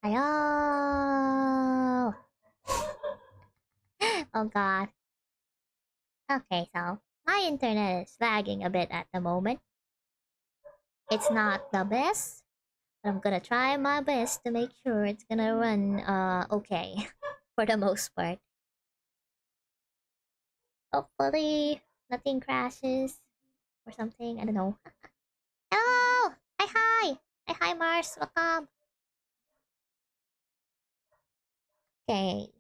Hello. Oh god. Okay, so my internet is lagging a bit at the moment. It's not the best, but I'm gonna try my best to make sure it's gonna run okay for the most part. Hopefully nothing crashes or something. I don't know. Hello! Hi hi! Hi hi Mars, welcome! Okay.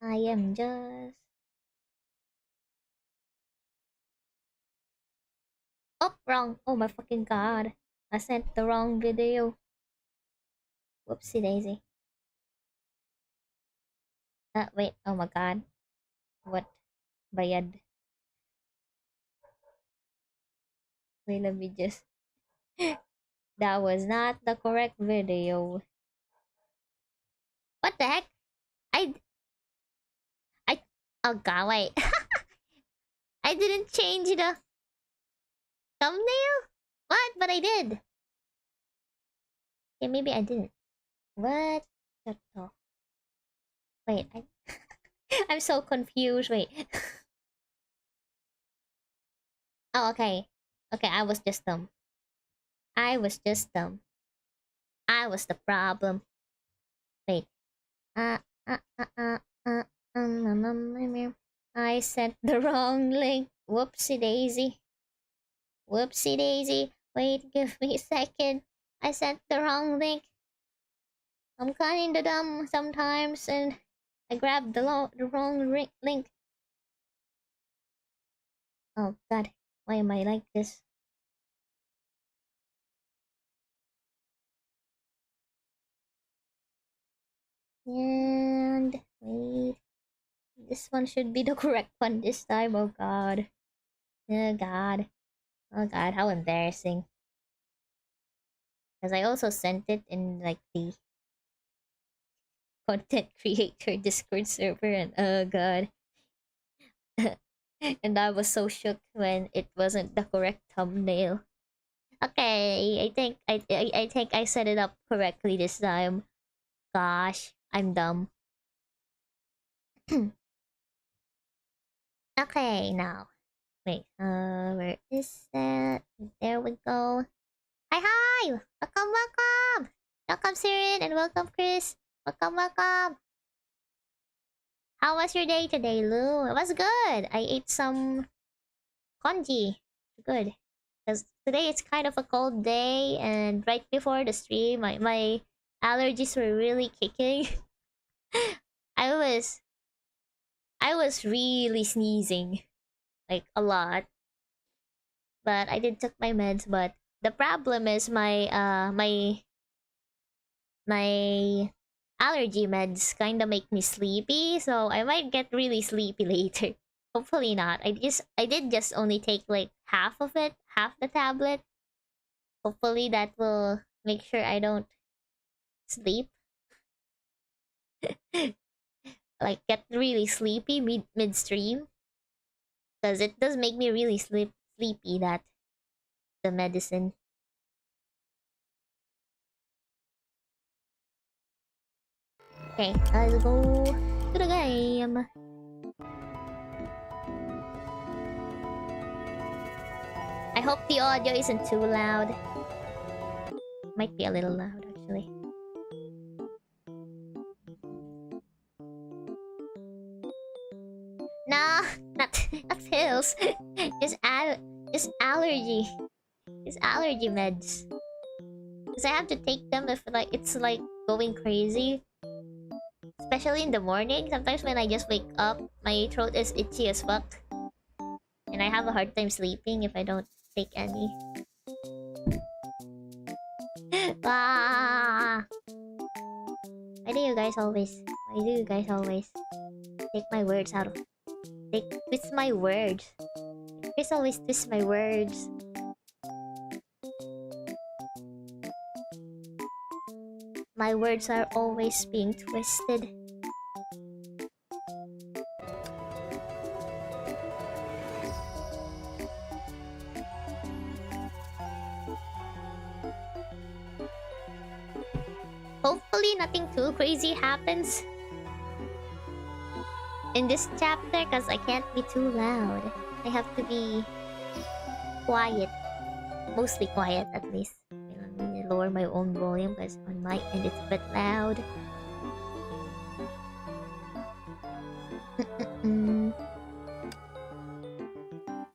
I am just... Oh, wrong! Oh my fucking god. I sent the wrong video. Whoopsie daisy. Wait. Oh my god. What? Bayad. Wait, let me just... That was not the correct video. What the heck? I... I... Oh god, wait. I didn't change the thumbnail? What? But I did. Okay, maybe I didn't. What? Wait, I'm so confused. Wait. Oh, okay. Okay, I was just dumb. I was just dumb. I was the problem. Wait. Uh, uh, uh, uh, uh, I sent the wrong link. Whoopsie daisy. Whoopsie daisy. Wait, give me a second. I sent the wrong link. I'm kinda dumb sometimes and I grabbed the wrong link. Oh god, why am I like this? And wait, this one should be the correct one this time. Oh god. Oh god. Oh god, how embarrassing. Because I also sent it in like the content creator Discord server and oh god. And I was so shook when it wasn't the correct thumbnail. Okay, I think I set it up correctly this time. Gosh, I'm dumb. Okay, now. Wait, where is that? There we go. Hi, hi! Welcome, welcome! Welcome, Siren, and welcome, Chris. Welcome, welcome. How was your day today, Lou? It was good. I ate some congee. Good. Because today it's kind of a cold day, and right before the stream, my allergies were really kicking. I was I was really sneezing, like a lot. But I did took my meds. But the problem is my allergy meds kind of make me sleepy, so I might get really sleepy later. Hopefully not. I did just only take like half of it, half the tablet. Hopefully that will make sure I don't sleep. Like get really sleepy midstream, because it does make me really sleepy, that the medicine. Okay, I'll go to the game. I hope the audio isn't too loud. Might be a little loud actually. Nah, not pills. just just allergy. Just allergy meds. Cause I have to take them if like it's like going crazy. Especially in the morning. Sometimes when I just wake up, my throat is itchy as fuck. And I have a hard time sleeping if I don't take any. Ah! Why do you guys always take my words out of... twist my words. Chris always twist my words. My words are always being twisted. nothing too crazy happens in this chapter because I can't be too loud. I have to be quiet. Mostly quiet, at least. Let me lower my own volume because on my end it's a bit loud.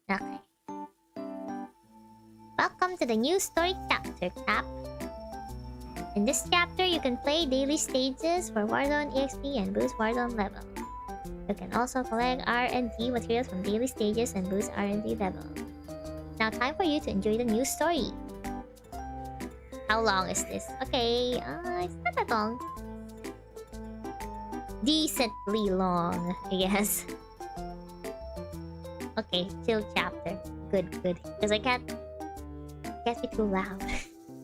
Okay. Welcome to the new story chapter, Cap. In this chapter, you can play daily stages for Warzone EXP and boost Warzone level. You can also collect R&D materials from daily stages and boost R&D level. Now time for you to enjoy the new story. How long is this? Okay, it's not that long. Decently long, I guess. Okay, chill chapter. Good. Because I can't be too loud.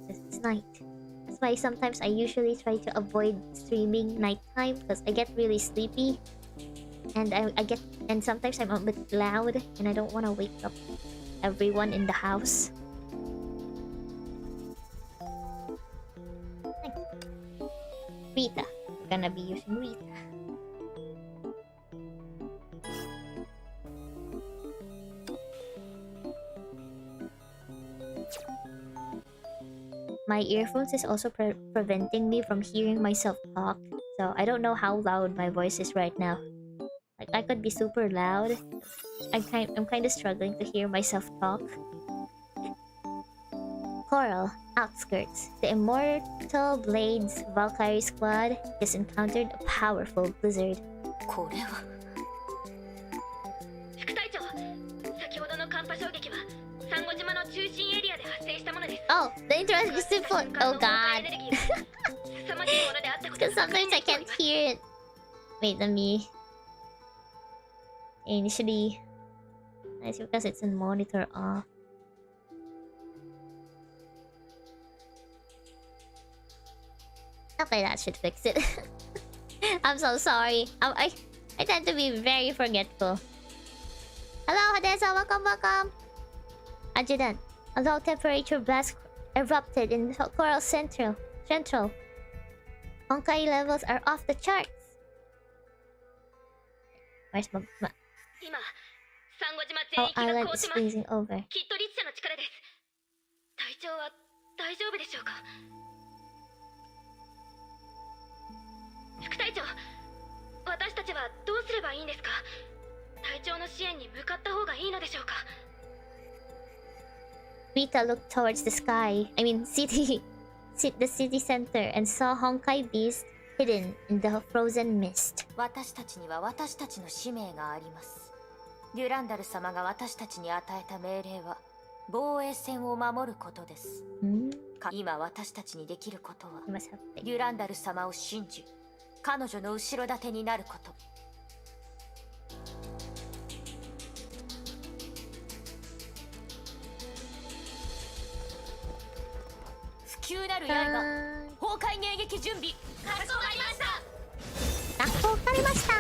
It's night. That's why sometimes I usually try to avoid streaming nighttime because I get really sleepy. And and sometimes I'm a bit loud and I don't want to wake up everyone in the house. Rita. We're gonna be using Rita. My earphones is also preventing me from hearing myself talk. So I don't know how loud my voice is right now. Like I could be super loud. I'm kind of struggling to hear myself talk. Coral, outskirts. The Immortal Blades Valkyrie squad has encountered a powerful blizzard. Oh, the interesting foot. Oh god. Because sometimes I can't hear it. Wait, let me... Initially... It's because it's in monitor off. Okay, that should fix it. I'm so sorry. I tend to be very forgetful. Hello, Hadesa. Welcome. Adjutant. A low temperature blast erupted in Coral Central. Honkai levels are off the charts. Where's my... Oh, island is freezing over. Rita looked towards the sky. The city center, and saw Honkai Beast hidden in the frozen mist. 私たちには私たちの使命があります。デュランダル様が私たちに与えた命令は防衛線を守ることです。今私たちにできることはデュランダル様を信じ、彼女の後ろ盾になること。不急なる刃、崩壊迎撃準備。かしこまりました。わかりました。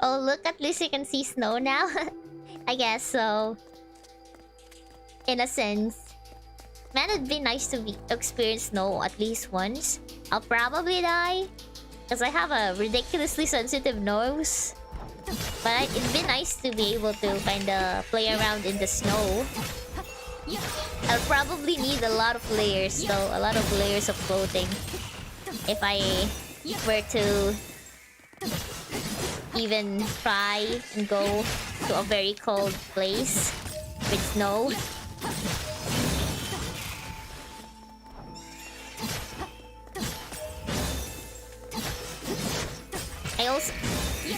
Oh, look, at least you can see snow now. I guess so. In a sense. Man, it'd be nice to experience snow at least once. I'll probably die, because I have a ridiculously sensitive nose. But it'd be nice to be able to kinda play around in the snow. I'll probably need a lot of layers though. A lot of layers of clothing. If I were to even try and go to a very cold place with snow.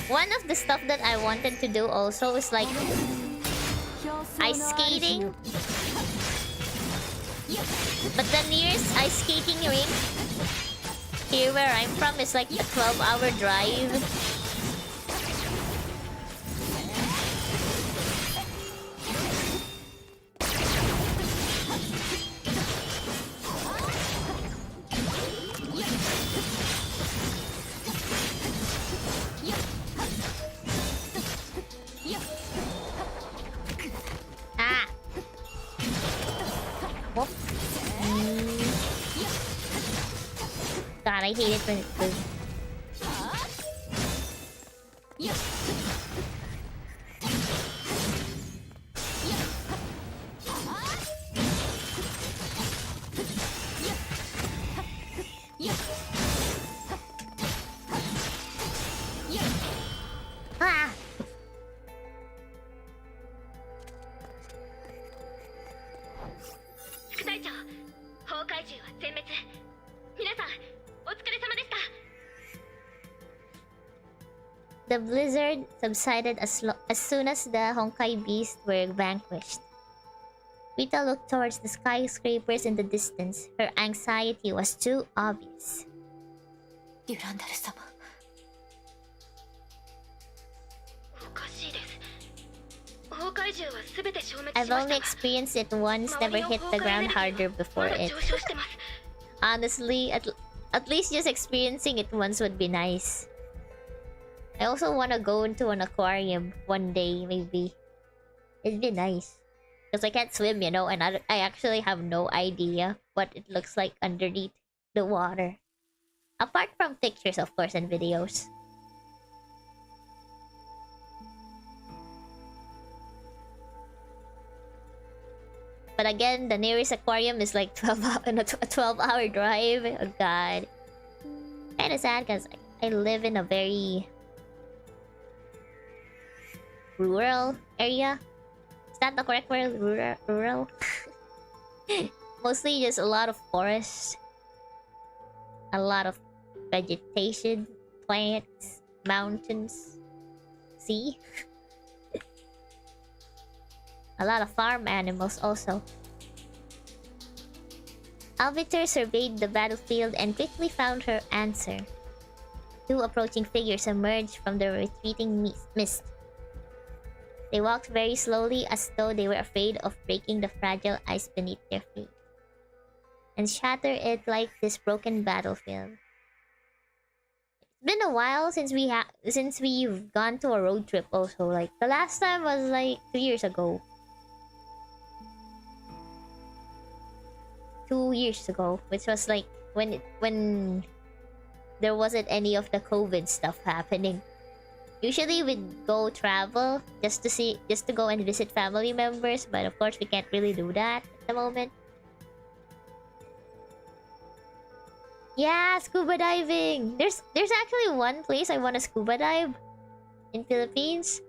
One of the stuff that I wanted to do also is like ice skating. But the nearest ice skating rink here where I'm from is like a 12-hour drive. Ah! Whoop. God, I hate it when it goes. Ah! 副隊長、崩壊獣は全滅。皆さん、お疲れ様でした。The blizzard subsided as soon as the Honkai beasts were vanquished. Rita looked towards the skyscrapers in the distance. Her anxiety was too obvious. デュランダル様。おかしいです。崩壊獣は全て消滅し I've まし only た。 experienced it once, never hit the ground harder before まだ it. 上昇してます。 Honestly, at least just experiencing it once would be nice. I also want to go into an aquarium one day, maybe. It'd be nice. Because I can't swim, you know, and I actually have no idea what it looks like underneath the water. Apart from pictures, of course, and videos. But again, the nearest aquarium is like 12-hour drive. Oh god. Kinda sad because I live in a very rural area. Is that the correct word? Rural? Mostly just a lot of forest. A lot of vegetation, plants, mountains, sea. A lot of farm animals also. Albiter surveyed the battlefield and quickly found her answer. Two approaching figures emerged from the retreating mist. They walked very slowly as though they were afraid of breaking the fragile ice beneath their feet, and shatter it like this broken battlefield. It's been a while since we've gone to a road trip also. Like the last time was like 2 years ago. 2 years ago, which was like when there wasn't any of the COVID stuff happening. Usually we'd go travel just to go and visit family members, but of course we can't really do that at the moment. Yeah, scuba diving. There's actually one place I want to scuba dive in Philippines.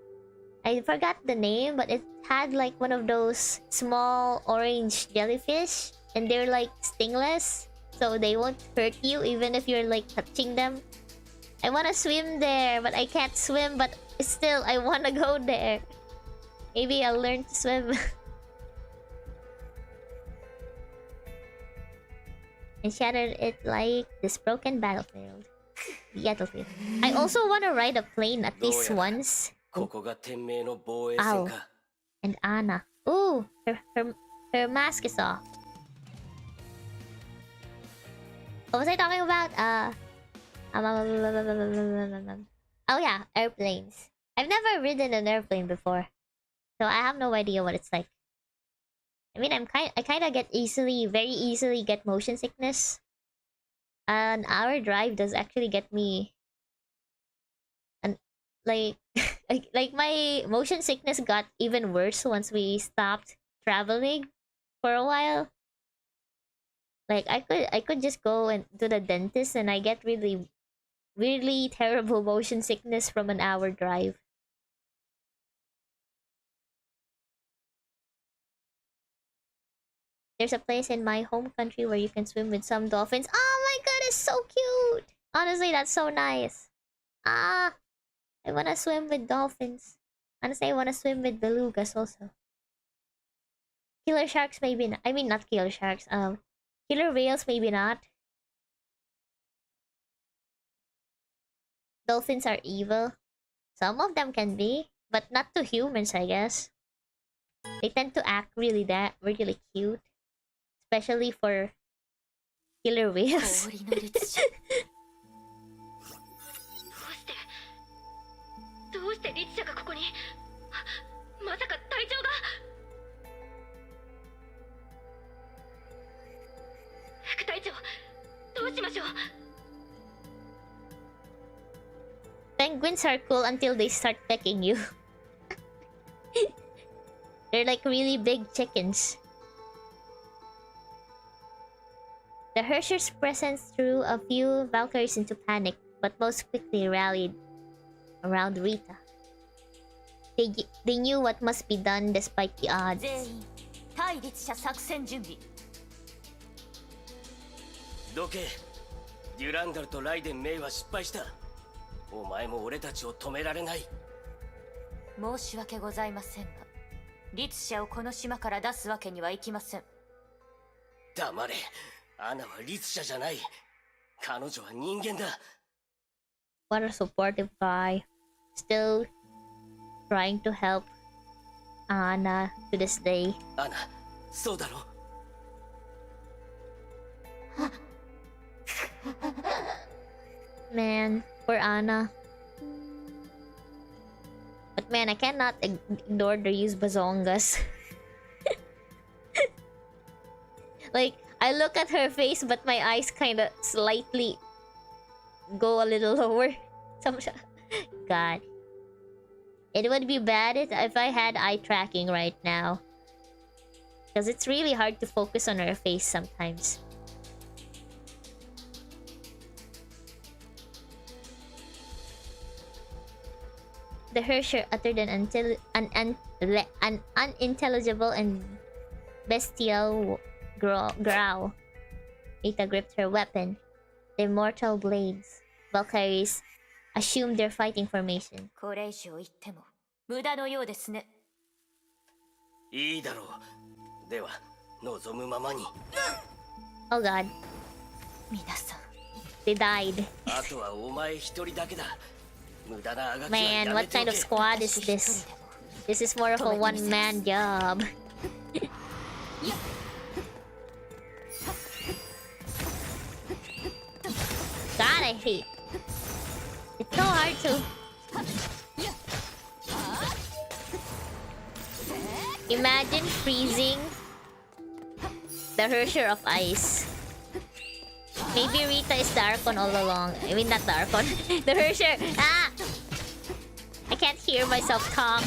I forgot the name, but it had like one of those small orange jellyfish, and they're like stingless, so they won't hurt you even if you're like touching them. I want to swim there, but I can't swim, but still I want to go there. Maybe I'll learn to swim. And shattered it like this broken battlefield. I also want to ride a plane at least once. Ow. And Anna. Ooh, her mask is off. What was I talking about? Oh yeah, airplanes. I've never ridden an airplane before, so I have no idea what it's like. I mean, I kind of very easily get motion sickness. An hour drive does actually get me, and like, like my motion sickness got even worse once we stopped traveling for a while. Like I could just go and to the dentist and I get really terrible motion sickness from an hour drive. There's a place in my home country where you can swim with some dolphins. Oh my god, it's so cute! Honestly, that's so nice. Ah, I wanna swim with dolphins. Honestly, I wanna swim with belugas also. Killer sharks, maybe not. I mean, not killer sharks. Killer whales, maybe not. Dolphins are evil. Some of them can be, but not to humans, I guess. They tend to act really cute, especially for killer whales. どうして律者がここにまさか隊長が副隊長どうしましょう Penguins are cool until they start pecking you. They're like really big chickens. The Hershers' presence threw a few Valkyries into panic, but most quickly rallied around Rita. They knew what must be done despite the odds. 全員対立者作戦準備。どけ。デュランダルとライデン・メイは失敗した。お前も俺たちを止められない。申し訳ございませんが、律者をこの島から出すわけにはいきません。黙れ。アナは律者じゃない。彼女は人間だ。What a supportive guy. Still trying to help Anna to this day. アナ、そうだろ。Man, poor Anna. But man, I cannot ignore the use bazongas. Like, I look at her face, but my eyes kind of slightly go a little lower. God. It would be bad if I had eye tracking right now. Because it's really hard to focus on her face sometimes. The Hersher uttered an unintelligible and bestial growl. Rita gripped her weapon, the immortal blades. Valkyries assumed their fighting formation. これ以上言っても無駄のようですね。いいだろう。では、望むままに。Oh god. 皆さん。They died. あとはお前一人だけだ。Man, what kind of squad is this? This is more of a one-man job. God, I hate. It's so hard to... Imagine freezing the Hersher of Ice. Maybe Rita is the Archon all along. I mean, not the Archon. The Hersher! Ah! I can't hear myself talk.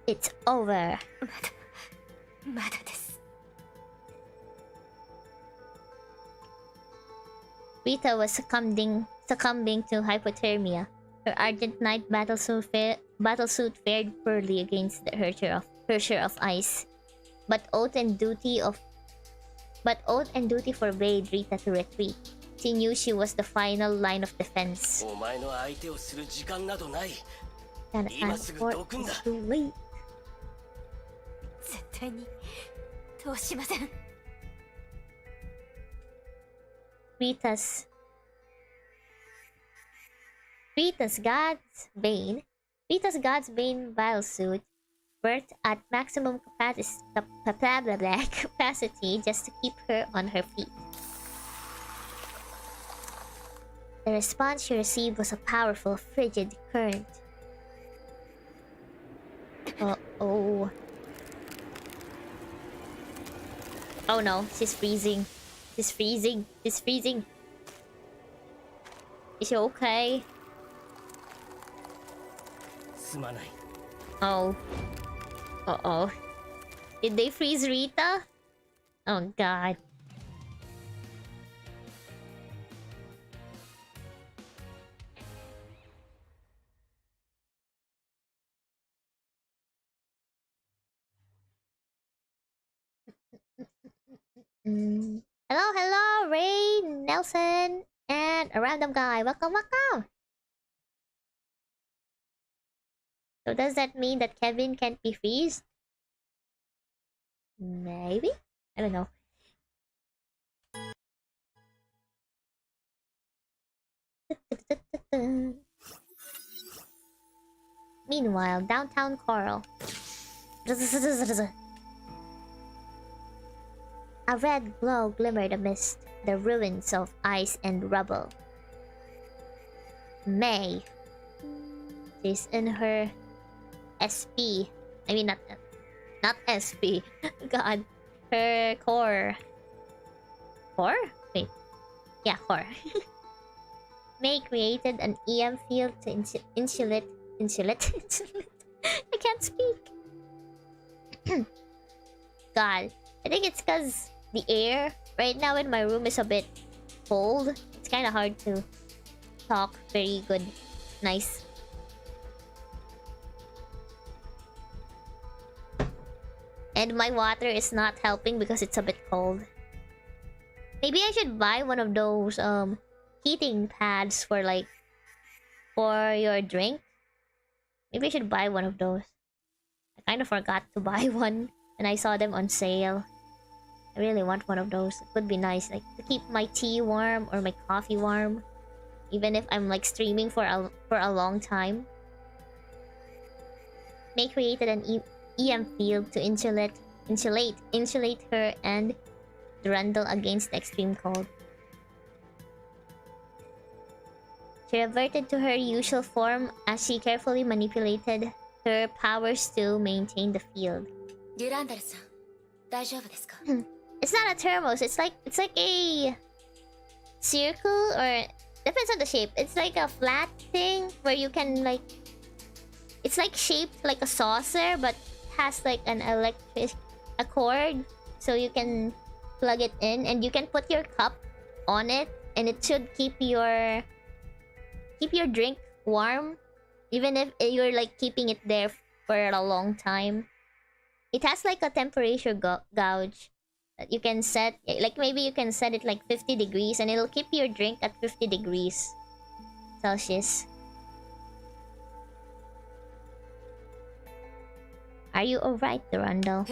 It's over. まだです。Rita was succumbing to hypothermia. Her Argent Knight battlesuit fared poorly against the Hersher of Ice. But oath and duty forbade Rita to retreat. She knew she was the final line of defense. That transport is too late. 絶対に通しません。Rita's God's Bane battlesuit worked at maximum capacity just to keep her on her feet. The response she received was a powerful, frigid current. Uh-oh. Oh no, she's freezing. She's freezing. She's freezing. Is she okay? すまない。 Oh. Uh-oh. Did they freeze Rita? Oh god. Hello, hello, Ray, Nelson, and a random guy. Welcome, welcome. So does that mean that Kevin can't be freezed? Maybe? I don't know. Meanwhile, downtown Coral. A red glow glimmered amidst the ruins of ice and rubble. May. She's in her SP. I mean, not SP. God. Her core. Core? Wait. Yeah, core. May created an EM field to insulate. I can't speak. God. I think it's because the air right now in my room is a bit cold. It's kind of hard to talk very good. Nice. And my water is not helping because it's a bit cold. Maybe I should buy one of those heating pads for like for your drink. Maybe I should buy one of those. I kind of forgot to buy one and I saw them on sale. I really want one of those. It would be nice, like to keep my tea warm or my coffee warm, even if I'm like streaming for a long time. May created an EM field to insulate her and Durandal against the extreme cold. She reverted to her usual form as she carefully manipulated her powers to maintain the field. Durandal-san, 大丈夫ですか? It's not a thermos. It's like a circle, or depends on the shape. It's like a flat thing where you can like. It's like shaped like a saucer, but has like an a cord, so you can plug it in and you can put your cup on it, and it should keep your drink warm, even if you're like keeping it there for a long time. It has like a temperature gauge that you can set, like maybe you can set it like 50 degrees and it'll keep your drink at 50 degrees Celsius. Are you alright, Durandal?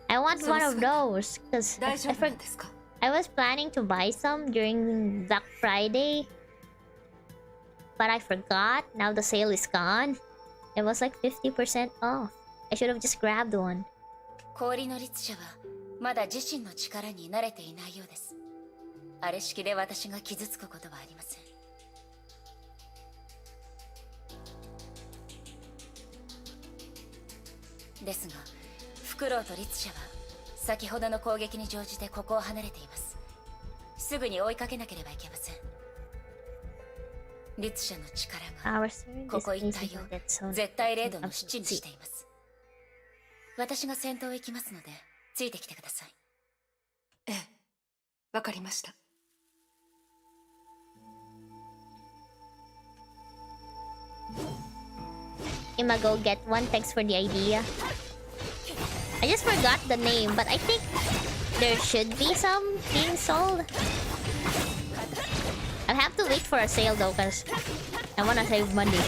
I want one of those because I was planning to buy some during Black Friday, but I forgot. Now the sale is gone. It was like 50% off. I should have just grabbed one. 氷の律者はまだ自身の力に慣れていないようです。あれ式で私が傷つくことはありません。ですが、フクロウと律者は先ほどの攻撃に乗じてここを離れています。すぐに追いかけなければいけません。律者の力がここ一帯を絶対0度の七にしています。私が先頭へ行きますので、ついてきてください。ええ、わかりました。Ima, go get one. Thanks for the idea. I just forgot the name, but I think there should be some being sold. I'll have to wait for a sale though, cause I wanna save money.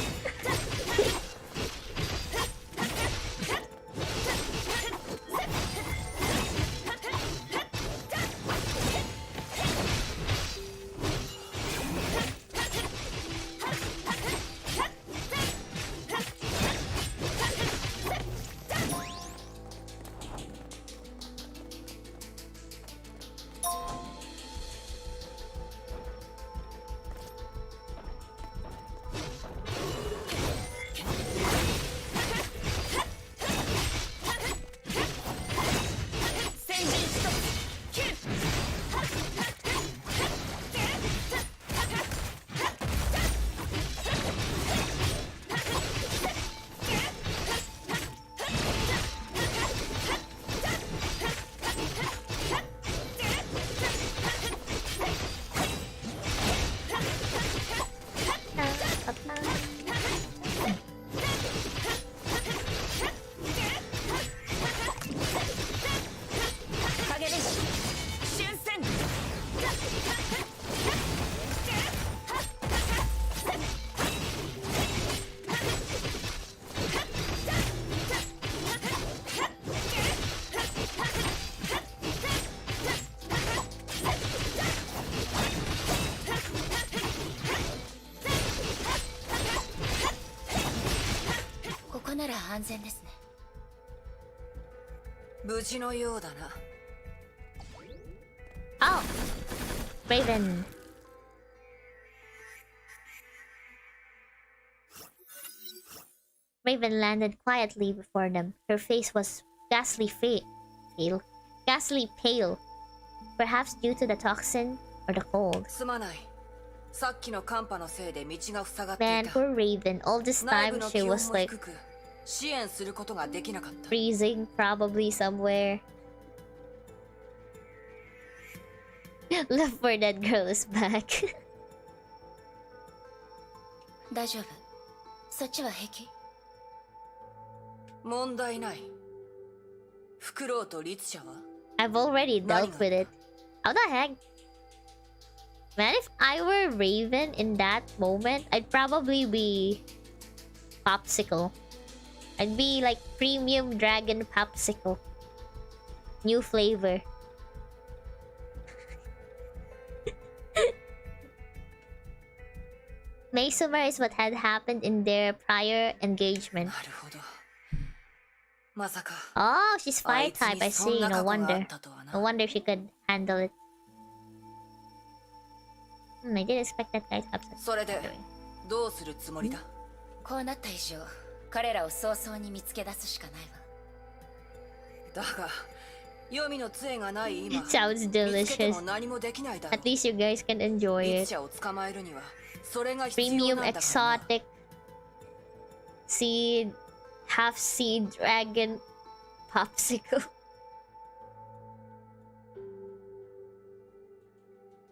安全ですね。無事のようだな。Oh! Raven. Raven landed quietly before them. Her face was ghastly pale. Ghastly pale. Perhaps due to the toxin or the cold. すまない。さっきの寒波のせいで道が塞がってい Man, た。 poor Raven. All this 内 time 部の she 気温 was も like 低く、支援することができなかった。 freezing probably somewhere. Left for that girl is back. 大丈夫。そっちは平気？問題ない。フクロウと律者は？ I've already dealt with it. How the heck? Man, if I were Raven in that moment, I'd probably be Popsicle. I'd be like premium dragon Popsicle. New flavor. May summarize what had happened in their prior engagement. なるほど。まさか。 Oh, she's あ fire いつに type, I そん see. な No 過去があっ wonder. たとはな。 No wonder she could handle it. I didn't expect that guy to have such それでどうするつもりだ？こうなった以上、彼らを早々に見つけ出すしかないわ。だが、黄泉の杖がない今、 Sounds 見つけて delicious. も何もできないだろ At least you guys can enjoy 律 it. 者を捕まえるにはそれが必要 Premium なんだからな。 exotic seed, half seed dragon popsicle.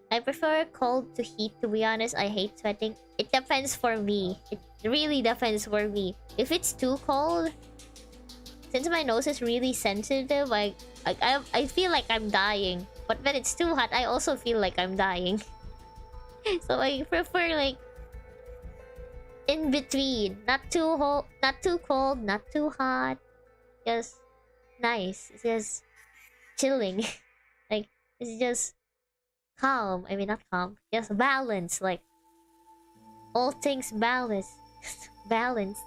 I prefer cold to heat, to be honest. I hate sweating. It depends for me. It really depends for me. If it's too cold, since my nose is really sensitive, I feel like I'm dying. But when it's too hot, I also feel like I'm dying. So I prefer like in between. Not too hot, not too cold, not too hot. Just nice. It's just chilling. Like it's just calm. I mean not calm. Just balanced. Like all things balanced. Balanced.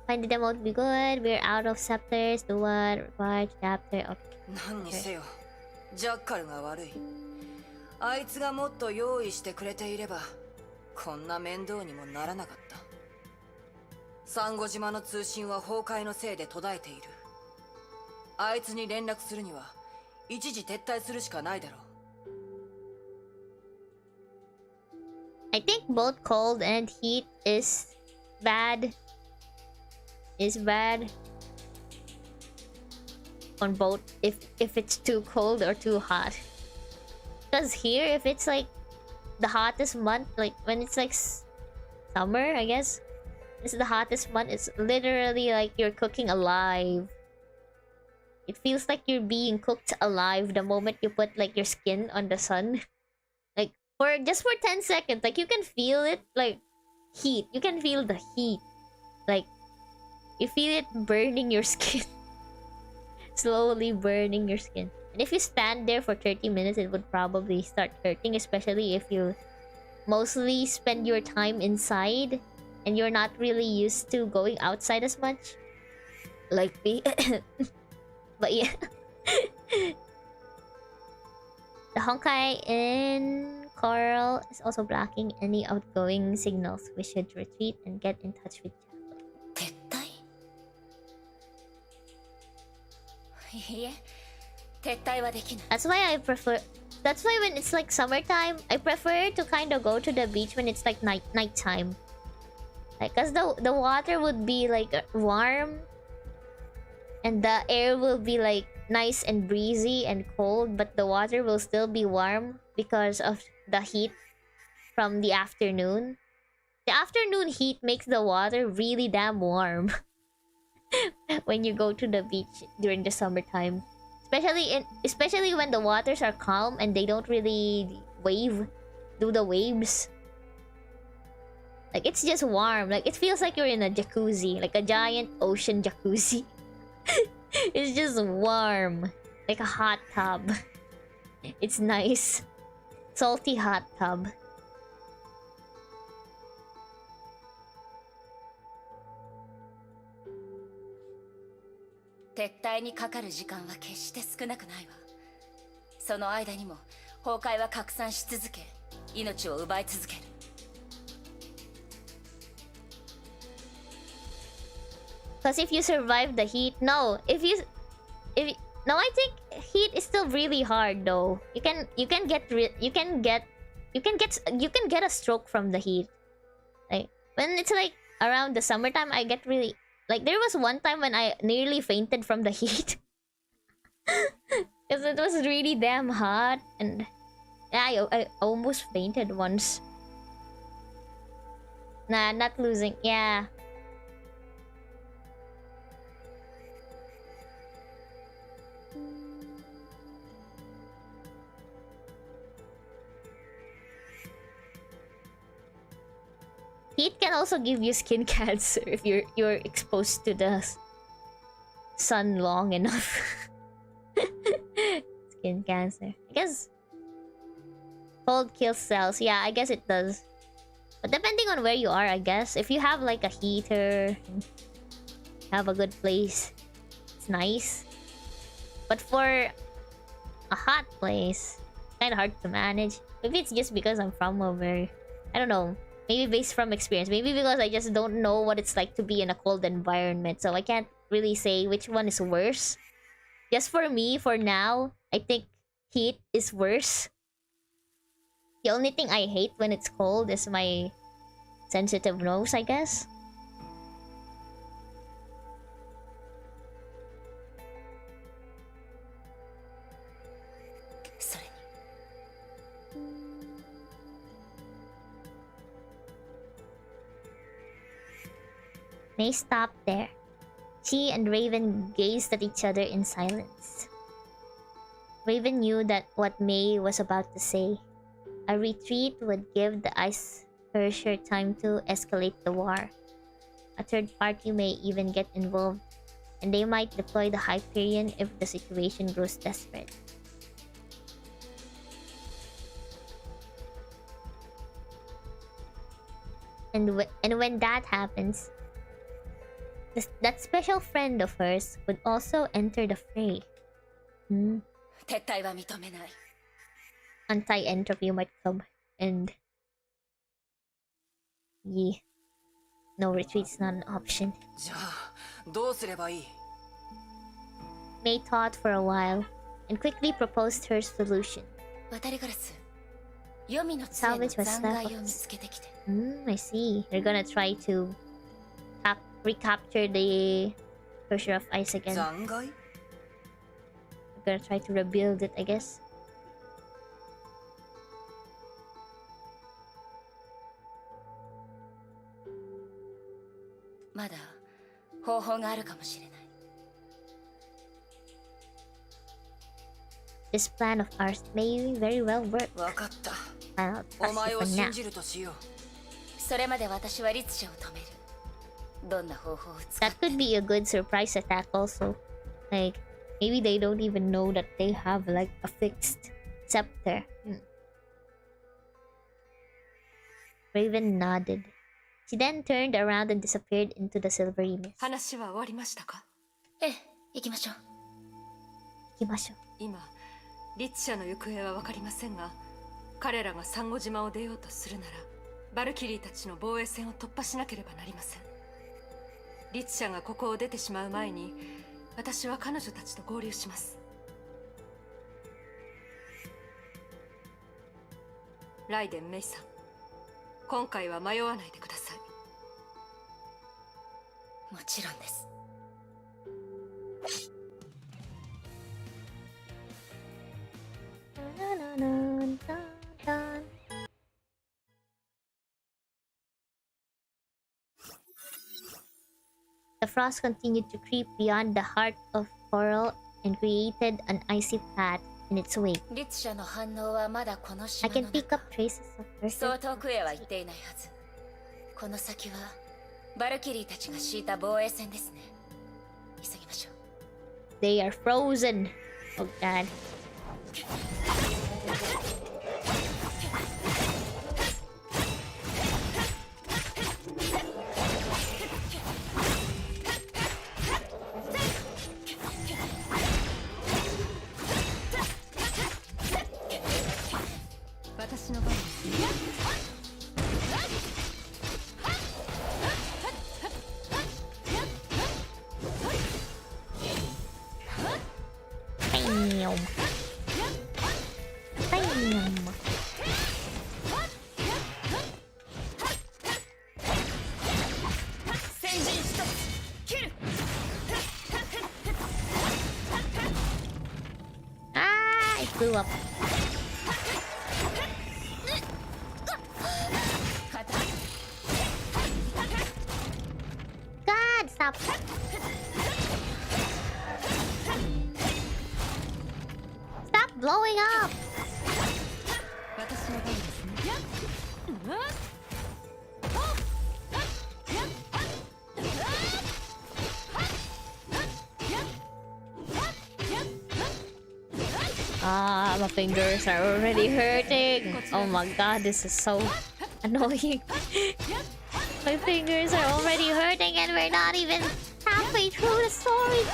Find the demo to be good. We're out of scepters. Do what required chapter. Okay. 何にせよ、ジャッカルが悪い。あいつがもっと用意してくれていれば、こんな面倒にもならなかった。サンゴ島の通信は崩壊のせいで途絶えている。あいつに連絡するには、一時撤退するしかないだろう。I think both cold and heat is bad. Is bad on both if it's too cold or too hot. Because here, if it's like the hottest month, like when it's like summer, I guess this is the hottest month. It's literally like you're cooking alive. It feels like you're being cooked alive the moment you put like your skin on the sun. Like for just for 10 seconds, like you can feel it, like heat. You can feel the heat, like you feel it burning your skin. Slowly burning your skin. And if you stand there for 30 minutes, it would probably start hurting, especially if you mostly spend your time inside and you're not really used to going outside as much. Like me. But yeah. The Honkai in Coral is also blocking any outgoing signals. We should retreat and get in touch with Jackal. 撤退？いいえ、撤退はできない。That's why I prefer. That's why when it's like summertime, I prefer to kind of go to the beach when it's like nighttime. Like, cause the water would be like warm, and the air will be like nice and breezy and cold, but the water will still be warm because of the heat from the afternoon. The afternoon heat makes the water really damn warm when you go to the beach during the summertime. Especially when the waters are calm and they don't really do the waves. Like it's just warm. Like it feels like you're in a jacuzzi, like a giant ocean jacuzzi. It's just warm, like a hot tub. It's nice. Salty hot tub. 撤退にかかる時間は決して少なくないわ。その間にも崩壊は拡散し続け、命を奪い続ける。Because if you survive the heat, no. No, I think heat is still really hard though. You can get a stroke from the heat. Like when it's like around the summertime, I get really like there was one time when I nearly fainted from the heat. Because it was really damn hot, and I almost fainted once. Nah, not losing. Yeah. Heat can also give you skin cancer if you're exposed to the sun long enough. Skin cancer. I guess cold kills cells. Yeah, I guess it does. But depending on where you are, I guess. If you have like a heater, have a good place, it's nice. But for a hot place, kind of hard to manage. Maybe it's just because I'm from over... I don't know. Maybe based from experience. Maybe because I just don't know what it's like to be in a cold environment. So I can't really say which one is worse. Just for me, for now, I think heat is worse. The only thing I hate when it's cold is my sensitive nose, I guess. May stopped there. She and Raven gazed at each other in silence. Raven knew that what May was about to say. A retreat would give the Ice Herrscher time to escalate the war. A third party may even get involved, and they might deploy the Hyperion if the situation grows desperate. And when that happens, that special friend of hers would also enter the fray. Anti-entropy might come, and yeah, no retreat's not an option. May thought for a while and quickly proposed her solution. Salvage what's left of us. I see. They're gonna try to recapture the Herrscher of Ice again. They're gonna try to rebuild it, I guess. This plan of ours may very well work. I'll trust you for now. That could be a good surprise attack also. Like, maybe they don't even know that they have like a fixed scepter. Raven nodded. She then turned around and disappeared into the silvery mist. 今、リッチ社の行方は分かりませんが、彼らがサンゴ島を出ようとするなら、バルキリーたちの防衛線を突破しなければなりません。リッチ社がここを出てしまう前に、私は彼女たちと合流します。ライデン・メイさん、今回は迷わないでください。もちろんです。The frost continued to creep beyond the heart of coral and created an icy path in its wake. I can pick up traces of her. そう遠くへは行っていないはず。この先はバルキリーたちが敷いた防衛線ですね。急ぎましょう。They are frozen. Oh god. Bam. Bam. Ah, it blew up. God, stop. Stop blowing up. Ah, my fingers are already hurting. Oh my god, this is so annoying. My fingers are already hurting and we're not even halfway through the story.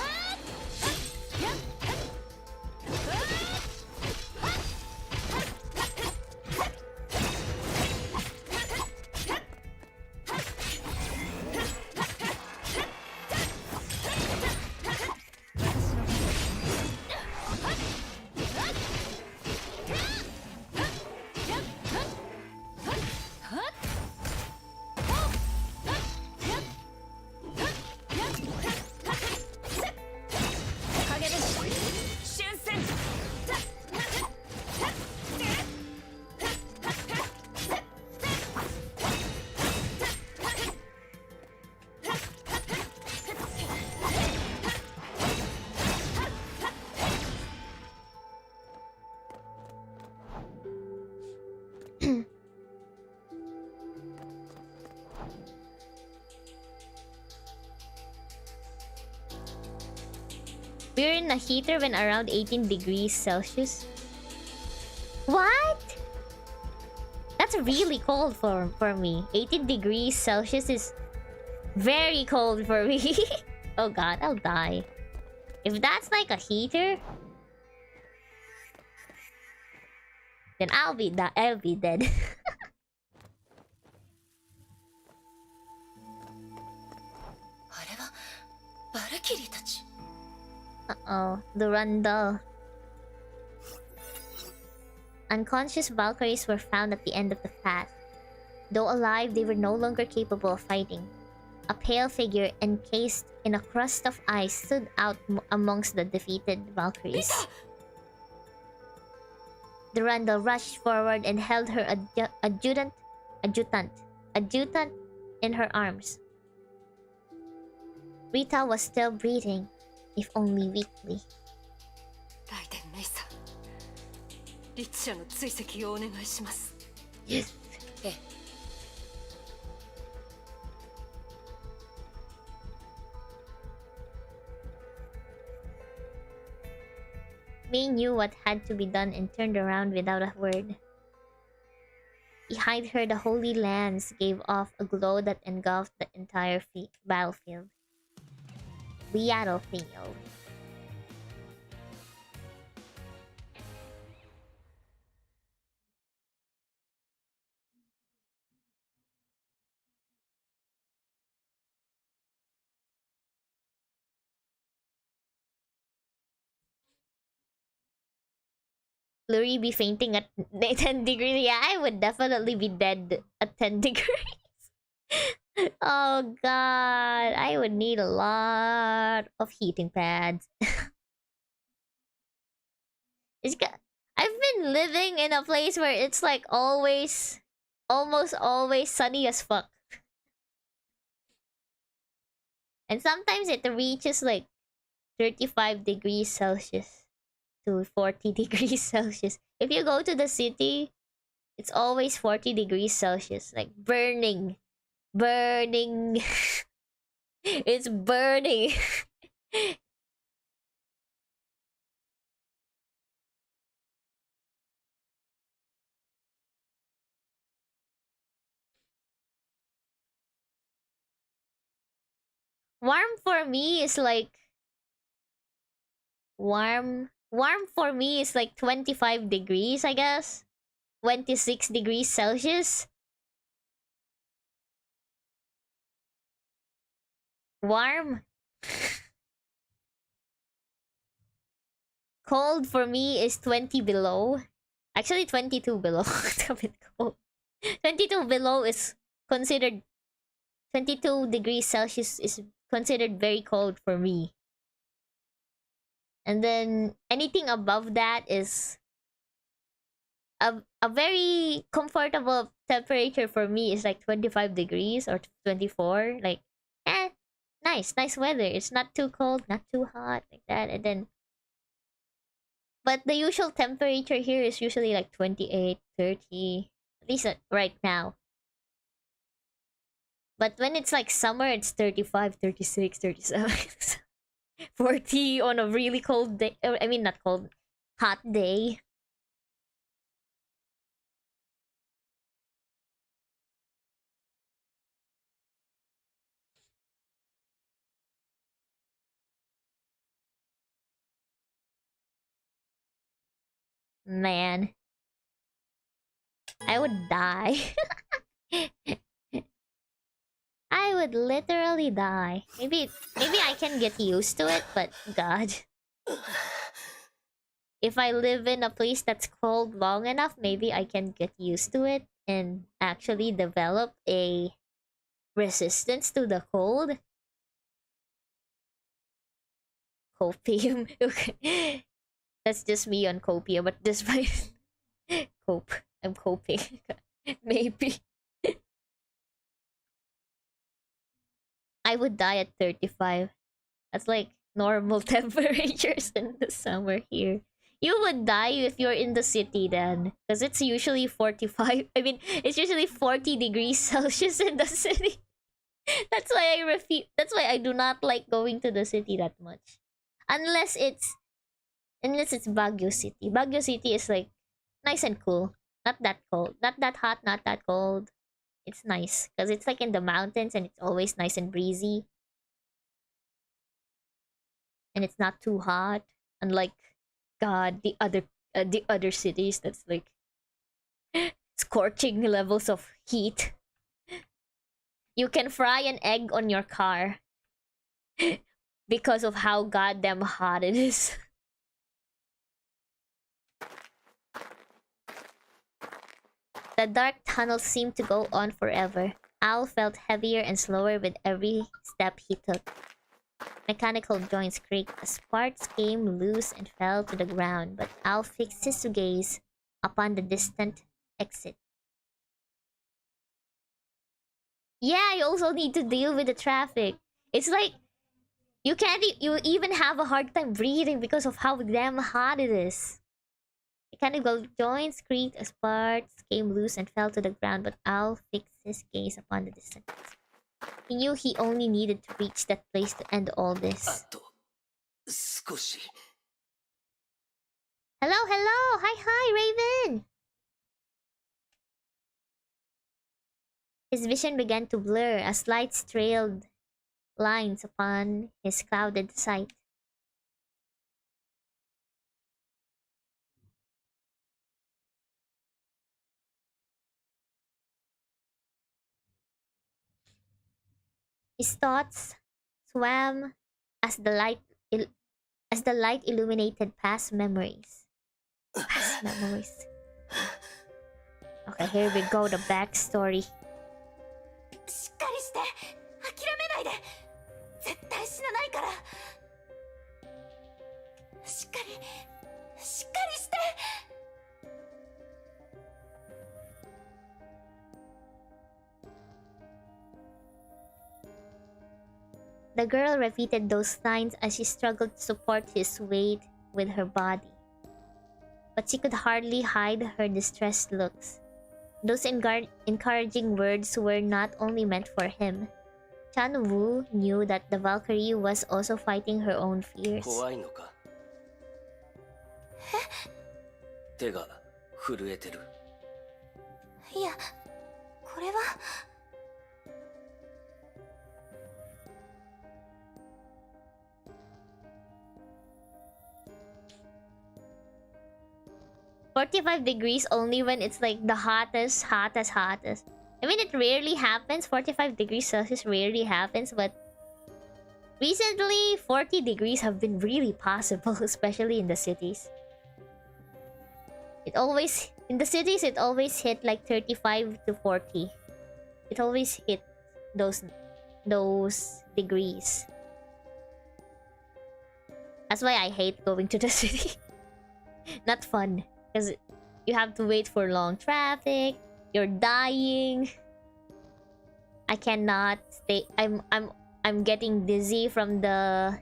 We're in a heater when around 18 degrees Celsius. What? That's really cold for me. 18 degrees Celsius is very cold for me. Oh god, I'll die. If that's like a heater, then I'll be dead. Uh-oh, Durandal. Unconscious Valkyries were found at the end of the path. Though alive, they were no longer capable of fighting. A pale figure encased in a crust of ice stood out amongst the defeated Valkyries. Durandal rushed forward and held her adjutant in her arms. Rita was still breathing, if only weakly. Yes. Mei knew what had to be done and turned around without a word. Behind her, the Holy Lands gave off a glow that engulfed the entire battlefield. Lurie be fainting at 10 degrees. Yeah, I would definitely be dead at 10 degrees. Oh god, I would need a lot of heating pads. I've been living in a place where it's like almost always sunny as fuck. And sometimes it reaches like 35 degrees Celsius to 40 degrees Celsius. If you go to the city, it's always 40 degrees Celsius. Like burning. Burning. It's burning. Warm for me is like warm for me is like 25 degrees, I guess. 26 degrees Celsius. Warm. Cold for me is 20 below. Actually, 22 below. It's a bit cold. 22 below is considered... 22 degrees Celsius is considered very cold for me. And then anything above that is... A very comfortable temperature for me is like 25 degrees or 24. Like, nice weather. It's not too cold, not too hot, like that. And then... But the usual temperature here is usually like 28, 30. At least right now. But when it's like summer, it's 35, 36, 37. 40 on a really cold day. I mean, not cold. Hot day. Man. I would die. I would literally die. Maybe I can get used to it, but God. If I live in a place that's cold long enough, maybe I can get used to it and actually develop a resistance to the cold. Copium. Okay. That's just me on copium, but despite cope. I'm coping. Maybe. I would die at 35. That's like normal temperatures in the summer here. You would die if you're in the city then. Because it's usually 45. I mean, it's usually 40 degrees Celsius in the city. That's why I do not like going to the city that much. Unless it's Baguio City. Baguio City is like nice and cool. Not that cold. Not that hot, not that cold. It's nice. Because it's like in the mountains and it's always nice and breezy. And it's not too hot. Unlike, God, the other cities that's like scorching levels of heat. You can fry an egg on your car. Because of how goddamn hot it is. The dark tunnel seemed to go on forever. Al felt heavier and slower with every step he took. Mechanical joints creaked as parts came loose and fell to the ground, but Al fixed his gaze upon the distant exit. Yeah, you also need to deal with the traffic. It's like you even have a hard time breathing because of how damn hot it is. Mechanical joints creaked as parts came loose and fell to the ground, but Al fixed his gaze upon the distance. He knew he only needed to reach that place to end all this. Hello, hello! Hi, Raven! His vision began to blur as lights trailed lines upon his clouded sight. His thoughts swam as the light illuminated past memories. Past memories. Okay, here we go, the backstory. しっかりして諦めないで絶対死なないからしっかりして The girl repeated those lines as she struggled to support his weight with her body. But she could hardly hide her distressed looks. Those encouraging words were not only meant for him. Chan Wu knew that the Valkyrie was also fighting her own fears. 手が震えてる。いや、これは。45 degrees only when it's like the hottest. I mean, it rarely happens. 45 degrees Celsius rarely happens, but Recently, 40 degrees have been really possible, especially in the cities. In the cities, it always hit like 35 to 40. It always hit those degrees. That's why I hate going to the city. Not fun, because you have to wait for long traffic. You're dying. I cannot stay. I'm getting dizzy from the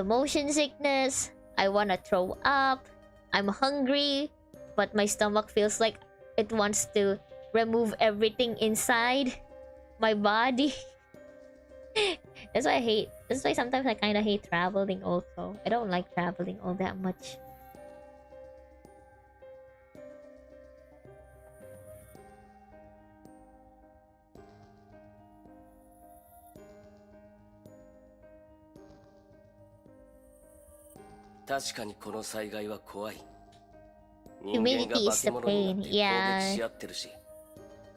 motion sickness. I wanna throw up. I'm hungry, but my stomach feels like it wants to remove everything inside my body. That's why sometimes I kind of hate traveling also. I don't like traveling all that much. Humidity is the pain, yeah.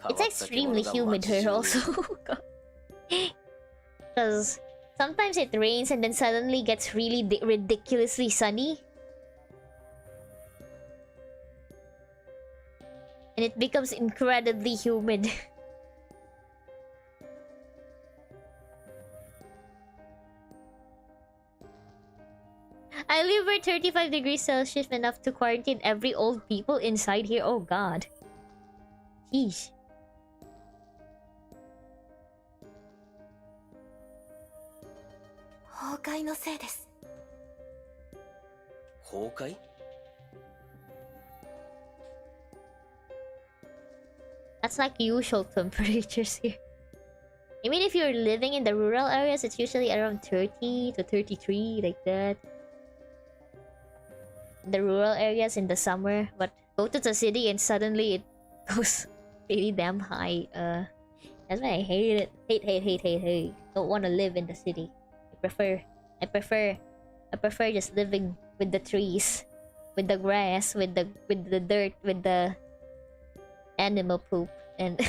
It's extremely humid here also. Because sometimes it rains and then suddenly gets really ridiculously sunny. And it becomes incredibly humid. I live where 35 degrees Celsius enough to quarantine every old people inside here. Oh god. Sheesh. Honkai? That's like usual temperatures here. I mean, if you're living in the rural areas, it's usually around 30 to 33, like that. The rural areas in the summer, but go to the city and suddenly it goes really damn high. That's why I hate it. Hate. Don't want to live in the city. I prefer just living with the trees, with the grass, with the dirt, with the animal poop, and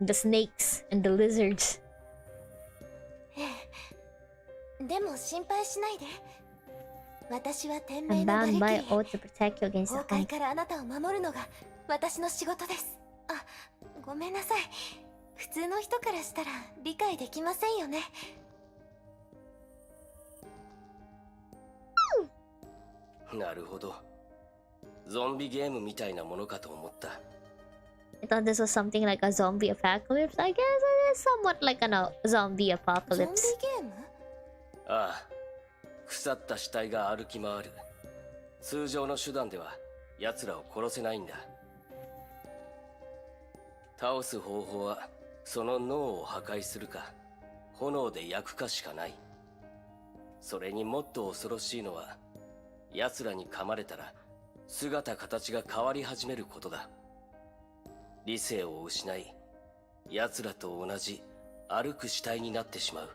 the snakes and the lizards. I'm bound by oath to protect you against the Honkai. I thought this was something like a zombie apocalypse. I guess it is somewhat like a zombie apocalypse. ああ、腐った死体が歩き回る。通常の手段では奴らを殺せないんだ。倒す方法はその脳を破壊するか、炎で焼くかしかない。それにもっと恐ろしいのは、奴らに噛まれたら姿形が変わり始めることだ。理性を失い、奴らと同じ歩く死体になってしまう。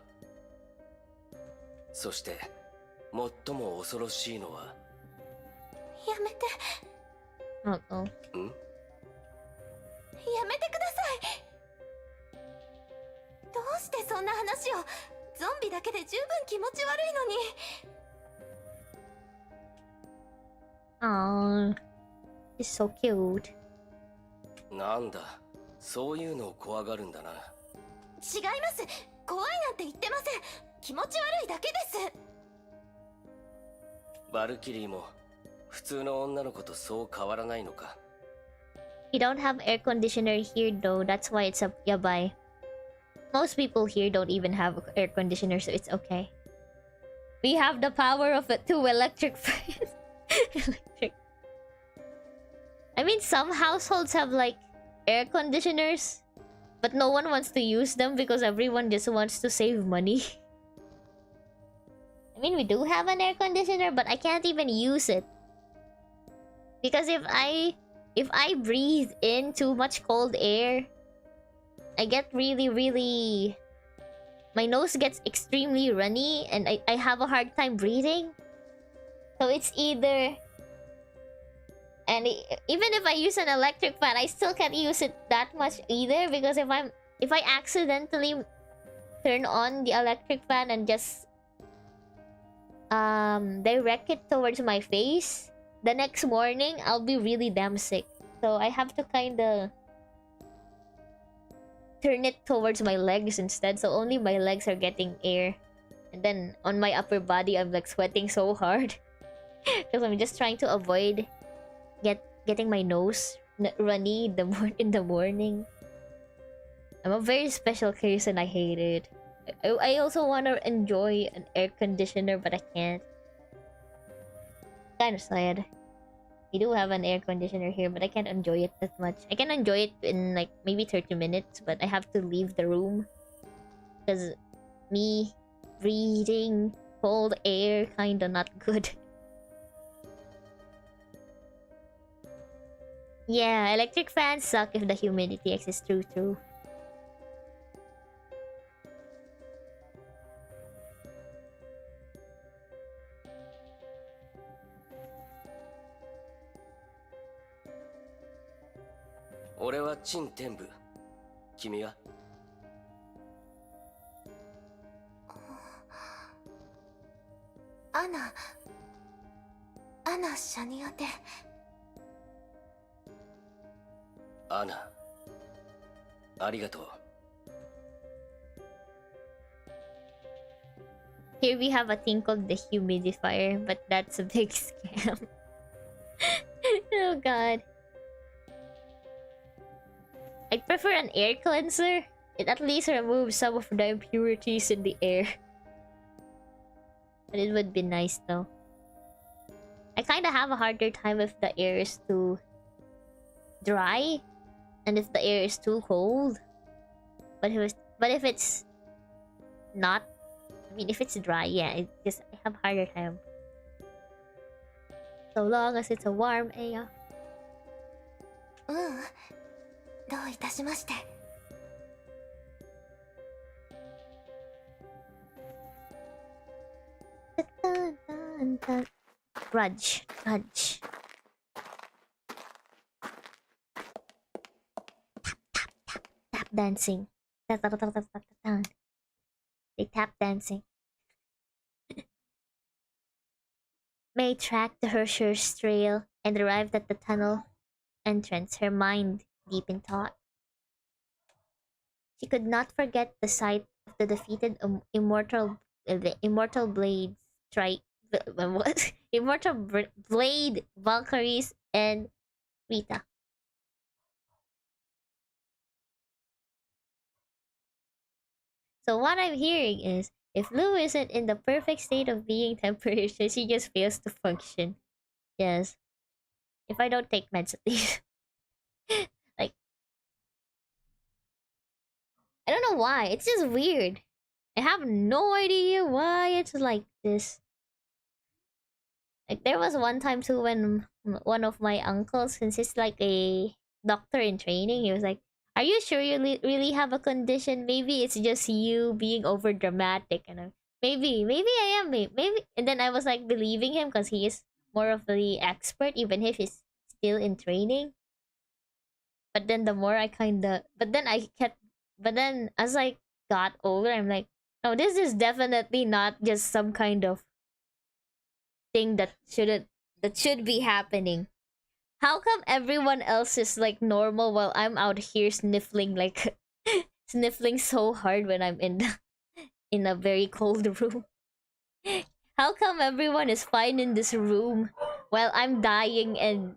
そして最も恐ろしいのは、やめて。ん？やめてください。どうしてそんな話を。ゾンビだけで十分気持ち悪いのに。Aww, he's so cute. なんだ、そういうのを怖がるんだな。違います。怖いなんて言ってません。気持ち悪いだけです。バルキリーも普通の女の子とそう変わらないのか。We don't have air conditioner here though, that's why it's a yabay. Most people here don't even have air conditioner, so it's okay. We have the power of it to electric fans. Electric. I mean, some households have like air conditioners, but no one wants to use them because everyone just wants to save money. I mean, we do have an air conditioner, but I can't even use it. Because if I breathe in too much cold air, I get really... My nose gets extremely runny and I have a hard time breathing. So it's either... And even if I use an electric fan, I still can't use it that much either, because if I'm if I accidentally turn on the electric fan and just direct it towards my face, the next morning I'll be really damn sick. So I have to kind of turn it towards my legs instead, so only my legs are getting air. And then on my upper body, I'm like sweating so hard because I'm just trying to avoid getting my nose runny in the morning. I'm a very special case and I hate it. I also want to enjoy an air conditioner, but I can't. Kind of sad. We do have an air conditioner here, but I can't enjoy it that much. I can enjoy it in like maybe 30 minutes, but I have to leave the room because me breathing cold air kinda not good. Yeah, electric fans suck if the humidity exists. True.俺は陳天部。君は？アナシャニアテ。アナ、ありがとう。Here we have a thing called the humidifier, but that's a big scam. Oh god. I'd prefer an air cleanser. It at least removes some of the impurities in the air. But it would be nice though. I kinda have a harder time if the air is too dry and if the air is too cold. But if it's not, I mean if it's dry, yeah, I have a harder time. So long as it's a warm air. どういたしまして。Grudge. Tap dancing. They tap dancing. May tracked the Hersher's trail and arrived at the tunnel entrance, her mind deep in thought. She could not forget the sight of the defeated immortal blades blade Valkyries and Rita. So what I'm hearing is, if Lou isn't in the perfect state of being temperatured, she just fails to function. Yes. If I don't take meds at least. Like, I don't know why. It's just weird. I have no idea why it's like this. Like, there was one time too when one of my uncles, since he's like a doctor in training, he was like, "Are you sure you really have a condition? Maybe it's just you being over dramatic." And maybe I am, maybe. And then I was like believing him because he is more of the expert, even if he's still in training. But then the more I but then as I got older, I'm like, no, this is definitely not just some kind of thing that should be happening. How come everyone else is like normal while I'm out here sniffling like sniffling so hard when I'm in a very cold room? How come everyone is fine in this room while I'm dying and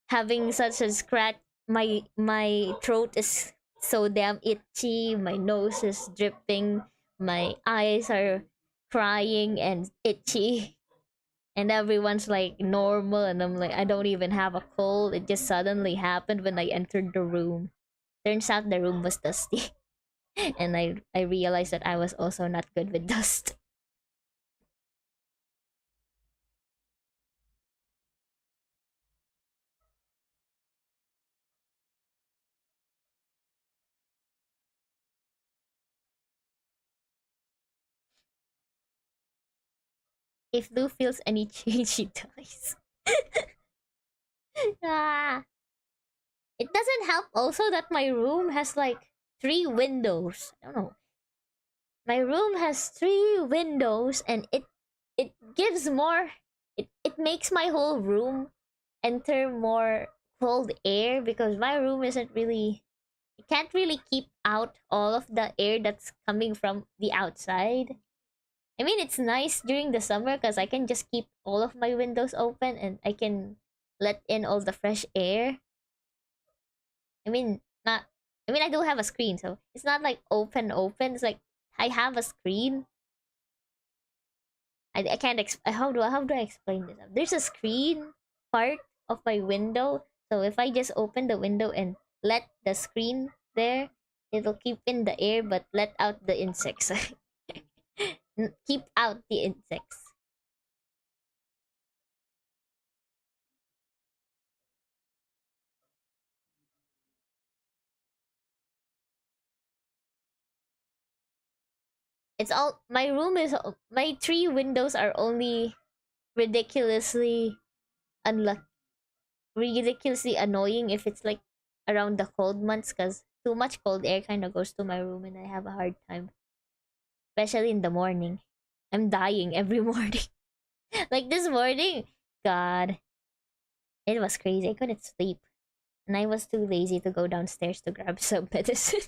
having such a scratch? My throat is so damn itchy, my nose is dripping, my eyes are crying and itchy. And everyone's like normal, and I'm like, I don't even have a cold. It just suddenly happened when I entered the room. Turns out the room was dusty. And I realized that I was also not good with dust. If Lou feels any change, she dies. Ah. It doesn't help also that my room has like 3 windows. I don't know. My room has 3 windows, and it gives more. It makes my whole room enter more cold air because my room isn't really. It can't really keep out all of the air that's coming from the outside. I mean, it's nice during the summer because I can just keep all of my windows open and I can let in all the fresh air. I mean, not. I mean, I do have a screen, so it's not like open. It's like I have a screen. I can't how do I explain this? There's a screen part of my window, so if I just open the window and let the screen there, it'll keep in the air but let out the insects. Keep out the insects. It's all my room is my 3 windows are only ridiculously unlucky, ridiculously annoying if it's like around the cold months because too much cold air kind of goes to my room and I have a hard time, especially in the morning. I'm dying every morning. Like this morning, God, it was crazy. I couldn't sleep, and I was too lazy to go downstairs to grab some medicine.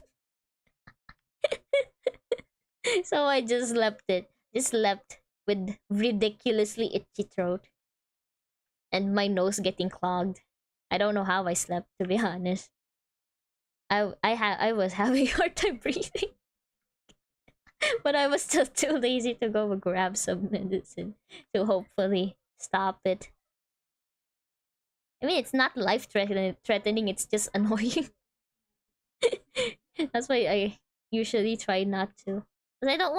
So I just slept with ridiculously itchy throat and my nose getting clogged. I don't know how I slept, to be honest. I was having a hard time breathing. But I was still too lazy to go and grab some medicine to hopefully stop it. I mean, it's not life threatening, it's just annoying. That's why I usually try not to. Cuz I don't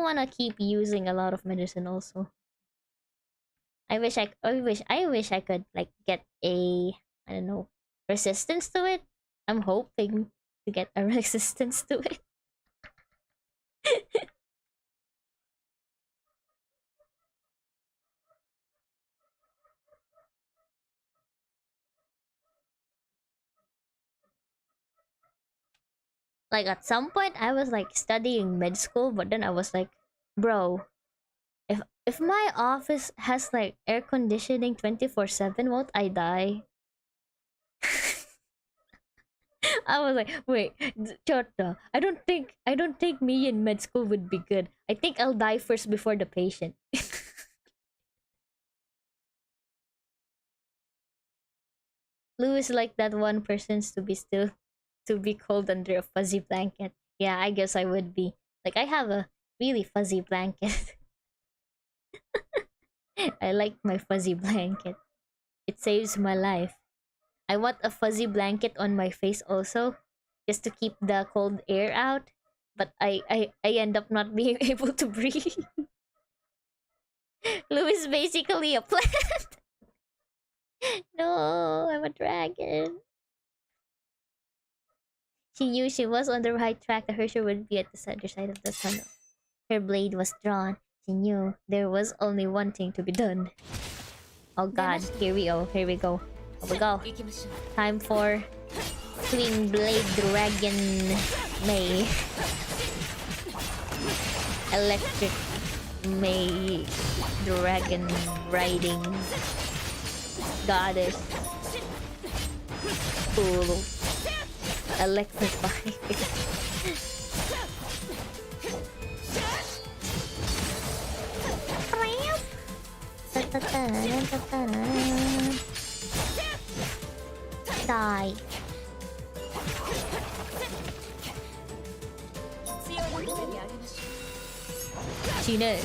want to keep using a lot of medicine also. I wish I could like get a, I don't know, resistance to it. I'm hoping to get a resistance to it. Like at some point I was like studying med school, but then I was like, bro, if my office has like air conditioning 24/7, won't I die? I was like, wait, Chota, I don't think me in med school would be good. I think I'll die first before the patient. Lou is like that one person's to be cold under a fuzzy blanket. Yeah, I guess I would be. Like I have a really fuzzy blanket. I like my fuzzy blanket. It saves my life. I want a fuzzy blanket on my face also, just to keep the cold air out. But I end up not being able to breathe. Lou is basically a plant. No, I'm a dragon. She knew she was on the right track. The Herrscher would be at the other side of the tunnel. Her blade was drawn. She knew there was only one thing to be done. Oh god, here we go. Here we go. Here we go. Time for Twin Blade Dragon May. Electric May Dragon Riding Goddess. Cool. Electrifying. Die. She knows.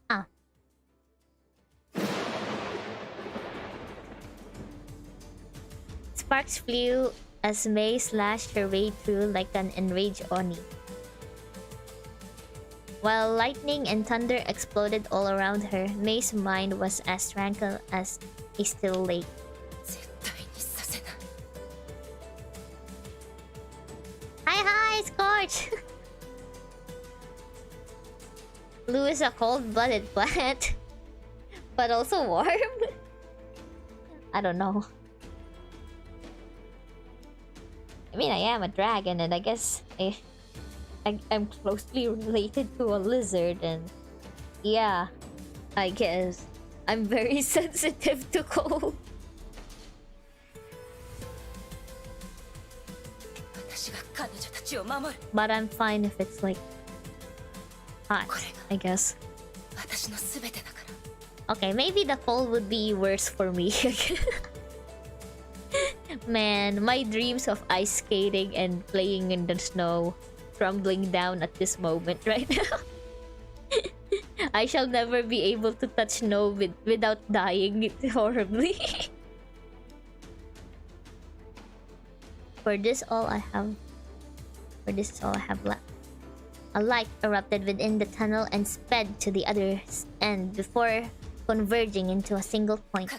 Ah. Sparks flew as May slashed her way through like an enraged Oni. While lightning and thunder exploded all around her, May's mind was as tranquil as a still lake. Hi, hi! hi, Scorch! Blue is a cold-blooded plant. But also warm? I don't know. I mean, I am a dragon, and I guess I'm closely related to a lizard, and yeah, I guess I'm very sensitive to cold. But I'm fine if it's like hot, I guess. Okay, maybe the cold would be worse for me. Man, my dreams of ice skating and playing in the snow crumbling down at this moment right now. I shall never be able to touch snow without dying horribly. For this is all I have left. A light erupted within the tunnel and sped to the other end before converging into a single point.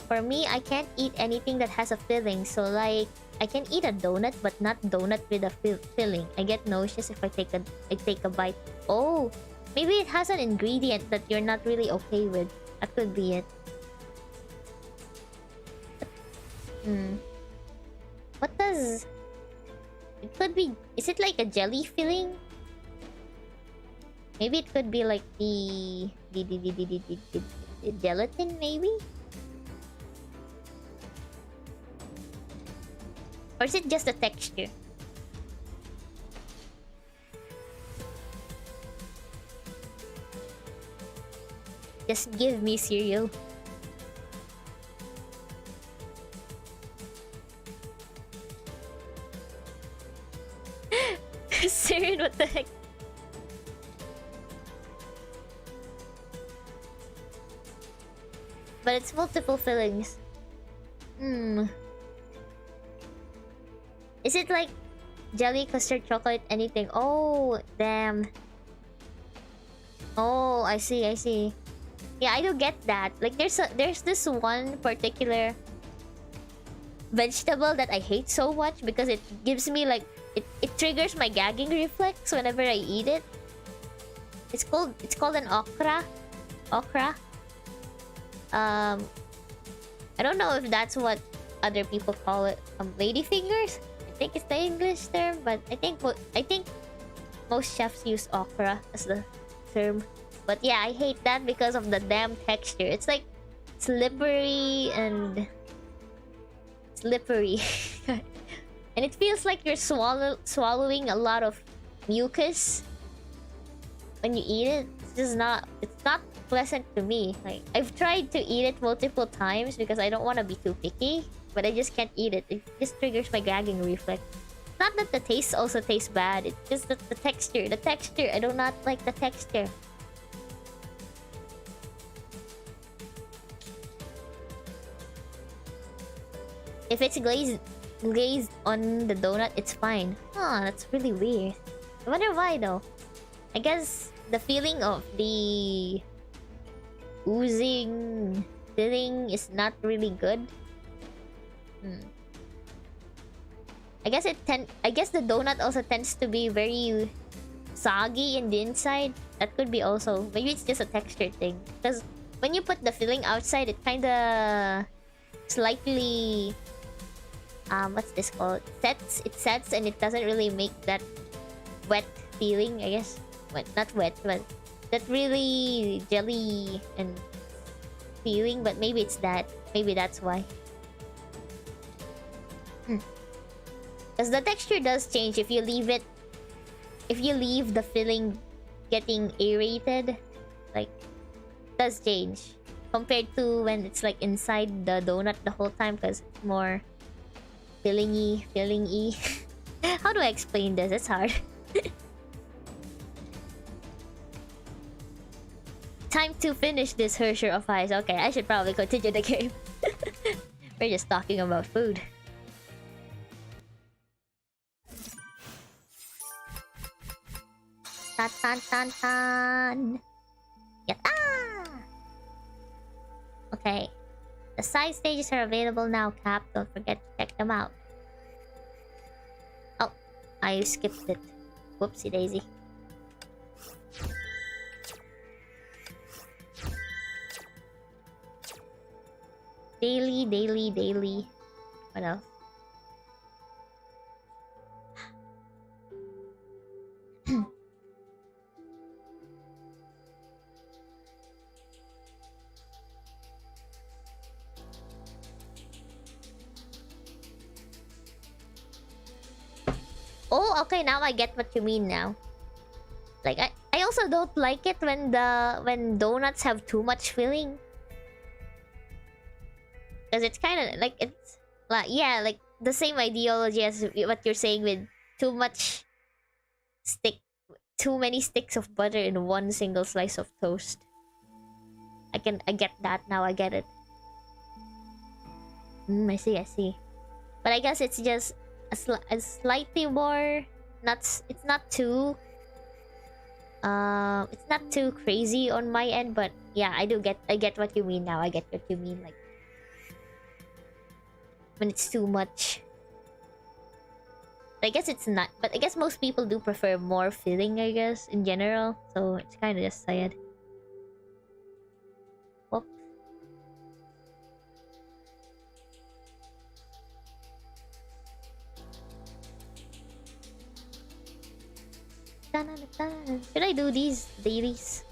For me, I can't eat anything that has a filling, so like I can eat a donut but not donut with a filling. I get nauseous if I take a bite. Oh, maybe it has an ingredient that you're not really okay with. That could be it. What does it could be? Is it like a jelly filling? Maybe it could be like the gelatin, maybe? Or is it just the texture? Just give me cereal. Cereal, what the heck? But it's multiple fillings. Is it like jelly, custard, chocolate, anything? Oh, damn. Oh, I see. Yeah, I do get that. Like, there's this one particular vegetable that I hate so much because it gives me like it triggers my gagging reflex whenever I eat it. It's called an okra. I don't know if that's what other people call it. Ladyfingers. I think it's the English term, but I think most chefs use okra as the term. But yeah, I hate that because of the damn texture. It's like slippery and slippery. And it feels like you're swallowing a lot of mucus when you eat it. It's not pleasant to me. Like, I've tried to eat it multiple times because I don't want to be too picky, but I just can't eat it. It just triggers my gagging reflex. Not that the taste also tastes bad. It's just that the texture. I do not like the texture. If it's glazed on the donut, it's fine. Oh, that's really weird. I wonder why though. I guess the feeling of the oozing filling is not really good. I guess the donut also tends to be very soggy in the inside. That could be also, maybe it's just a texture thing. Because when you put the filling outside, it kinda slightly what's this called? It sets and it doesn't really make that wet feeling, I guess. Well, not wet, but that really jelly and feeling, but maybe it's that. Maybe that's why. Because the texture does change if you leave the filling getting aerated. Like, it does change compared to when it's like inside the donut the whole time, because it's more filling-y. How do I explain this? It's hard. Time to finish this Hersher of Ice. Okay, I should probably continue the game. We're just talking about food. Tan. Yatta! Okay. The side stages are available now, Cap. Don't forget to check them out. Oh, I skipped it. Whoopsie daisy. Daily. What else? Oh, okay, now I get what you mean now. Like, I also don't like it when donuts have too much filling. Because it's kind of like, it's like, yeah, like the same ideology as what you're saying with too many sticks of butter in one single slice of toast. I get that now, I get it. I see. But I guess it's just a slightly more, it's not too crazy on my end, but yeah, I get what you mean now. I get what you mean, like when it's too much. I guess it's not, but I guess most people do prefer more filling, I guess, in general, so it's kind of just sad. Whoop. Should I do these dailies?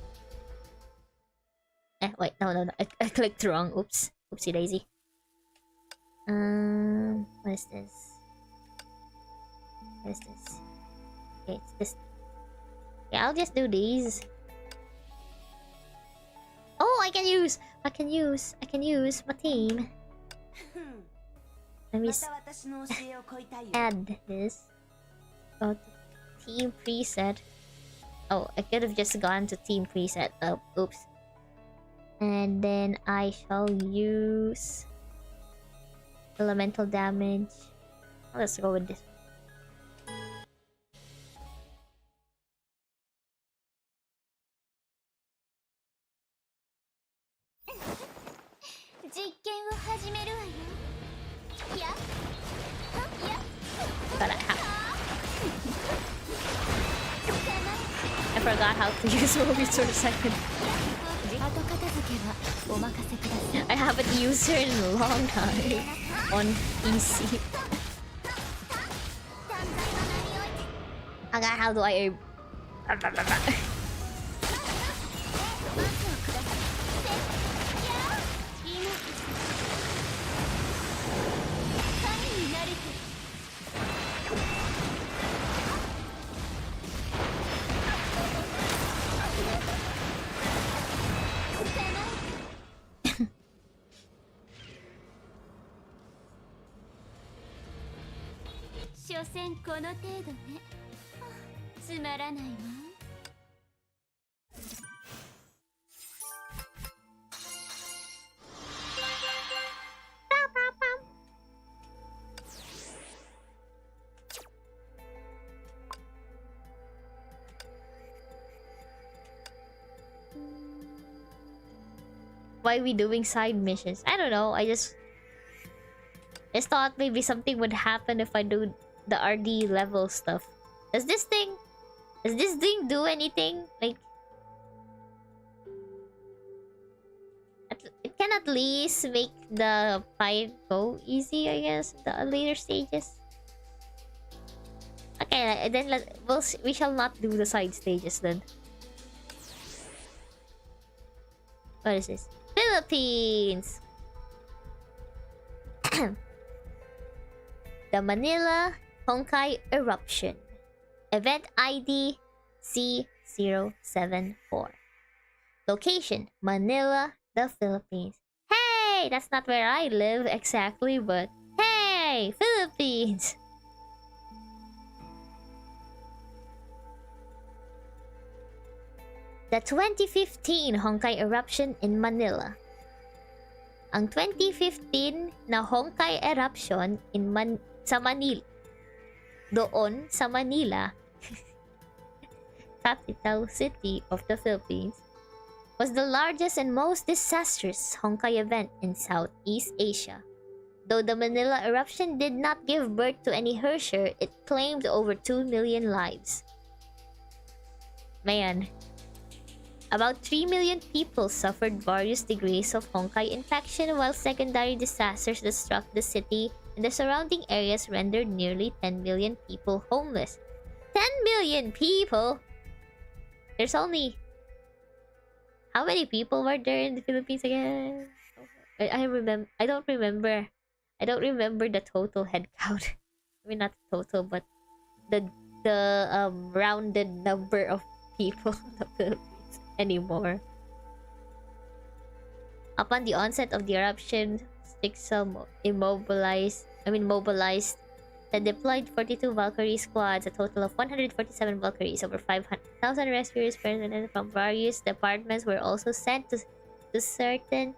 Wait, no. I clicked wrong. Oops. Oopsie daisy. What is this? Okay, it's this. Yeah, I'll just do these. Oh, I can use my team. Let me add this. Go to team preset. Oh, I could have just gone to team preset. Oh, oops. And then I shall use elemental damage. Let's go with this. But I forgot how to use Mobius for a second. I haven't used her in a long time on PC. How do I... Why are we doing side missions? I don't know. I just thought maybe something would happen if I do the RD level stuff. Does this thing do anything? Like, it can at least make the fight go easy, I guess, the later stages. Okay, then we shall not do the side stages then. What is this? Philippines! The Manila Honkai Eruption. Event ID C074. Location, Manila, the Philippines. Hey! That's not where I live exactly, but hey! Philippines! The 2015 Honkai Eruption in Manila. Ang 2015 na Honkai Eruption sa Manila. Doon sa Manila, capital city of the Philippines, was the largest and most disastrous Honkai event in Southeast Asia. Though the Manila eruption did not give birth to any Herrscher, it claimed over 2 million lives. Man. About 3 million people suffered various degrees of Honkai infection, while secondary disasters that struck the city and the surrounding areas rendered nearly 10 million people homeless. 10 million people? There's only... How many people were there in the Philippines again? I don't remember. I don't remember the total head count. I mean, not the total, but the rounded number of people in the Philippines anymore. Upon the onset of the eruption, Stixa mobilized the deployed 42 Valkyrie squads, a total of 147 Valkyries, over 500,000 rescuers present from various departments were also sent to contain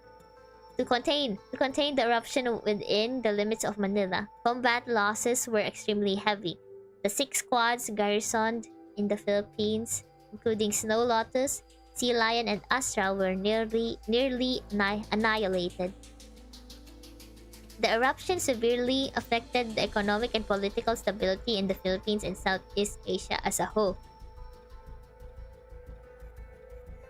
the eruption within the limits of Manila. Combat losses were extremely heavy. The 6 squads garrisoned in the Philippines, including Snow Lotus, Sea Lion, and Astral, were nearly annihilated. The eruption severely affected the economic and political stability in the Philippines and Southeast Asia as a whole.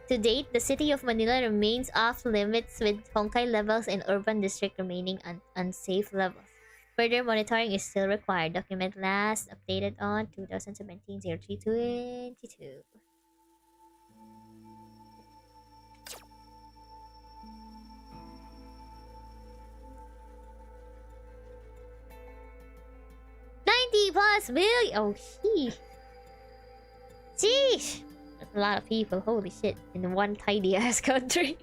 To date, the city of Manila remains off limits, with Honkai levels in urban district remaining unsafe levels. Further monitoring is still required. Document last updated on 2017-03-22. +90 million! Oh, sheesh! That's a lot of people, holy shit, in one tiny ass country.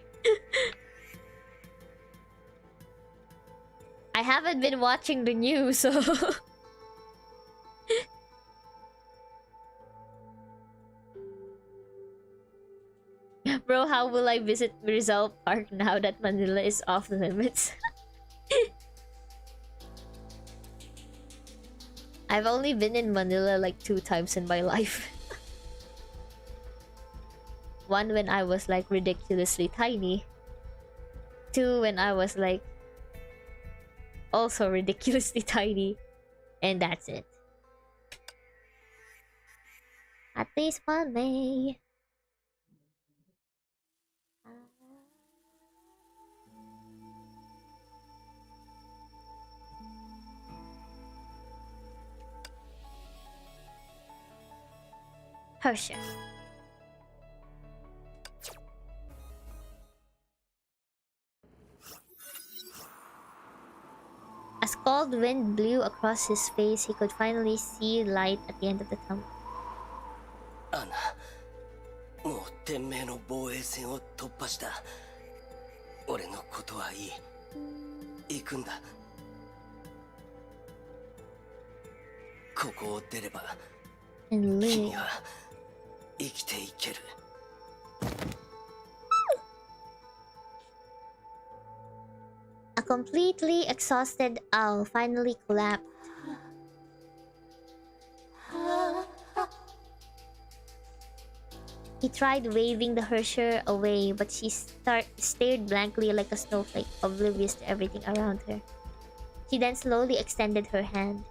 I haven't been watching the news, so... Bro, how will I visit Rizal Park now that Manila is off limits? I've only been in Manila like 2 times in my life. One when I was like ridiculously tiny. 2 when I was like also ridiculously tiny. And that's it. At least one day. Herrscher. As cold wind blew across his face, he could finally see light at the end of the tunnel. アナ、もう天命の防衛線を突破した。俺のことはいい。行くんだ。ここを出れば、君は生きていける。A completely exhausted owl finally collapsed. He tried waving the Herrscher away, but she stared blankly like a snowflake, oblivious to everything around her. She then slowly extended her hand.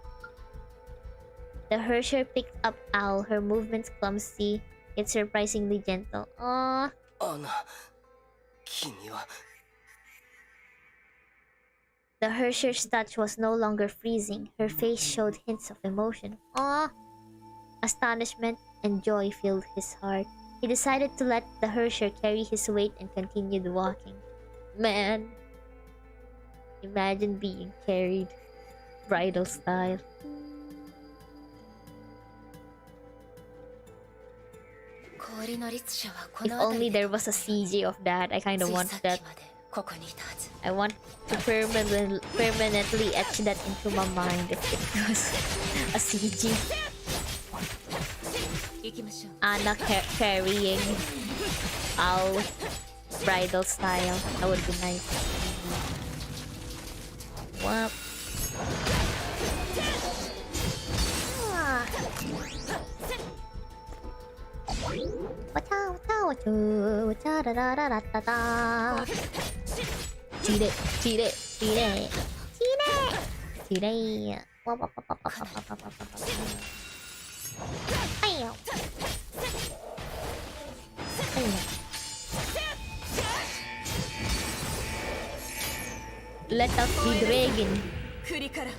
The Herrscher picked up Owl, her movements clumsy, yet surprisingly gentle. Aww. Anna, 君は... The Herrscher's touch was no longer freezing. Her face showed hints of emotion. Aww. Astonishment and joy filled his heart. He decided to let the Herrscher carry his weight and continued walking. Man. Imagine being carried. Bridal style. If only there was a CG of that. I kind of want that. I want to permanently etch that into my mind if it was a CG. Anna carrying Owl bridal style. That would be nice. What? Watao, watao. Cha-da-da-da-da-da-da. Cheat it, cheat it, cheat it, cheat it, cheat it. Ayo. Let us be dragon. 栗から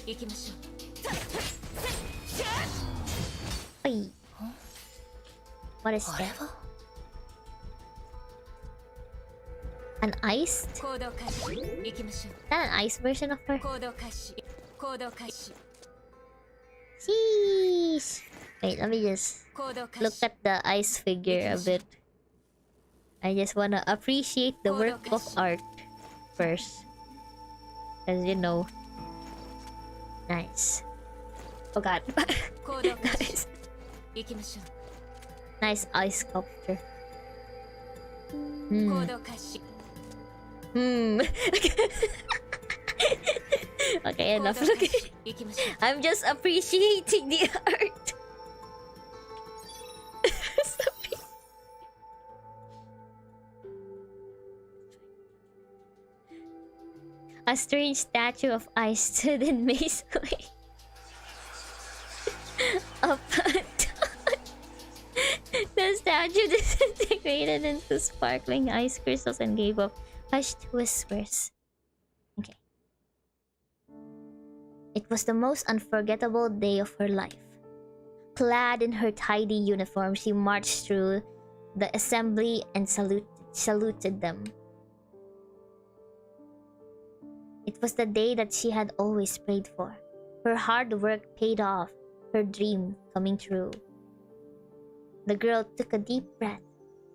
行きましょう Ay. What is that? An ice? 行動開始行きましょう Is that an ice version of her? 行動開始行動開始 Sheesh. Wait, let me just 行動開 look 始 at the ice figure a bit. I just wanna appreciate the work of art first. As you know. Nice. Oh god. 行動開始 nice. 行きましょ Nice ice sculpture. う Hmm. 行動開始 Hmm. Okay, 行動 enough. 開始行きましょう I'm just appreciating the art. Sorry. A strange statue of ice stood in May's way. Up and down. The statue disintegrated into sparkling ice crystals and gave off hushed whispers. Okay. It was the most unforgettable day of her life. Clad in her tidy uniform, she marched through the assembly and saluted them. It was the day that she had always prayed for. Her hard work paid off, her dream coming true. The girl took a deep breath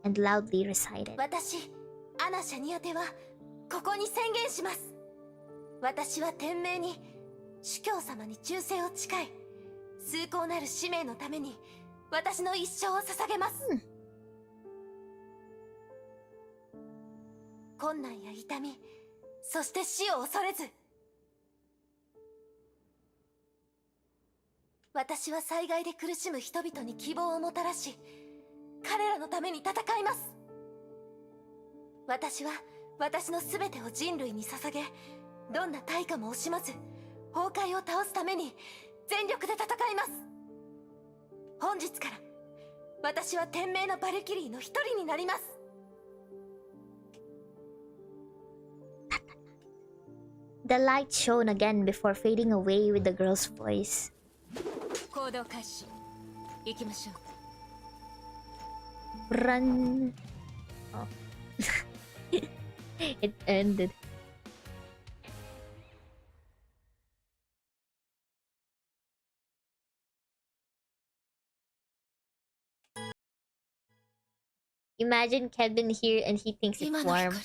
and loudly recited. 私アナシャニアテはここに宣言します。私は天命に主教様に忠誠を誓い、崇高なる使命のために私の一生を捧げます。困難や痛み、そして死を恐れず、私は災害で苦しむ人々に希望をもたらし、彼らのために戦います。私は私の全てを人類に捧げ、どんな対価も惜しまず崩壊を倒すために全力で戦います。本日から私は天命のバルキリーの一人になります。 The light shone again before fading away with the girl's voice. 行動開始行きましょう Run. Oh. It ended. Imagine Kevin here and he thinks it's warm.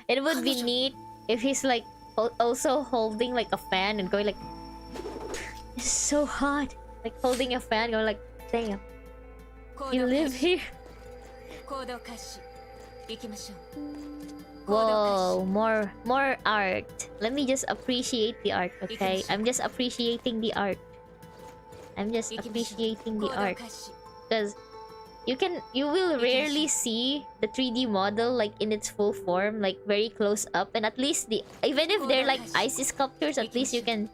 It would be neat if he's like also holding like a fan and going like, it's so hot. Like holding a fan, going like, damn, you live here. 行動開始行きましょう Whoa, more art. Let me just appreciate the art, okay? I'm just appreciating the art. I'm just appreciating the art. Because you will rarely see the 3D model like in its full form, like very close up, and at least even if they're like ice sculptures, at least you can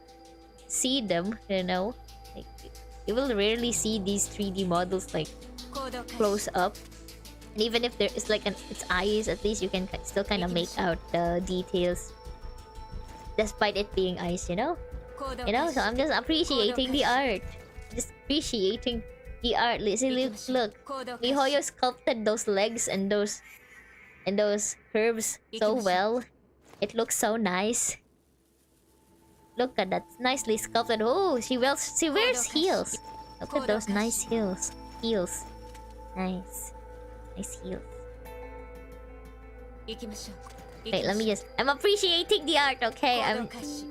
see them, you know? Like you will rarely see these 3D models like close up. And even if there is like its eyes, at least you can still kind of make out the details, despite it being ice, you know? You know, so I'm just appreciating the art. Just appreciating the art. See, look. Mihoyo sculpted those legs and those curves so well. It looks so nice. Look at that, nicely sculpted. Oh, she wears heels. Look at those nice heels. Nice. Nice heals. 行きましょう。 Wait, let me just... I'm appreciating the art, okay? Because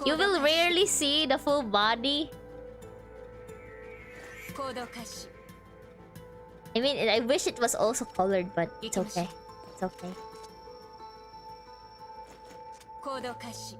you will rarely see the full body. 行動開始。 I mean, I wish it was also colored, but it's okay. It's okay. 行動開始。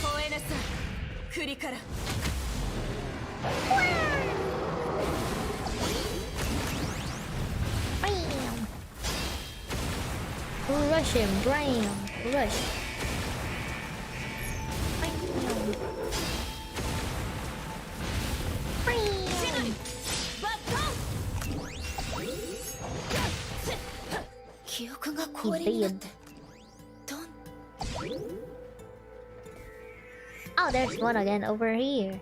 吠えなさい。栗から。 Bam! Rush him, bam! Rush. Bam! Bam! 記憶が氷になって。どん。 Oh, there's one again over here.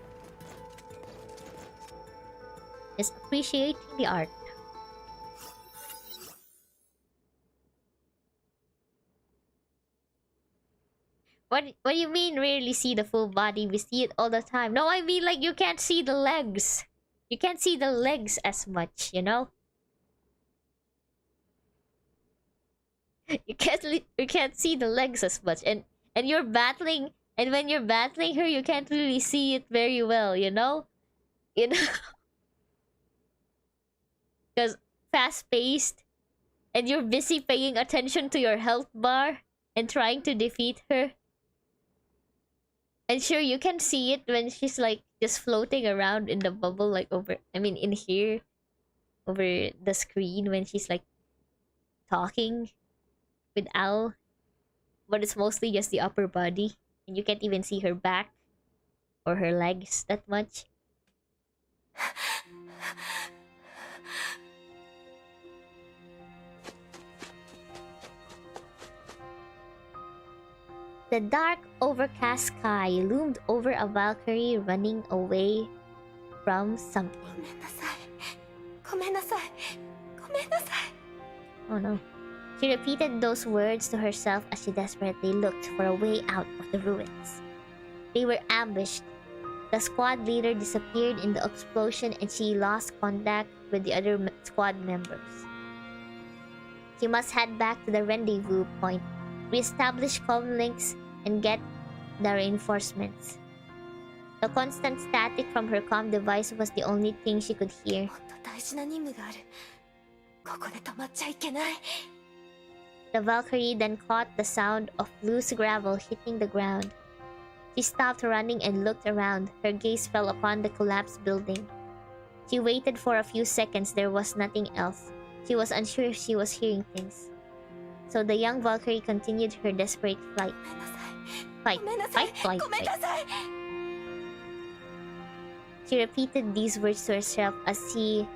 Just appreciating the art. What do you mean rarely see the full body? We see it all the time. No, I mean like you can't see the legs. You can't see the legs as much, you know? You can't see the legs as much. And you're battling, and when you're battling her, you can't really see it very well, you know? You know? Because fast-paced, and you're busy paying attention to your health bar and trying to defeat her. And sure, you can see it when she's like just floating around in the bubble, like in here, over the screen when she's like talking with Al. But it's mostly just the upper body, and you can't even see her back or her legs that much. The dark, overcast sky loomed over a Valkyrie running away from something. Oh no. She repeated those words to herself as she desperately looked for a way out of the ruins. They were ambushed. The squad leader disappeared in the explosion and she lost contact with the other squad members. She must head back to the rendezvous point, re-establish comm links, and get the reinforcements. The constant static from her comm device was the only thing she could hear. The Valkyrie then caught the sound of loose gravel hitting the ground. She stopped running and looked around. Her gaze fell upon the collapsed building. She waited for a few seconds. There was nothing else. She was unsure if she was hearing things. So the young Valkyrie continued her desperate flight. Fight. She repeated these words to herself as she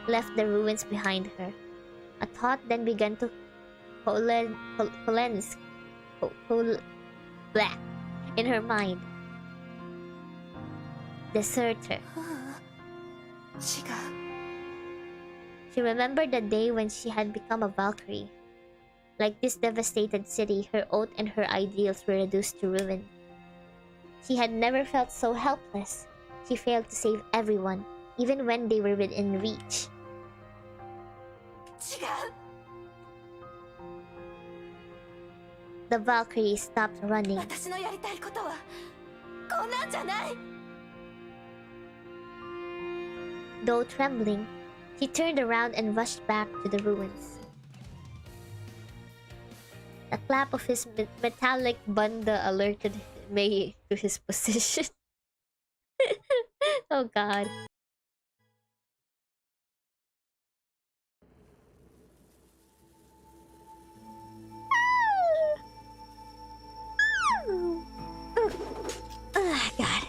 left the ruins behind her. A thought then began to coalesce in her mind. Deserter. She remembered the day when she had become a Valkyrie. Like this devastated city, her oath and her ideals were reduced to ruin. She had never felt so helpless. She failed to save everyone, even when they were within reach. The Valkyrie stopped running. Though trembling, she turned around and rushed back to the ruins. The clap of his metallic bunda alerted Mei to his position. Oh god. God.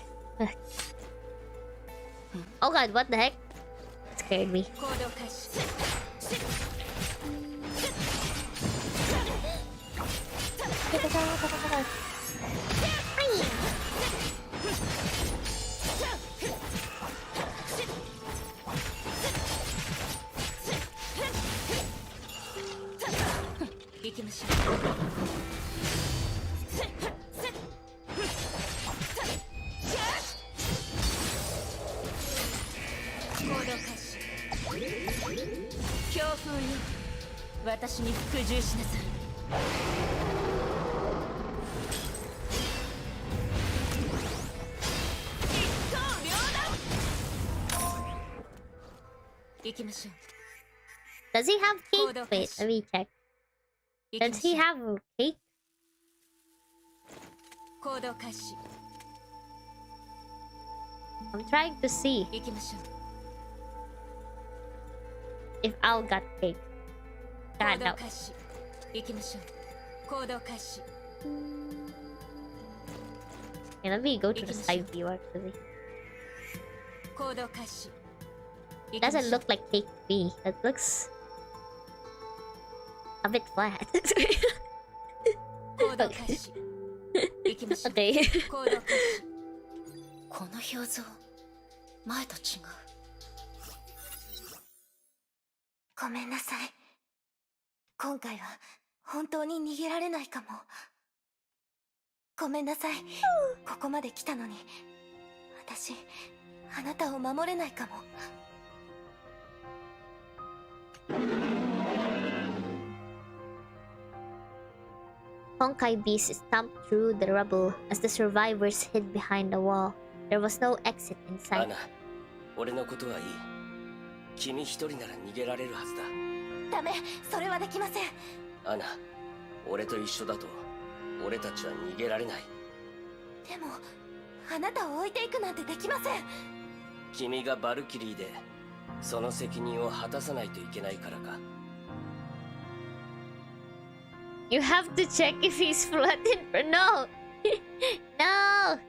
Oh god, what the heck? That scared me. 私に服従しなさい。行きましょう。 Does he have cake? Wait, let me check. Does he have a cake? 行動開始。 I'm trying to see 行きましょう。 if Al got cake. 行 God, 動 no. 開始。行きましょう。行動開始。 Okay, let me go to the side view actually. 行動開始。 It doesn't look like cake to me. It looks a bit flat. 行動開始。行きましょう。 Okay. 行動開始。この表情、前と違う。ごめんなさい。今回は本当に逃げられないかも。ごめんなさい。ここまで来たのに、私、あなたを守れないかも。Honkai beasts stomped through the rubble as the survivors hid behind a wall. There was no exit in ア sight. ナ、俺のことはいい。君一人なら逃げられるはずだ。ダメ、それはできません。アナ、俺と一緒だと俺たちは逃げられない。でも、あなたを置いていくなんてできません。君がバルキリーでその責任を果たさないといけないからか。You have to check if he's flattened or no. No.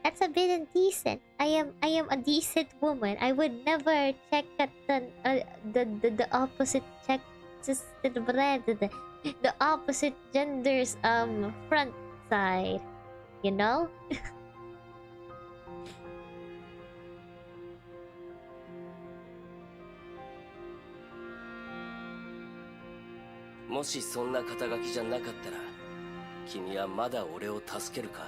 That's a bit indecent. I am a decent woman. I would never check at the opposite check the opposite gender's front side. You know? もしそんな肩書きじゃなかったら君はまだ俺を助けるか。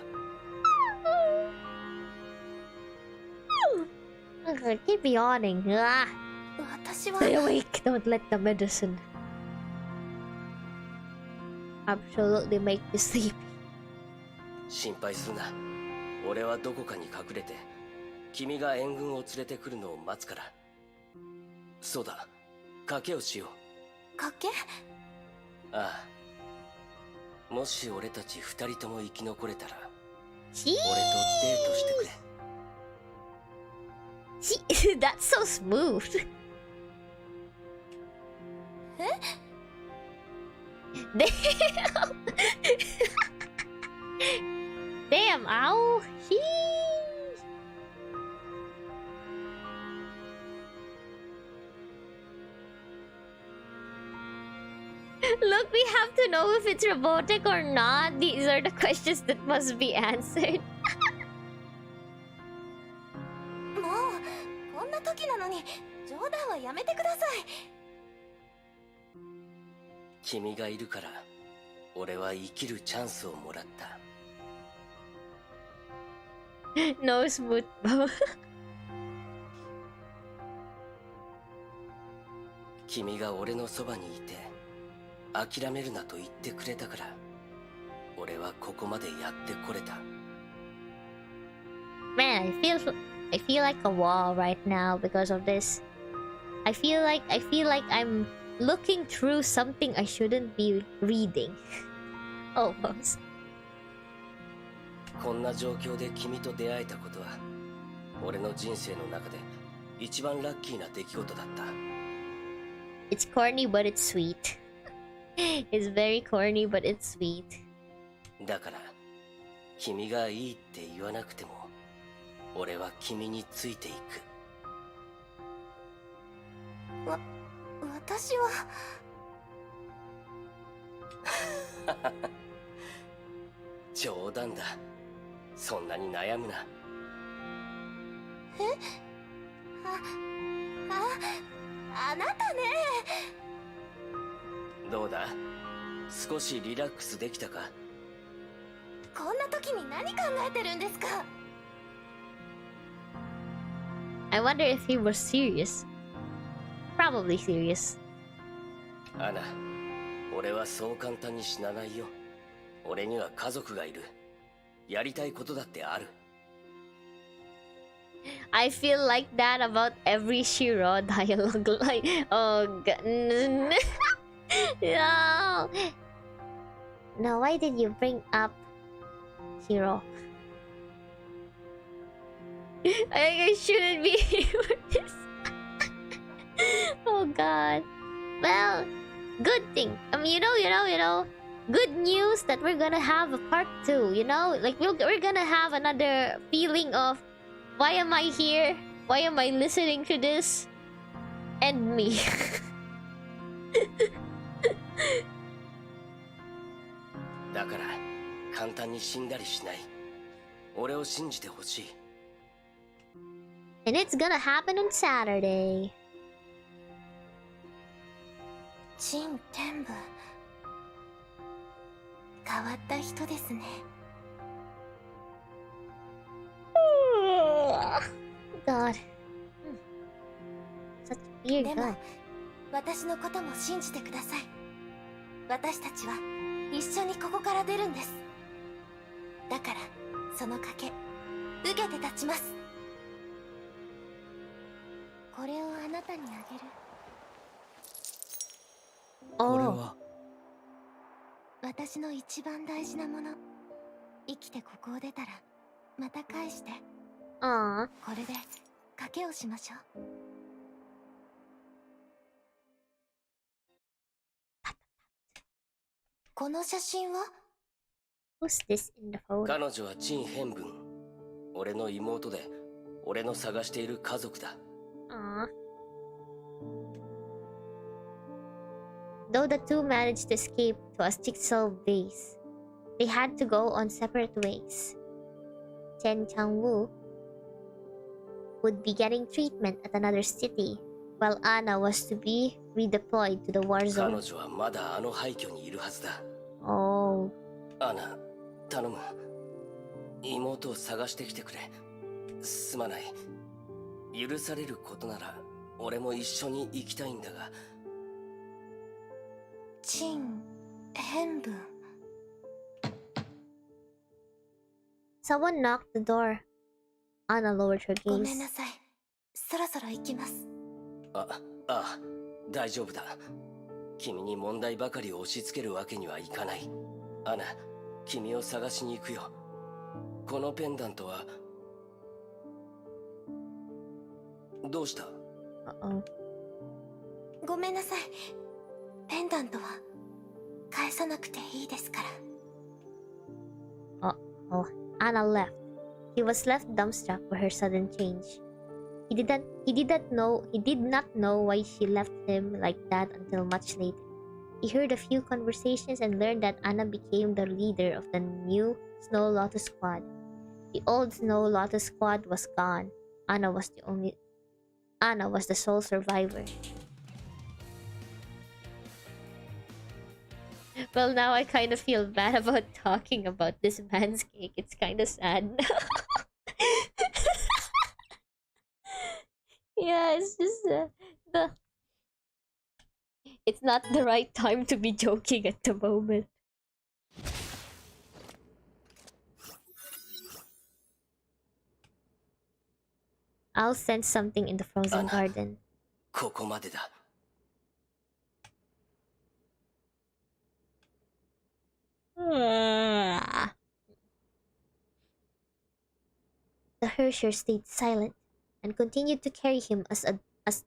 Keep yawning. Ah. 私は Stay awake. Don't let the medicine absolutely make you sleepy. 心配するな。俺はどこかに隠れて君が援軍を連れてくるのを待つから。そうだ、賭けをしよう。賭け？ああ、もし俺たち二人とも生き残れたら See? 俺とデートしてくれ。 See? That's so smooth. Damn. Damn, ow. Sheesh. Look, we have to know if it's robotic or not. These are the questions that must be answered. もうこんな時なのに冗談はやめてください。君がいるから俺は生きるチャンスをもらった。 No smooth bro. 君が俺のそばにいて諦めるなと言ってくれたから俺はここまでやってこれた。 Man, I feel like a wall right now because of this. I feel like I'm looking through something I shouldn't be reading. Almost. こんな状況で君と出会えたことは俺の人生の中で一番ラッキーな出来事だった。 It's corny but it's sweet. It's very corny but it's sweet. だから君がいいって言わなくても俺は君についていく。私は冗談だ。そんなに悩むな。あなたね。どうだ、少しリラックスできたか。こんな時に何考えてるんですか。 I wonder if he was serious. Probably serious. アナ、俺はそう簡単に死なないよ。俺には家族がいる。やりたいことだってある。I feel like that about every Shiro dialogue. Like, oh god. No. No, why did you bring up Shiro? I shouldn't be here for this. Oh god. Well, good thing. You know. Good news that we're gonna have a part 2, you know? Like, we're gonna have another feeling of, why am I here? Why am I listening to this? And me. だから簡単に死んだりしない。俺を信じてほしい。And it's gonna happen on Saturday. 陳天部、変わった人ですね。God. Such a weird でも guy. 私のことも信じてください。私たちは一緒にここから出るんです。だからその賭け受けて立ちます。これをあなたにあげる。これ Oh. は私の一番大事なもの。生きてここを出たらまた返して。 Aw. これで賭けをしましょう。この写真は？ Who's this in the photo? 彼女は陳変文。俺の妹で、俺の探している家族だ。Aw. Though the two managed to escape to a Jigsaw base, they had to go on separate ways. Chen Changwu would be getting treatment at another city, while Anna was to be redeployed to the war 彼 zone. 女はまだあの廃墟にいるはずだ。 Oh. アナ、頼む。妹を探してきてくれ。すまない。許されることなら、俺も一緒に行きたいんだが。陳変文。 Someone knocked the door. Anna lowered her ごめん gaze. なさい。そろそろ行きます。ああ、大丈夫だ。君に問題ばかり押し付けるわけにはいかない。アナ、君を探しに行くよ。このペンダントはどうした？ Uh-oh. ごめんなさい。ペンダントは返さなくていいですから。 Oh, Anna left. He was left dumbstruck by her sudden change. He did not know why she left him like that until much later. He heard a few conversations and learned that Anna became the leader of the new Snow Lotus Squad. The old Snow Lotus Squad was gone. Anna was the sole survivor. Well, now I kind of feel bad about talking about this man's cake. It's kind of sad. Yeah, it's just it's not the right time to be joking at the moment. I'll sense something in the frozen garden. ここまでだ。 The Hersher stayed silent and continued to carry him as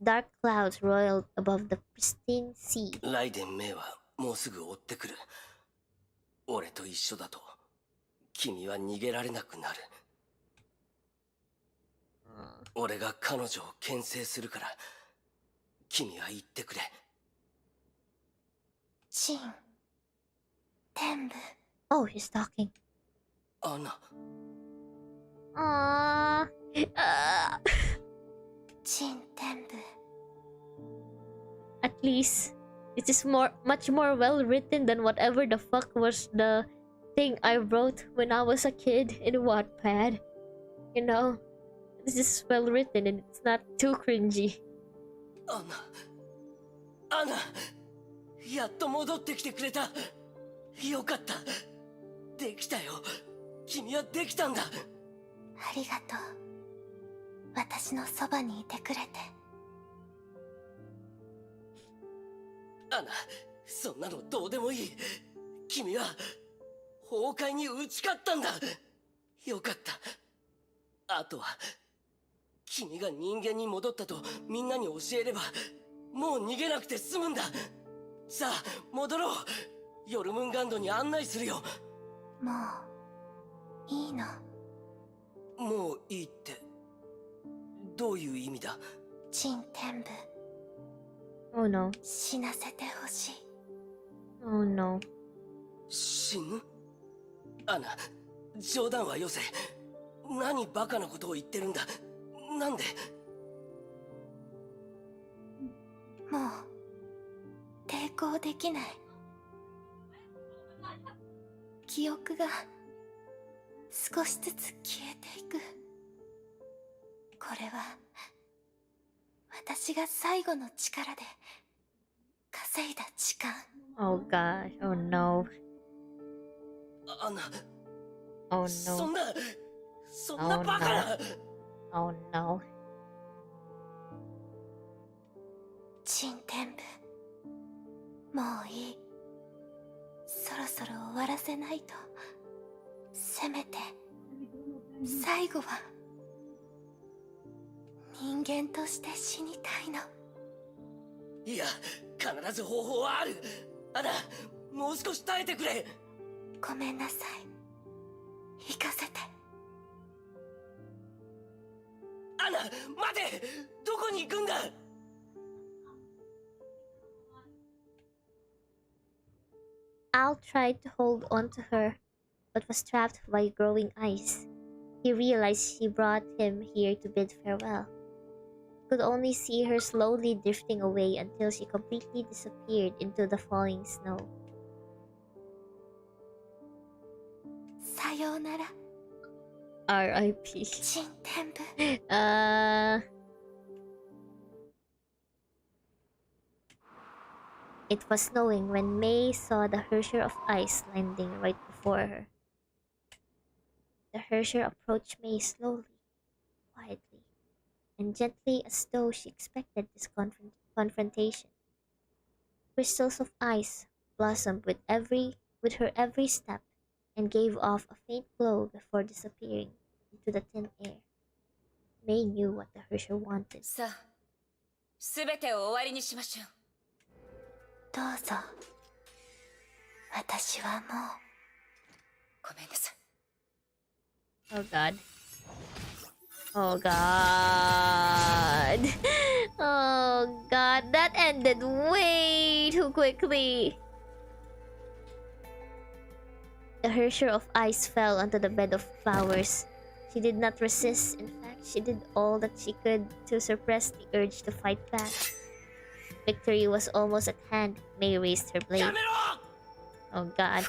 dark clouds roiled above the pristine sea. ライデン・メイはもうすぐ追ってくる。俺と一緒だと君は逃げられなくなる。俺が彼女を牽制するから君は言ってくれ。陳天部。 Oh, he's talking. アナ。 Aww. 陳天部。 At least this is much more well written than whatever the fuck was the thing I wrote when I was a kid in Wattpad. You know, this is well written and it's not too cringy. アナ、やっと戻ってきてくれた。よかった。できたよ。君はできたんだ。ありがとう。私のそばにいてくれて。アナ、そんなのどうでもいい。君は崩壊に打ち勝ったんだ。よかった。あとは君が人間に戻ったとみんなに教えればもう逃げなくて済むんだ。さあ戻ろう。ヨルムンガンドに案内するよ。もういいの。もういいってどういう意味だ。陳天部 Oh no. 死なせてほしい。 Oh no. 死ぬ？アナ、冗談はよせ。何バカなことを言ってるんだ。なんで？もう抵抗できない。記憶が少しずつ消えていく。これは私が最後の力で稼いだ時間。 Oh gosh. Oh no. アナ、 Oh そ no. んなバカな。Oh no. 陳天部、もういい。そろそろ終わらせないと。せめて最後は人間として死にたいの。いや、必ず方法はある。アナ、もう少し耐えてくれ。ごめんなさい。行かせて。アナ、待て。どこに行くんだ。Al tried to hold on to her, but was trapped by growing ice. He realized she brought him here to bid farewell. He could only see her slowly drifting away until she completely disappeared into the falling snow. さようなら、 R.I.P. 陳天部。 It was snowing when May saw the Hersher of Ice landing right before her. The Hersher approached May slowly, quietly, and gently as though she expected this confrontation. Crystals of ice blossomed with her every step and gave off a faint glow before disappearing into the thin air. May knew what the Hersher wanted. さあ、すべてを終わりにしましょう。どうぞ。私はもう。ごめんなさい。 Oh god. Oh god. Oh god, that ended way too quickly. The Hersher of Ice fell onto the bed of flowers. She did not resist. In fact, she did all that she could to suppress the urge to fight back. Victory was almost at hand. May raised her blade. Oh god.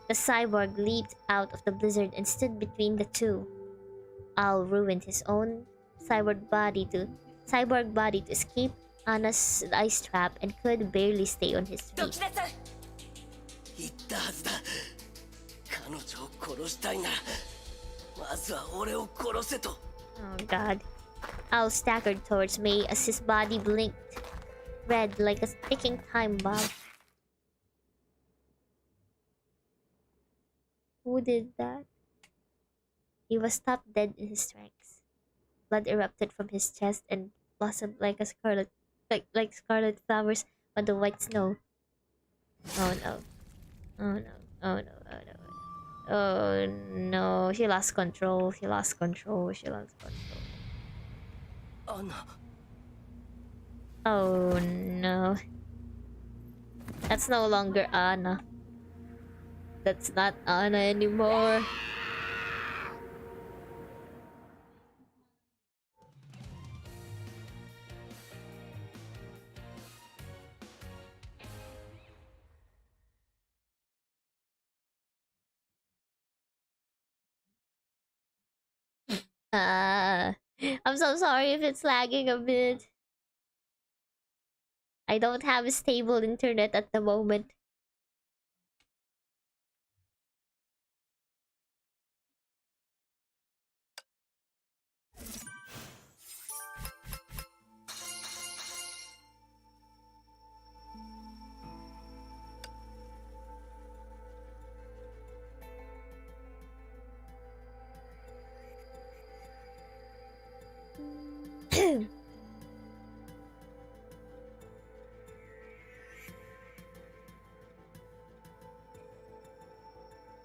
The cyborg leaped out of the blizzard and stood between the two. Al ruined his own cyborg body to escape Anna's ice trap and could barely stay on his feet. 言ったはずだ。彼女を殺したいならまずは俺を殺せと。 Oh god. Al staggered towards May as his body blinked red like a ticking time bomb. Who did that? He was stopped dead in his tracks. Blood erupted from his chest and blossomed like scarlet flowers on the white snow. Oh no. Oh no. Oh no. Oh no. Oh no. She lost control. She lost control. She lost control. アナ。 Oh no. That's no longer Anna. That's not Anna anymore. I'm so sorry if it's lagging a bit. I don't have a stable internet at the moment.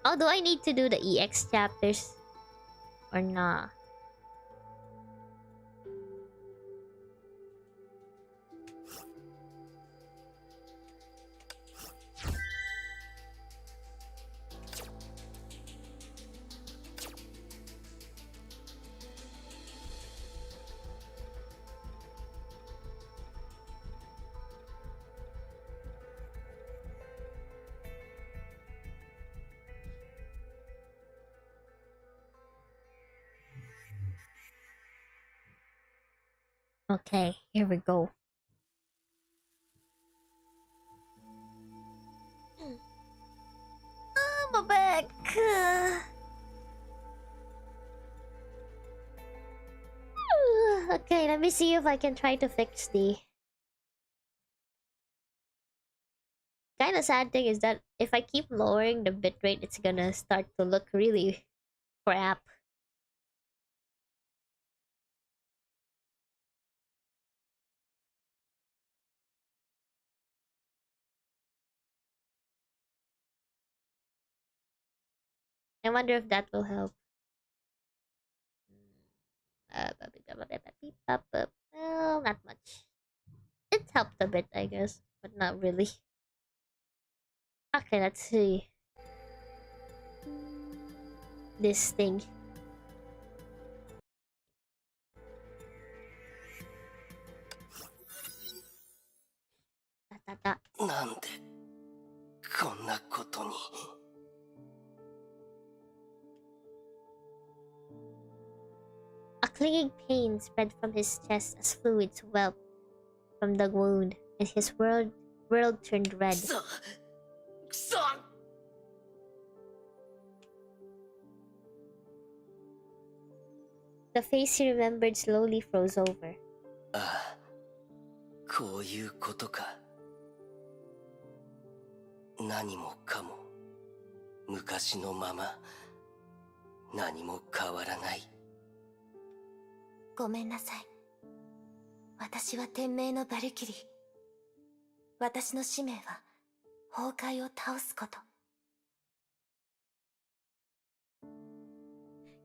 Oh, do I need to do the EX chapters? Or nah? Okay, here we go. I'm back. Okay, let me see if I can try to fix the... Kinda sad thing is that if I keep lowering the bitrate, it's gonna start to look really crap. I wonder if that will help. Well, not much. It helped a bit, I guess, but not really. Okay, let's see. This thing. Da, da, da. なんでこんなことに。 A clinging pain spread from his chest as fluids welled from the wound, and his world turned red. くそくそ The face he remembered slowly froze over. ああ、こういうことか。何もかも昔のまま、何も変わらない。ごめんなさい。私は天命のバルキリー。私の使命は崩壊を倒すこと。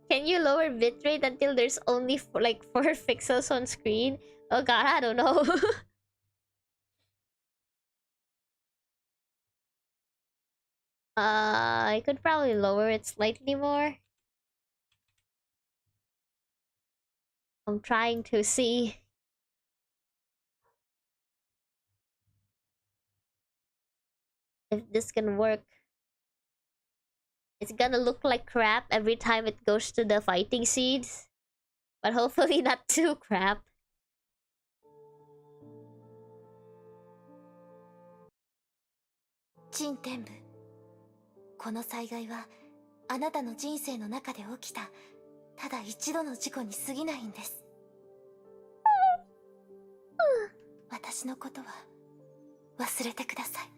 Can you lower bitrate until there's only like 4 pixels on screen? Oh god, I don't know. I could probably lower it slightly more. I'm trying to see if this can work. It's gonna look like crap every time it goes to the fighting scenes. But hopefully not too crap. 陳天部、この災害はあなたの人生の中で起きたただ一度の事故に過ぎないんです。私のことは忘れてください。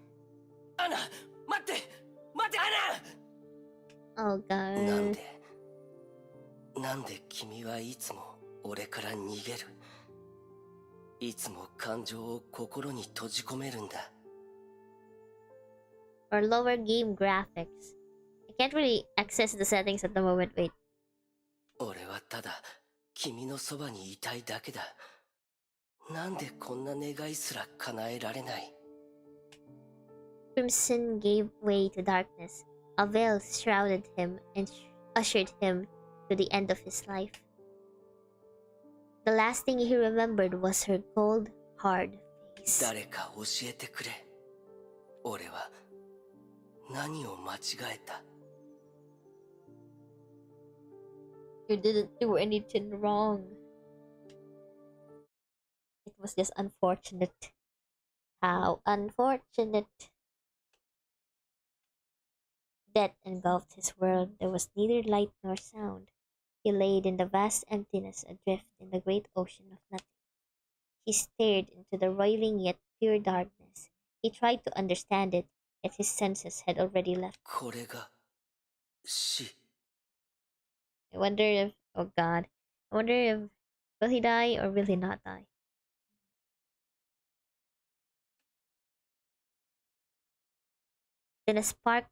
アナ、待って待ってアナ。 Oh god. なんで君はいつも俺から逃げる。いつも感情を心に閉じ込めるんだ。 Or lower game graphics. I can't really access the settings at the moment. Wait. 俺はただ君のそばにいたいだけだ。なんでこんな願いすら叶えられない。 Crimson gave way to darkness. A veil shrouded him and ushered him to the end of his life. The last thing he remembered was her cold, hard face. 誰か教えてくれ。俺は何を間違えた。 You didn't do anything wrong. It was just unfortunate How unfortunate. Death engulfed his world. There was neither light nor sound. He lay in the vast emptiness, adrift in the great ocean of nothing. He stared into the roiling yet pure darkness. He tried to understand it, yet his senses had already left. これが死。 I wonder if, oh god, I wonder if, will he die or will he not die? Then a spark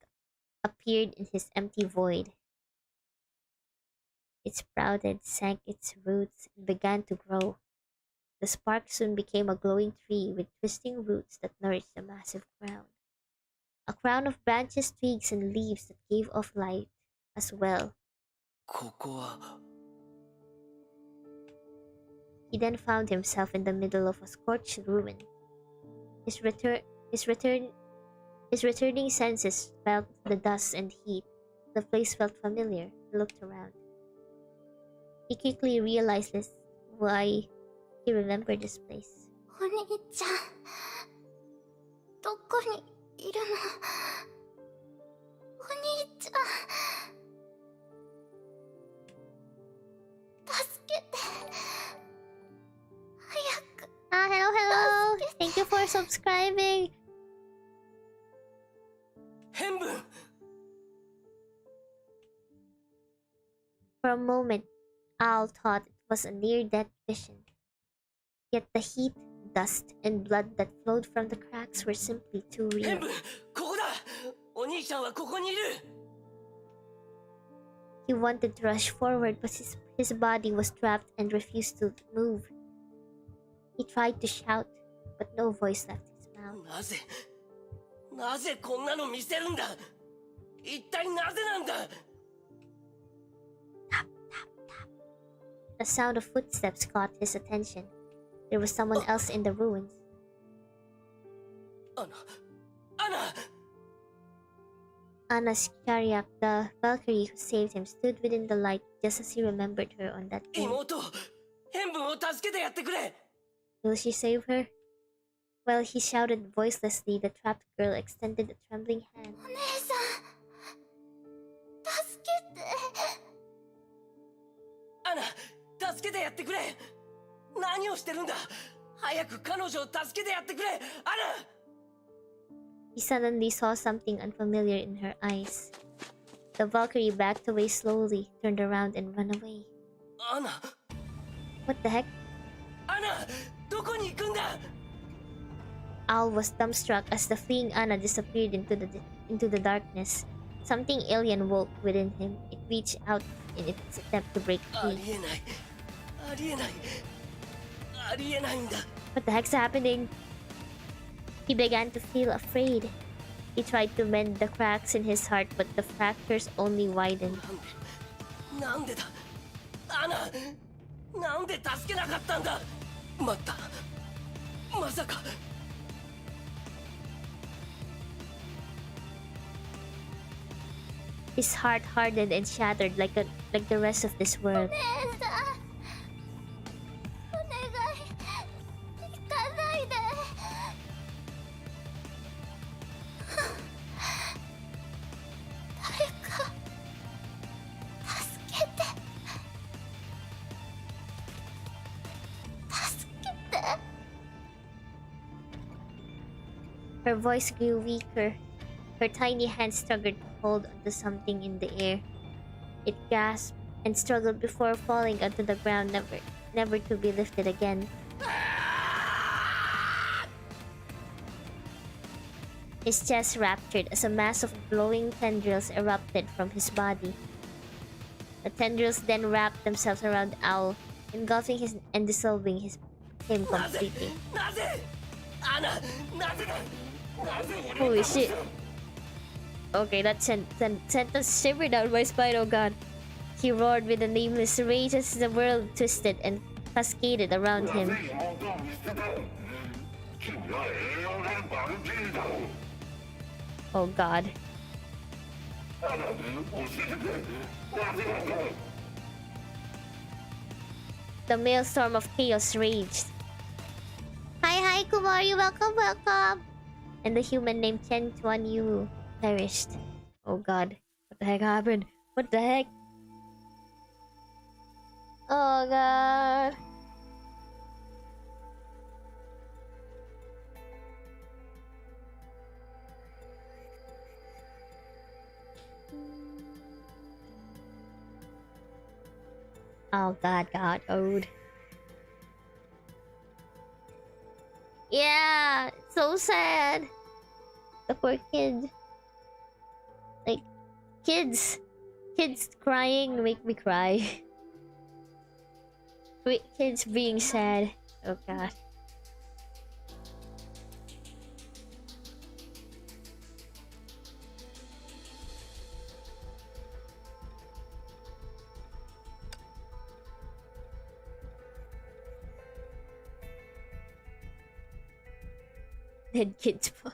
appeared in his empty void. It sprouted, sank its roots, and began to grow. The spark soon became a glowing tree with twisting roots that nourished the massive crown. A crown of branches, twigs, and leaves that gave off light as well. ここは He then found himself in the middle of a scorched ruin. His returning senses felt the dust and heat. The place felt familiar. He looked around. He quickly realized why he remembered this place. お兄ちゃん、どこにいるの？お兄ちゃん、助けて。早く。Hello. Thank you for subscribing. 変分 For a moment, Al thought it was a near-death vision. Yet the heat, dust, and blood that flowed from the cracks were simply too 変 real. 分ここだお兄ちゃんはここにいる He wanted to rush forward, but his body was trapped and refused to move. He tried to shout, but no voice left his mouth. なぜこんなの見せるんだ一体なぜなんだ Tap, tap, tap. The sound of footsteps caught his attention. There was someone else in the ruins. アナ Anna Shkariak, the Valkyrie who saved him, stood within the light just as he remembered her on that day. 妹変分を助けてやってくれ Will she save her? While he shouted voicelessly, the trapped girl extended a trembling hand. お姉さん、助けて。アナ助けてやってくれ何をしてるんだ早く彼女を助けてやってくれアナ He suddenly saw something unfamiliar in her eyes. The Valkyrie backed away slowly, turned around, and ran away. アナ What the heck? アナどこに行くんだ Al was dumbstruck as the fleeing Anna disappeared into the darkness. Something alien woke within him. It reached out in its attempt to break あ free. りえないありえないありえないんだ What the heck's happening? He began to feel afraid. He tried to mend the cracks in his heart, but the fractures only widened. なんでだアナなんで助けなかったんだ待ったまさか His heart hardened and shattered like the rest of this world. お姉さん、お願い、行かないで。誰か助けて。助けて。 Her voice grew weaker. Her tiny hand struggled to hold onto something in the air. It gasped and struggled before falling onto the ground, never to be lifted again. His chest ruptured as a mass of glowing tendrils erupted from his body. The tendrils then wrapped themselves around Owl, engulfing and dissolving him completely. なぜアナなぜだなぜ俺 Holy shit. Okay, that sentence shivered down my spine, oh god. He roared with a nameless rage as the world twisted and cascaded around him. Oh god. The maelstrom of chaos raged. Hi, Kumari, welcome, welcome. And the human named Chen Chuan Yu perished. Oh god. What the heck happened? What the heck? Oh god. Oh god, god, ode. Yeah, so sad. The poor kid. Like, kids crying make me cry. Wait, kids being sad. Oh god. Dead kids book.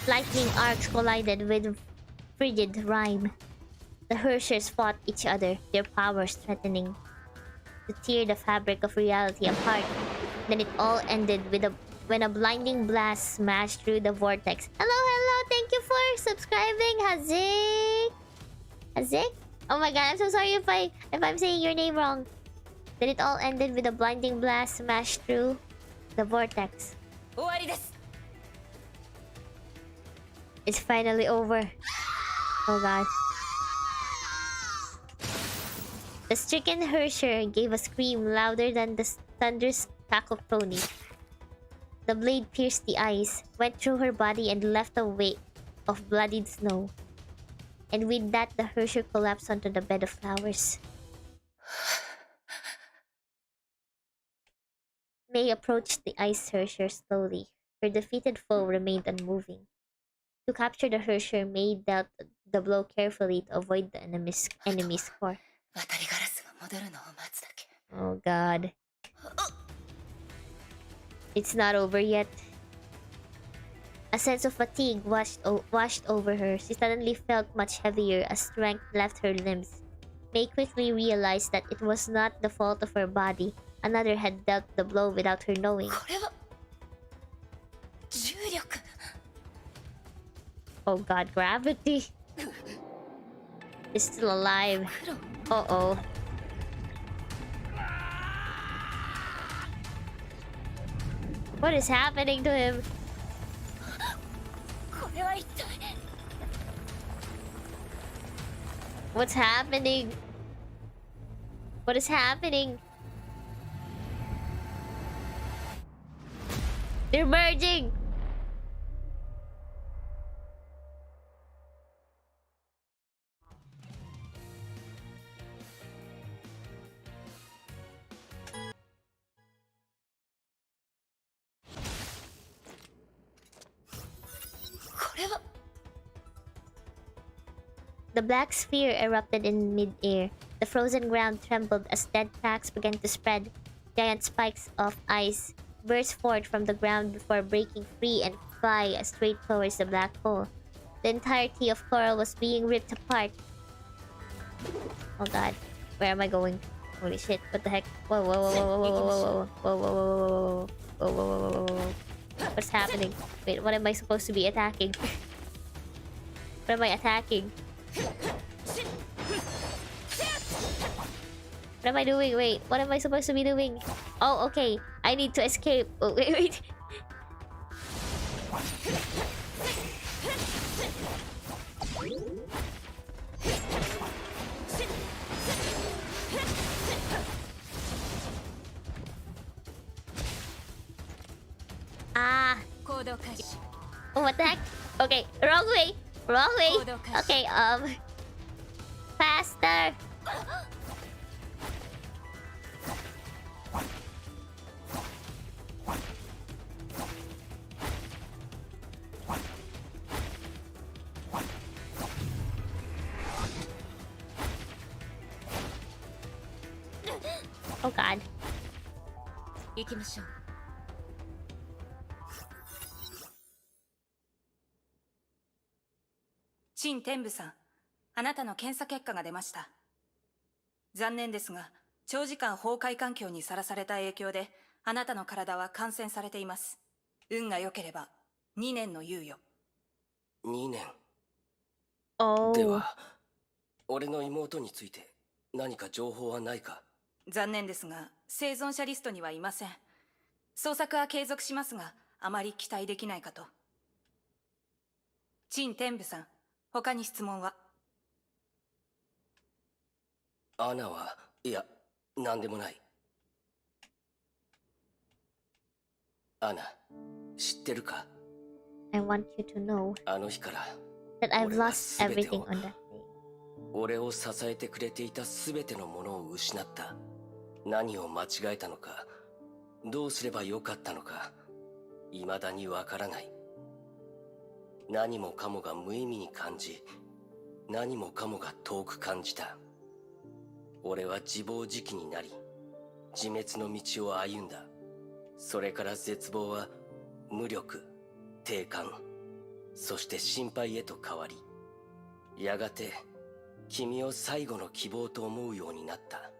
Lightning arcs collided with frigid rime. The Hershers fought each other, their powers threatening to tear the fabric of reality apart. Then it all ended with when a blinding blast smashed through the vortex. Hello, hello! Thank you for subscribing, Hazik! Hazik? Oh my god, I'm so sorry if I'm saying your name wrong. Then it all ended with a blinding blast smashed through the vortex. It's finally over. Oh god. The stricken Hersher gave a scream louder than the thunderous cacophony. The blade pierced the ice, went through her body and left a wake of bloodied snow. And with that, the Hersher collapsed onto the bed of flowers. May approached the ice Hersher slowly. Her defeated foe remained unmoving. To capture the Hersher, May dealt the blow carefully to avoid the enemy's core. Oh god. It's not over yet. A sense of fatigue washed over her. She suddenly felt much heavier as strength left her limbs. May quickly realized that it was not the fault of her body. Another had dealt the blow without her knowing. Oh god, gravity. Is still alive. Uh-oh. What is happening to him? What's happening? What is happening? They're merging! The black sphere erupted in mid-air. The frozen ground trembled as dead cracks began to spread. Giant spikes of ice burst forth from the ground before breaking free and fly straight towards the black hole. The entirety of coral was being ripped apart. Oh god, where am I going? Holy shit, what the heck? Whoa, whoa, whoa, whoa, whoa, whoa, whoa, whoa, whoa, whoa, whoa, whoa, whoa, whoa. What's happening? Wait, what am I supposed to be attacking? What am I attacking? What am I doing? Wait, what am I supposed to be doing? Oh, okay. I need to escape. Oh, wait. Ah. Oh, what the heck? Okay, wrong way. Wrong way. Okay, faster. Oh god. 行きましょう。陳天武さん、あなたの検査結果が出ました。残念ですが、長時間崩壊環境にさらされた影響で、あなたの体は感染されています。運が良ければ、2年の猶予。2年。Oh. では、俺の妹について何か情報はないか？残念ですが、生存者リストにはいません。捜索は継続しますが、あまり期待できないかと。陳天武さん、他に質問は？アナは、いや、なんでもない。アナ、知ってるか？ I want you to know あの日から that I've lost everything on that day. 俺を支えてくれていた全てのものを失った。何を間違えたのか、どうすればよかったのか、未だにわからない。何もかもが無意味に感じ、何もかもが遠く感じた。俺は自暴自棄になり、自滅の道を歩んだ。それから絶望は無力、低感、そして心配へと変わり、やがて君を最後の希望と思うようになった。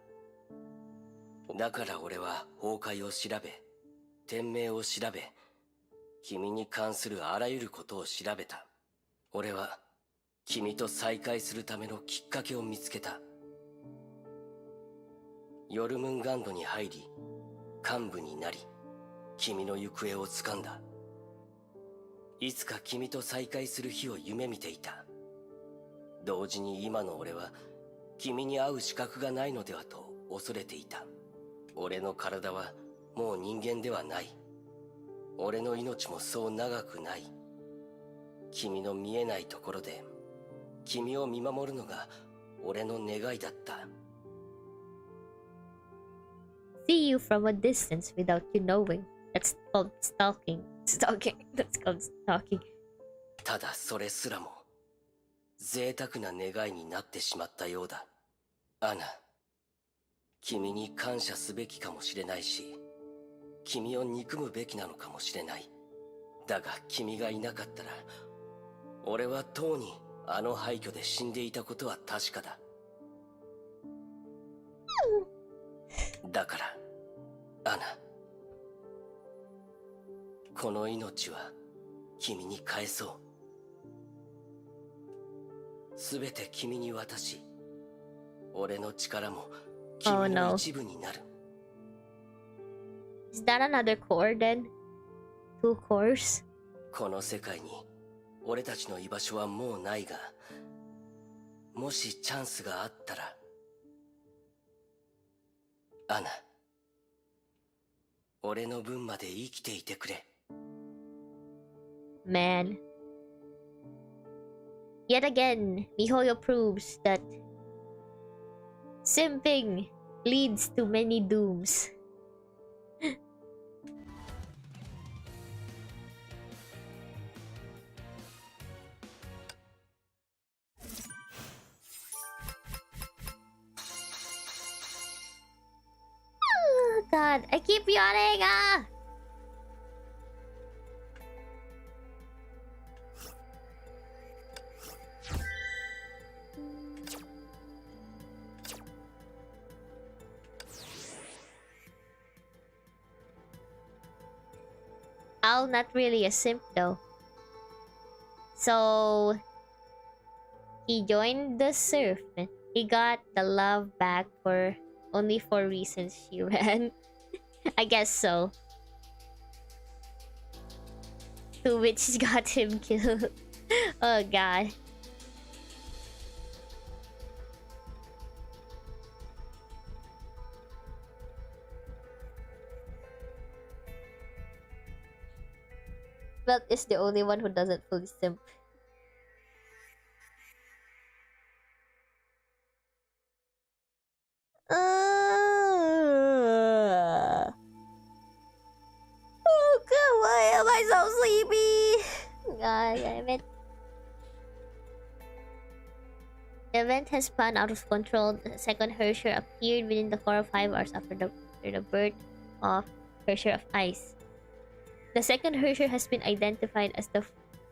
だから俺は崩壊を調べ、天命を調べ、君に関するあらゆることを調べた。俺は君と再会するためのきっかけを見つけた。ヨルムンガンドに入り、幹部になり、君の行方をつかんだ。いつか君と再会する日を夢見ていた。同時に今の俺は君に会う資格がないのではと恐れていた。俺の体はもう人間ではない。俺の命もそう長くない。君の見えないところで君を見守るのが俺の願いだった。 See you from a distance without you knowing. That's called stalking. Stalking. That's called stalking. ただそれすらも贅沢な願いになってしまったようだ。アナ、君に感謝すべきかもしれないし、君を憎むべきなのかもしれない。だが君がいなかったら、俺はとうにあの廃墟で死んでいたことは確かだ。だから、アナ、この命は君に返そう。すべて君に渡し、俺の力も君の一部になる。Is that another core then? 2 cores? この世界に俺たちの居場所はもうないが、もしチャンスがあったら、アナ、俺の分まで生きていてくれ。Man. Yet again, Mihoyo proves that simping leads to many dooms. Oh god, I keep yawning! Ah! I'll not really a simp though. So He joined the surf. He got the love back for only 4 reasons she ran. I guess so. 2 witches got him killed. Oh god. Belt is the only one who doesn't fully simp. Oh god, why am I so sleepy? God damn it. The event has spun out of control. The second Herrscher appeared within the 4 or 5 hours after the birth of Herrscher of Ice. The second Herrscher has been identified as the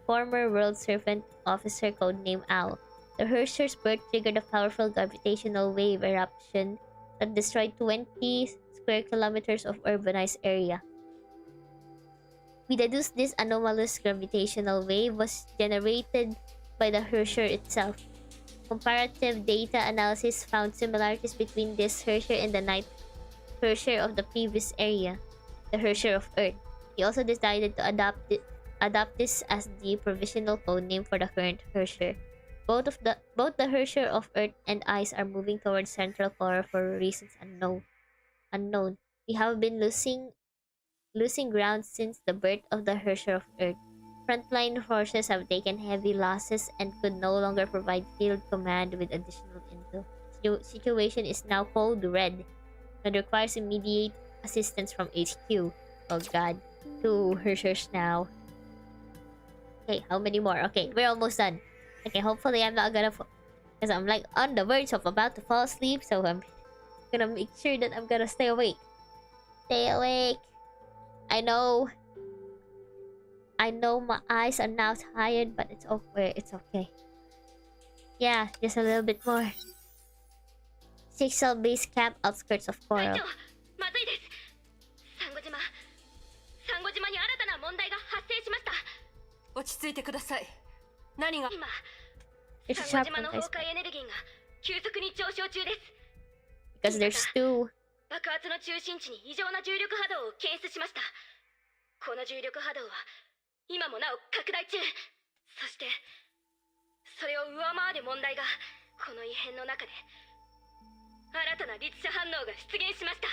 former World Serpent officer codenamed Owl. The Herrscher's birth triggered a powerful gravitational wave eruption that destroyed 20 square kilometers of urbanized area. We deduce this anomalous gravitational wave was generated by the Herrscher itself. Comparative data analysis found similarities between this Herrscher and the Night Herrscher of the previous area, the Herrscher of Earth. He also decided to adopt this as the provisional codename for the current Herrscher. Both the Herrscher of Earth and Ice are moving towards Central Core for reasons unknown. We have been losing ground since the birth of the Herrscher of Earth. Frontline forces have taken heavy losses and could no longer provide field command with additional intel. Situation is now code red and requires immediate assistance from HQ. Oh god. 2 Herrschers now. Okay, how many more? Okay, we're almost done. Okay, hopefully I'm not gonna because I'm like on the verge of about to fall asleep, so I'm gonna make sure that I'm gonna stay awake. Stay awake. I know my eyes are now tired, but it's okay. It's okay. Yeah, just a little bit more. 6-cell base camp outskirts of Coral. まずいです。サンゴ島に新たな問題が発生しました。落ち着いてください。何が今、サンゴ島の崩壊エネルギーが急速に上昇中です。Because there's 2. 爆発の中心地に異常な重力波動を検出しました。この重力波動は今もなお拡大中。そしてそれを上回る問題がこの異変の中で新たな律射反応が出現しました。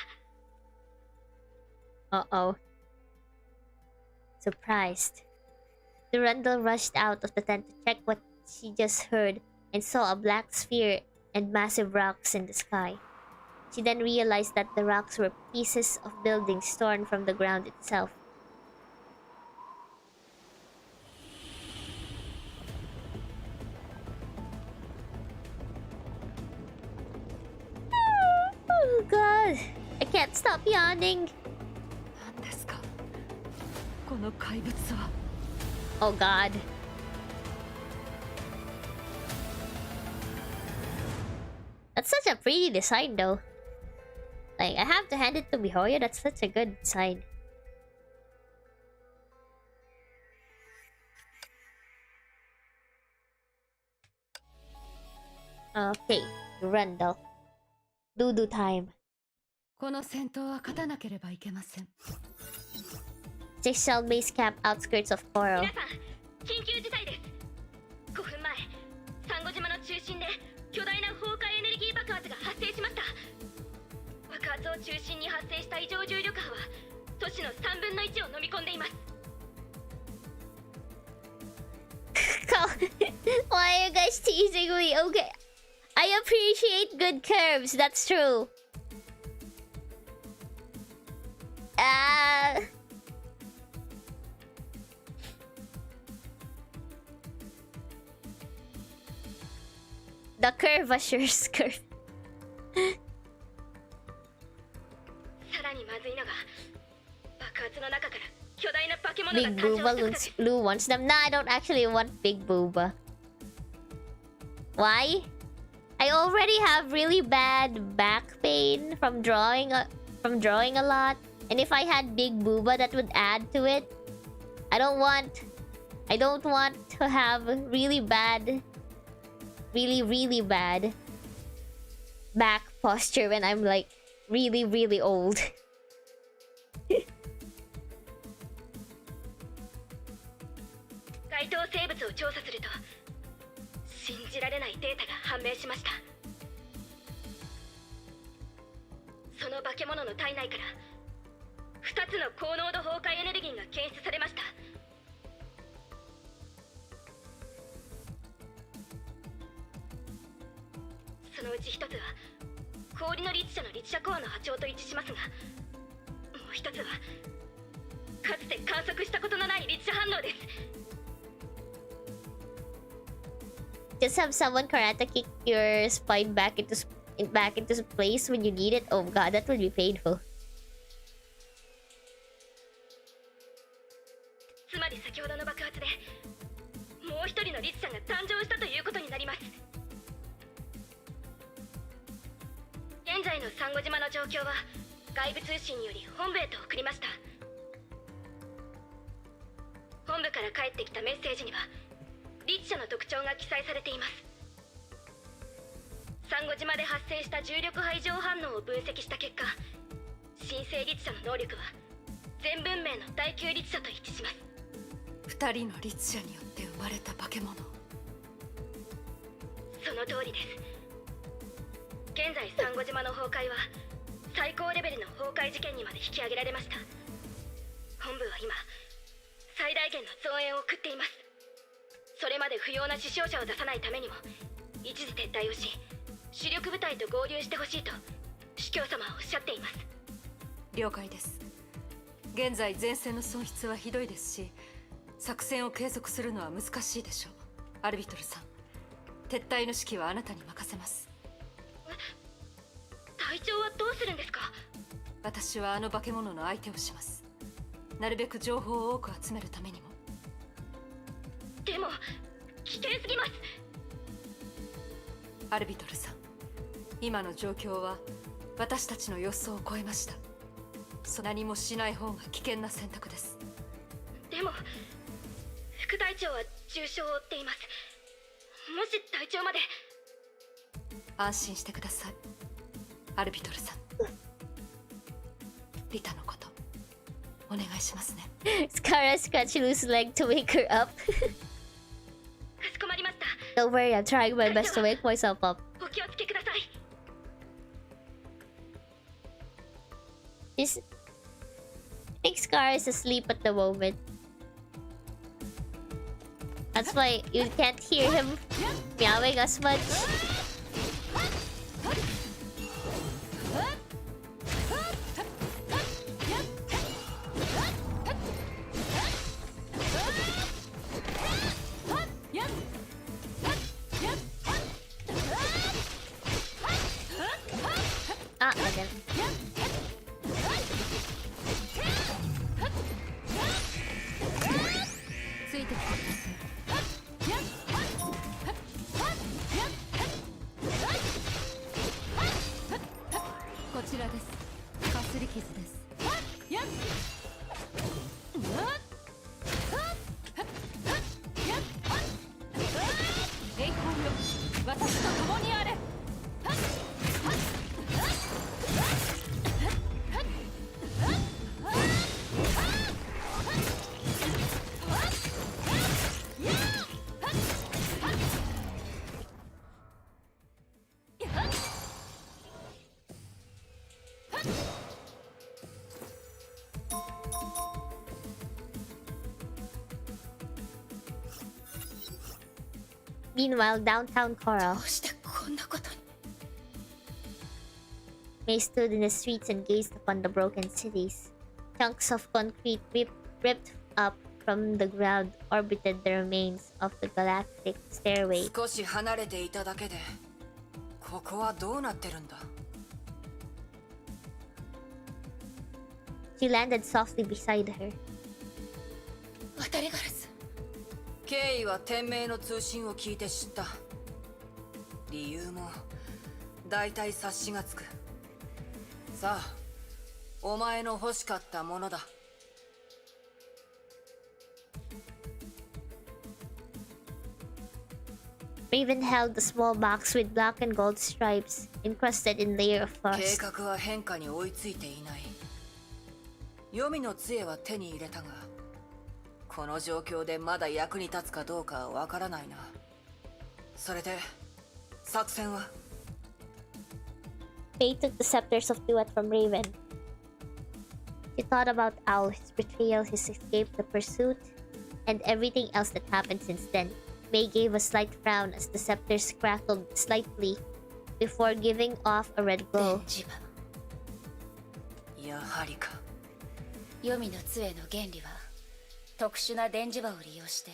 Uh-oh. Surprised. Durandal rushed out of the tent to check what she just heard and saw a black sphere and massive rocks in the sky. She then realized that the rocks were pieces of buildings torn from the ground itself. Oh god, I can't stop yawning. 何ですかこの怪物は。 Oh god. That's such a pretty design though. Like, I have to hand it to Mihoyo, that's such a good design. Okay, Randall. Do time. この戦闘は勝たなければいけません。 6-cell base camp outskirts of Coral. 皆さん、緊急事態です。5分前、サンゴ島の中心で巨大な崩壊エネルギー爆発が発生しました。爆発を中心に発生した異常重力波は都市の3分の1を飲み込んでいます。Why are you guys teasing me? Okay. I appreciate good curves, that's true. The curvature's curve. さらにまずいのが爆発の中から巨大な化け物が Big 誕生した Booba ことです。 Lou wants them. Nah, I don't actually want Big Booba. Why? I already have really bad back pain from drawing a lot, and if I had Big Booba, that would add to it. I don't want to have really bad really, really bad back posture when I'm like really, really old. 該当生物を調査すると信じられないデータが判明しました。その化け物の体内から2つの高濃度崩壊エネルギーが検出されました。そのうち1つは氷の律者の律者コアの波長と一致しますが、もう1つはかつて観測したことのない律者反応です。 Just have someone karate kick your spine back into place when you need it. Oh god, that would be painful. つまり先ほどの爆発でもう一人の律者が誕生したということになります。現在のサンゴ島の状況は外部通信により本部へと送りました。本部から返ってきたメッセージには律者の特徴が記載されています。サンゴ島で発生した重力波異常反応を分析した結果、新生律者の能力は全文明の第9律者と一致します。2人の律者によって生まれた化け物。その通りです。現在サンゴ島の崩壊は最高レベルの崩壊事件にまで引き上げられました。本部は今最大限の増援を送っています。それまで不要な死傷者を出さないためにも一時撤退をし、主力部隊と合流してほしいと司教様はおっしゃっています。了解です。現在前線の損失はひどいですし、作戦を継続するのは難しいでしょう。アルビトルさん、撤退の指揮はあなたに任せます。隊長はどうするんですか？私はあの化け物の相手をします。なるべく情報を多く集めるためにも。でも危険すぎます。アルビトルさん、今の状況は私たちの予想を超えました。何もしない方が危険な選択です。でも副隊長は重傷を負っています。もし隊長まで。安心してください、アルビトルさん。リタのことお願いしますね。Skara scratch loose leg to wake her up. かしこまりました。 Don't worry, I'm trying my best to wake myself up. お気をつけください。 I think Scar is asleep at the moment. That's why you can't hear him meowing as much. Ah, again. ついてきてください。こちらです。かすり傷です。栄光よ、私と共にあれ。Meanwhile, downtown Coral, どうしてこんなことに。 May stood in the streets and gazed upon the broken cities. Chunks of concrete ripped up from the ground orbited the remains of the galactic stairway. 少し離れていただけでここはどうなってるんだ。 She landed softly beside her. 渡りガラス。経緯は天命の通信を聞いて知った。理由も大体察しがつく。さあ、お前の欲しかったものだ。Raven held a small box with black and gold stripes encrusted in layer of 計 frost. 画は変化に追いついていない。黄泉の杖は手に入れたが、この状況でまだ役に立つかどうかはわからないな。それで作戦は？ Faye took the scepters of Duat from Raven. She thought about Owl, his betrayal, his escape, the pursuit, and everything else that happened since then. May gave a slight frown as the scepters crackled slightly before giving off a red glow. やはりか。黄泉の杖の原理は特殊な電磁場を利用して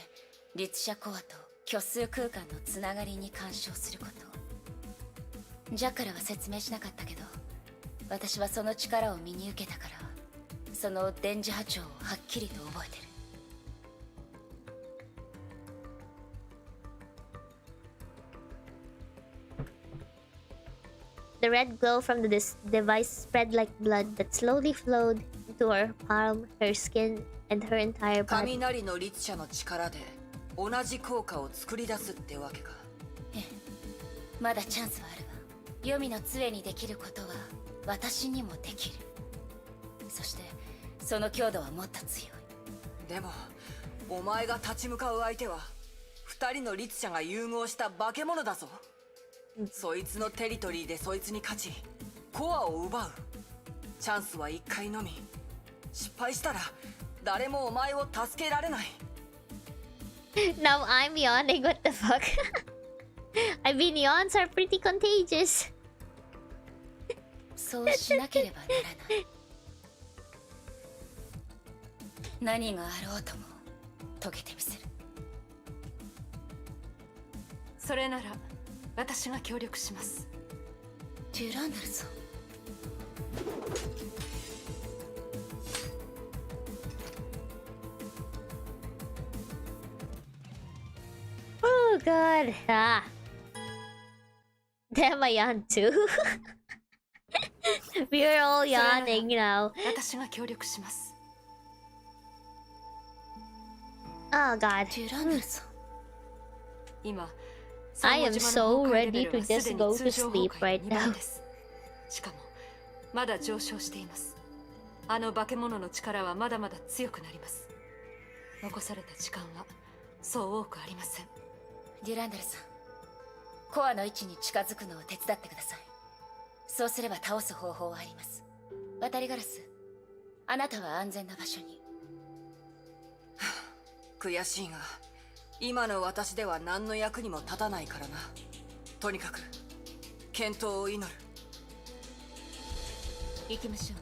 律者コアと虚数空間のつながりに干渉すること。ジャッカルは説明しなかったけど、私はその力を身に受けたから、その電磁波長をはっきりと覚えてる。The red glow from the device spread like blood that slowly flowed into her palm, her skin, and her entire body. 雷の律者の力で同じ効果を作り出すってわけか。ええ、まだチャンスはあるわ。黄泉の杖にできることは私にもできる。そしてその強度はもっと強い。でもお前が立ち向かう相手は二人の律者が融合した化け物だぞ。そいつのテリトリーでそいつに勝ちコアを奪う。チャンスは一回のみ。失敗したら誰もお前を助けられない。Now I'm yawning, what the fuck? I mean, yawns are pretty contagious. そうしなければならない。何があろうとも遂げてみせる。それなら私が協力します。デュランダルさん。Oh god. Ah. Damn, I yawned too. We're all yawning now. 私が協力します。Oh god. デュランダルさん。今 I am so ready to just go to sleep right now. しかもまだ上昇しています。あの化け物の力はまだまだ強くなります。残された時間はそう多くありません。デュランダルさん、コアの位置に近づくのを手伝ってください。そうすれば倒す方法はあります。渡りガラス、あなたは安全な場所に。悔しいが今の私では何の役にも立たないからな。とにかく健闘を祈る。行きましょう。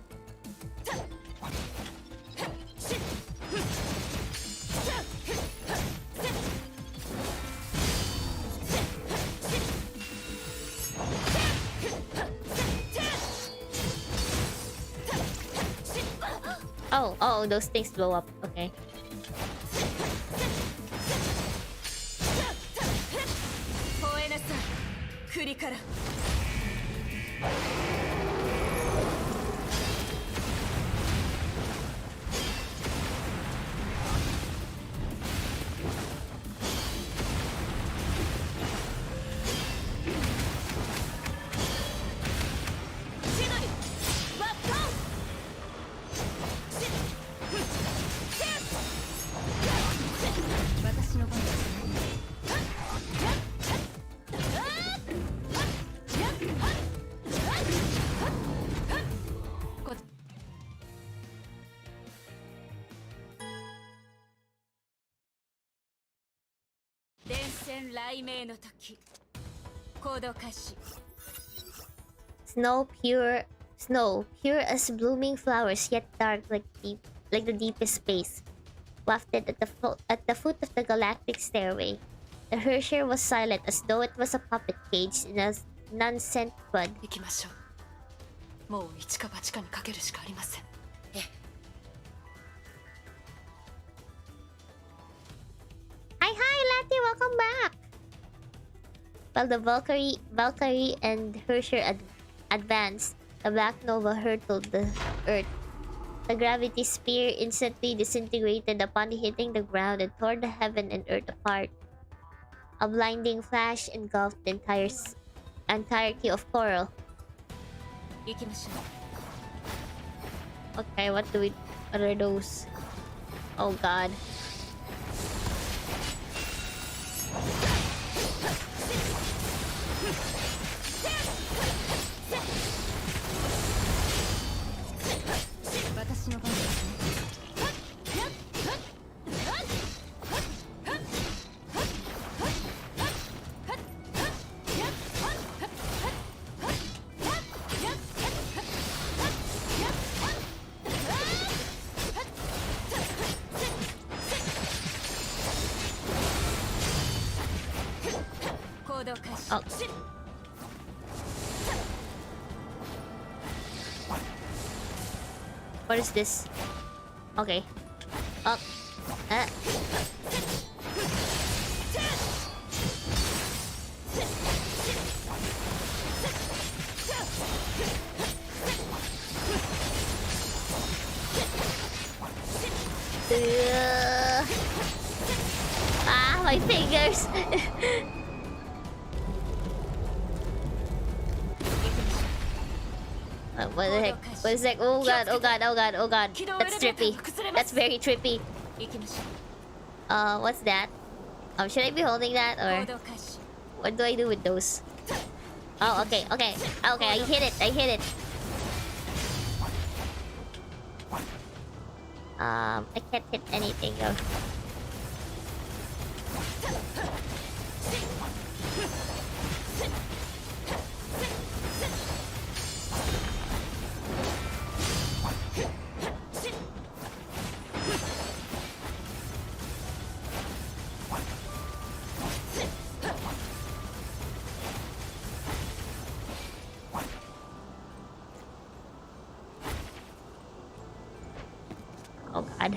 Oh, those things blow up. Okay. 吠えなさい、クリから。雷鳴の時、行動開始。 Snow, pure as blooming flowers, yet dark like the deepest space, wafted at the foot of the galactic stairway. The Hersher was silent, as though it was a puppet caged in a non-scent bud. 行きましょう。もう一か八かにかけるしかありません。ええ。Hi, Lati, welcome back. While the Valkyrie and Hersher advanced, the Black Nova hurtled the Earth. The gravity sphere instantly disintegrated upon hitting the ground and tore the heaven and earth apart. A blinding flash engulfed the entirety of Coral. 行きましょう。 Okay, what are those? Oh god. Oh. What is this? Okay. Oh. Ah, my fingers. What the heck? What is that? Oh god, oh god, oh god, oh god. That's trippy. That's very trippy. What's that? Should I be holding that or what do I do with those? Oh, okay, okay. Okay, I hit it. I hit it. I can't hit anything though. Oh god.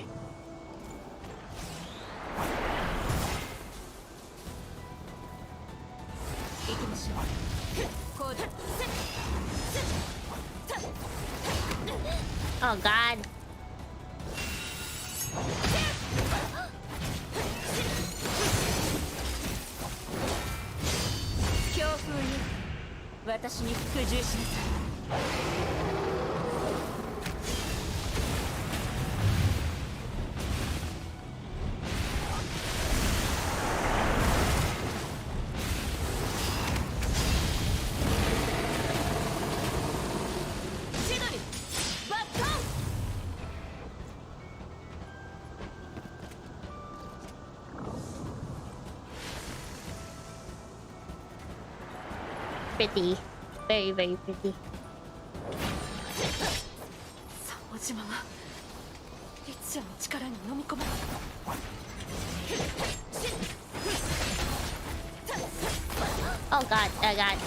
Oh god. Pretty. Very, very pretty. サンゴ島がリッチャーの力に飲み込まれた。 Oh god, oh god.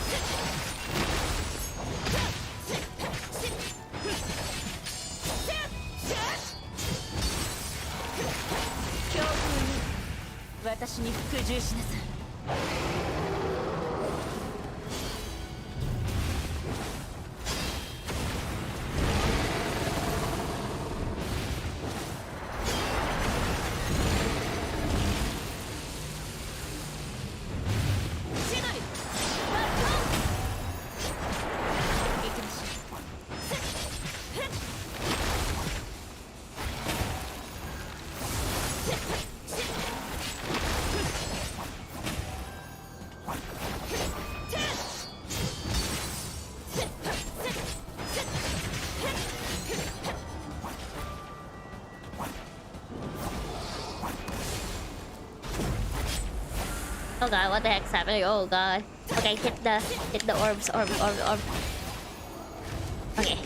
Oh god, what the heck's happening? Oh god. Okay, hit the orbs, orb. Okay.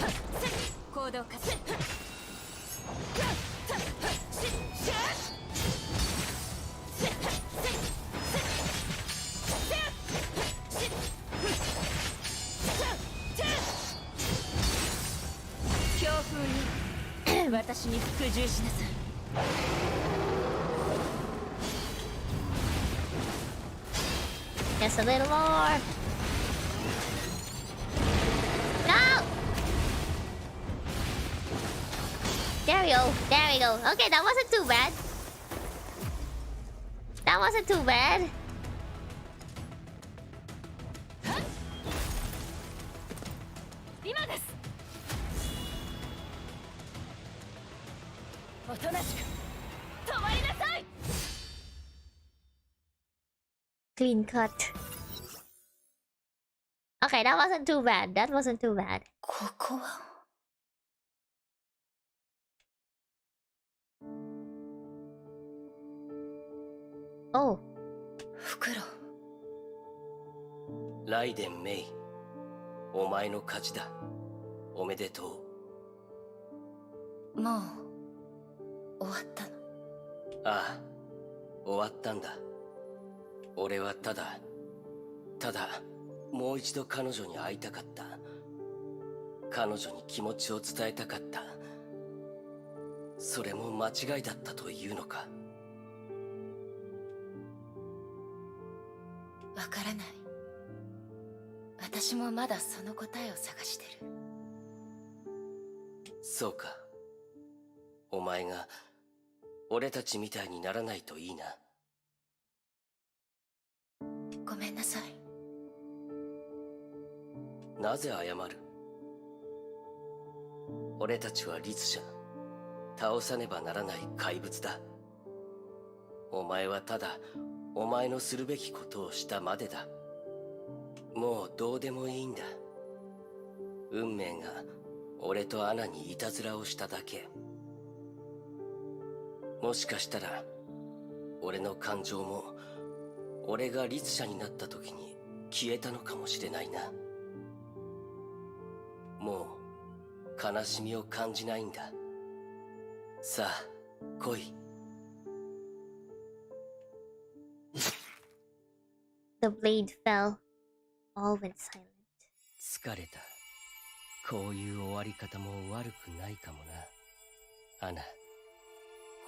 Just a little more. No! There we go. There we go. Okay, that wasn't too bad. That wasn't too bad. 今です。おとなしく止まりなさい。 Clean cut. Okay, that wasn't too bad. That wasn't too bad. ここは。Oh. 袋。ライデン・メイ、お前の勝ちだ。おめでともう終わったの。ああ、終わったんだ。俺はただもう一度彼女に会いたかった。彼女に気持ちを伝えたかった。それも間違いだったというのか。わからない。私もまだその答えを探してる。そうか。お前が俺たちみたいにならないといいな。ごめんなさい。なぜ謝る？俺たちは律者。倒さねばならない怪物だ。お前はただお前のするべきことをしたまでだ。もうどうでもいいんだ。運命が俺とアナにいたずらをしただけ。もしかしたら俺の感情も俺が律者になった時に消えたのかもしれないな。もう悲しみを感じないんだ。さあ来い。 The blade fell. All went silent. 疲れた。こういう終わり方も悪くないかもな。アナ、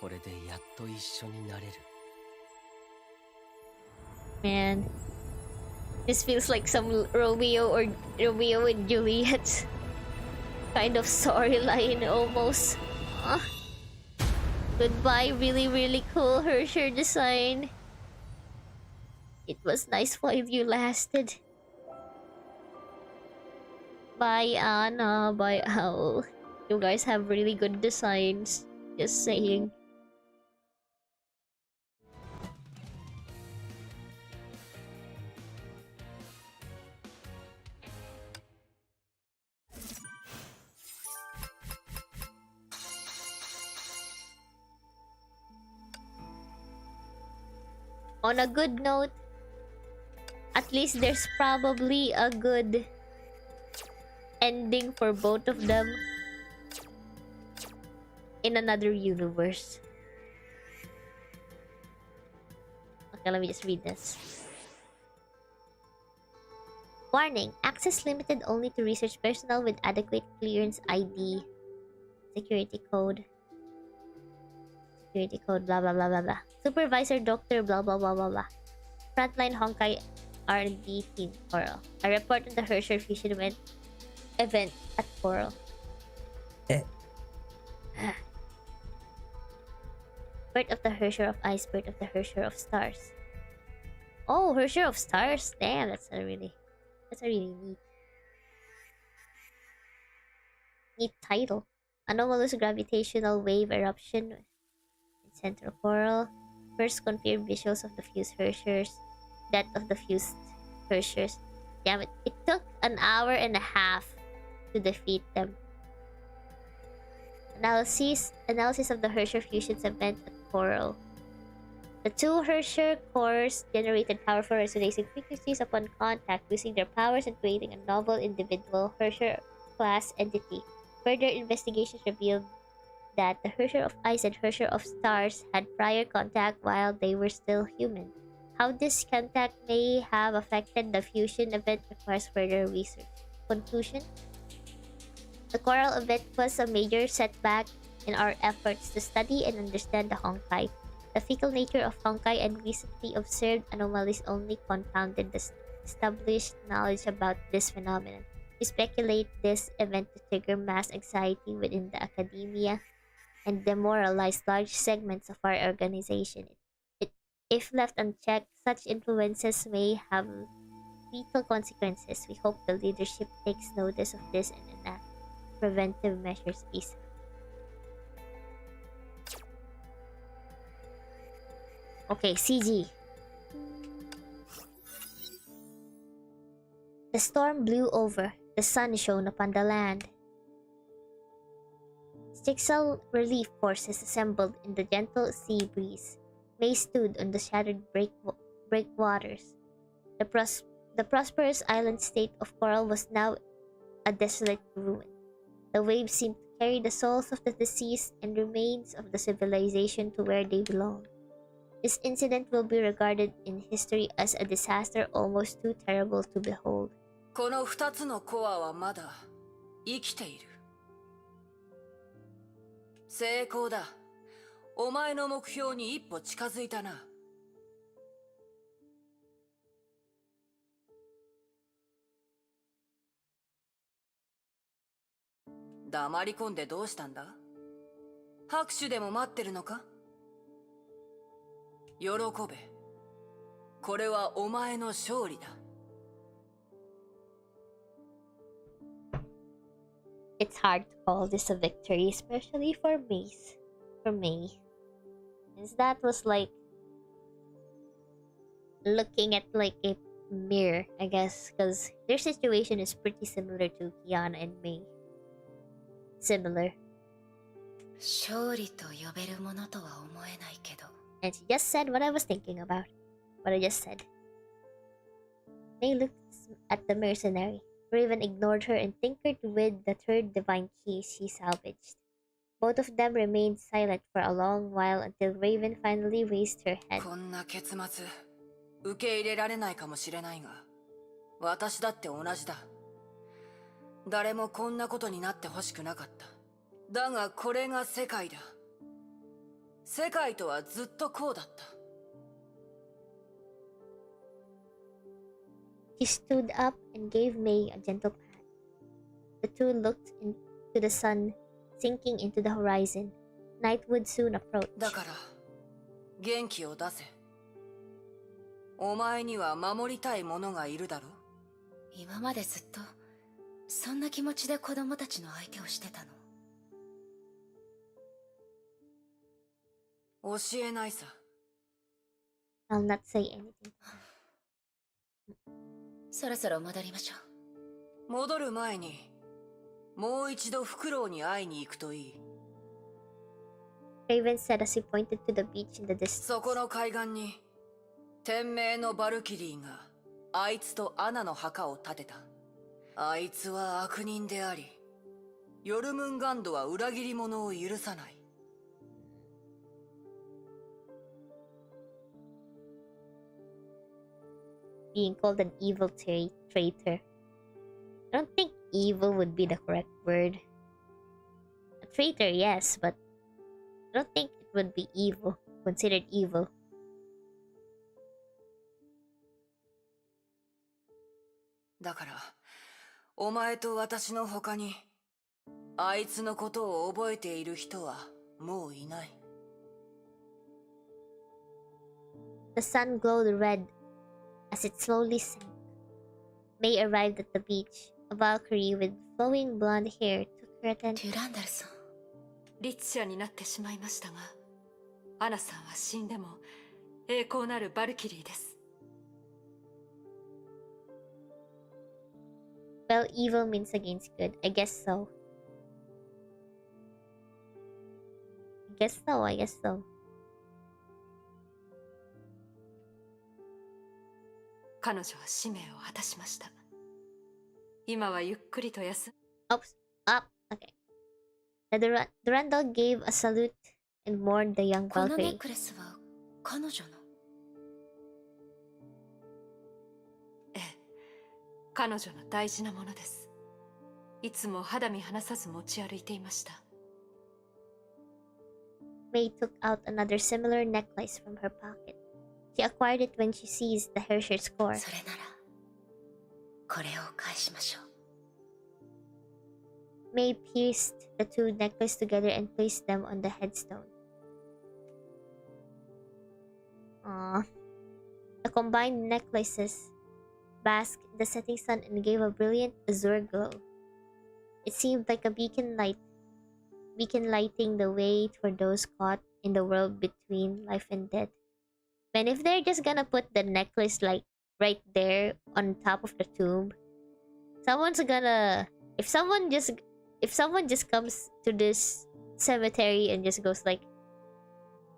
これでやっと一緒になれる。Man, this feels like some Romeo and Juliet kind of storyline almost. Goodbye, really cool Hersher design. It was nice while you lasted. Bye Anna, bye Owl. You guys have really good designs. Just saying. On a good note, at least there's probably a good ending for both of them in another universe. Okay, let me just read this. Warning, access limited only to research personnel with adequate clearance ID. Security code, blah blah blah blah blah. Supervisor Doctor blah blah blah blah blah. Frontline Honkai R&D team Coral. A report on the Hersher fusion event at Coral. Birth of the Hersher of Ice, Birth of the Hersher of Stars. Oh, Hersher of Stars. Damn, that's a really neat title. Anomalous gravitational wave eruption in Central Coral. First confirmed visuals of the fused Hershers. Death of the fused Hershers. Damn it. It took an hour and a half to defeat them. Analysis of the Hersher fusions event at Coral. The two Hersher cores generated powerful resonating frequencies upon contact, losing their powers and creating a novel individual Hersher class entity. Further investigations revealed that the Hersher of Ice and Hersher of Stars had prior contact while they were still human. How this contact may have affected the fusion event requires further research. Conclusion: the Coral event was a major setback in our efforts to study and understand the Honkai. The fickle nature of Honkai and recently observed anomalies only confounded the established knowledge about this phenomenon. We speculate this event to trigger mass anxiety within the academia and demoralize large segments of our organization. If left unchecked, such influences may have lethal consequences. We hope the leadership takes notice of this and enact preventive measures ASAP. Okay, CG. The storm blew over. The sun shone upon the land. Styxal relief forces assembled in the gentle sea breeze. May stood on the shattered breakwaters. The prosperous island state of Coral was now a desolate ruin. The waves seemed to carry the souls of the deceased and remains of the civilization to where they belong. This incident will be regarded in history as a disaster almost too terrible to behold. この2つのコアはまだ生きている。成功だ。お前の目標に一歩近づいたな。黙り込んでどうしたんだ？拍手でも待ってるのか？喜べ。これはお前の勝利だ。It's hard to call this a victory, especially for May. Since that was like looking at like a mirror, I guess, because their situation is pretty similar to Kiana and May. Similar. 勝利と呼べるものとは思えないけど。 And she just said what I was thinking about. What I just said. May looked at the mercenary. Raven ignored her and tinkered with the third divine key she salvaged. Both of them remained silent for a long while until Raven finally raised her head. こんな結末、受け入れられないかもしれないが、私だって同じだ。誰もこんなことになってほしくなかった。だがこれが世界だ。世界とはずっとこうだった。He stood up and gave May a gentle pat. The two looked into the sun sinking into the horizon. Night would soon approach. だから、元気を出せ。お前には守りたい者がいるだろ。今までずっとそんな気持ちで子供たちの相手をしてたの。教えないさ。I'll not say anything. そろそろ戻りましょう。戻る前に、もう一度フクロウに会いに行くといい。Raven said as he pointed to the beach in the distance. そこの海岸に、天命のバルキリーが、あいつとアナの墓を建てた。あいつは悪人であり、ヨルムンガンドは裏切り者を許さない。Being called an evil traitor. I don't think evil would be the correct word. A traitor, yes, but I don't think it would be evil, considered evil. だから、お前と私の他に、あいつのことを覚えている人はもういない。The sun glowed red as it slowly sank. May arrived at the beach. A Valkyrie with flowing blonde hair took her attention. デュランダルさん。リッチャになってしまいましたが、アナさんは死んでも栄光なるバルキリーです。Well, evil means against good. I guess so. I guess so. 彼女は使命を果たしました。今はゆっくりと休む。Oops. Up. Okay. The Durandal gave a salute and mourned the young このネ Valkyrie. ックレスは彼女の。ええ、彼女の大事なものです。いつも肌身離さず持ち歩いていました。May took out another similar necklace from her pocket. She acquired it when she seized the Hershey's core. それならこれを返しましょう。May pieced the two necklaces together and placed them on the headstone. Aww. The combined necklaces basked in the setting sun and gave a brilliant azure glow. It seemed like a beacon lighting the way for those caught in the world between life and death. And if they're just gonna put the necklace like right there on top of the tomb, someone's gonna if someone just comes to this cemetery and just goes like,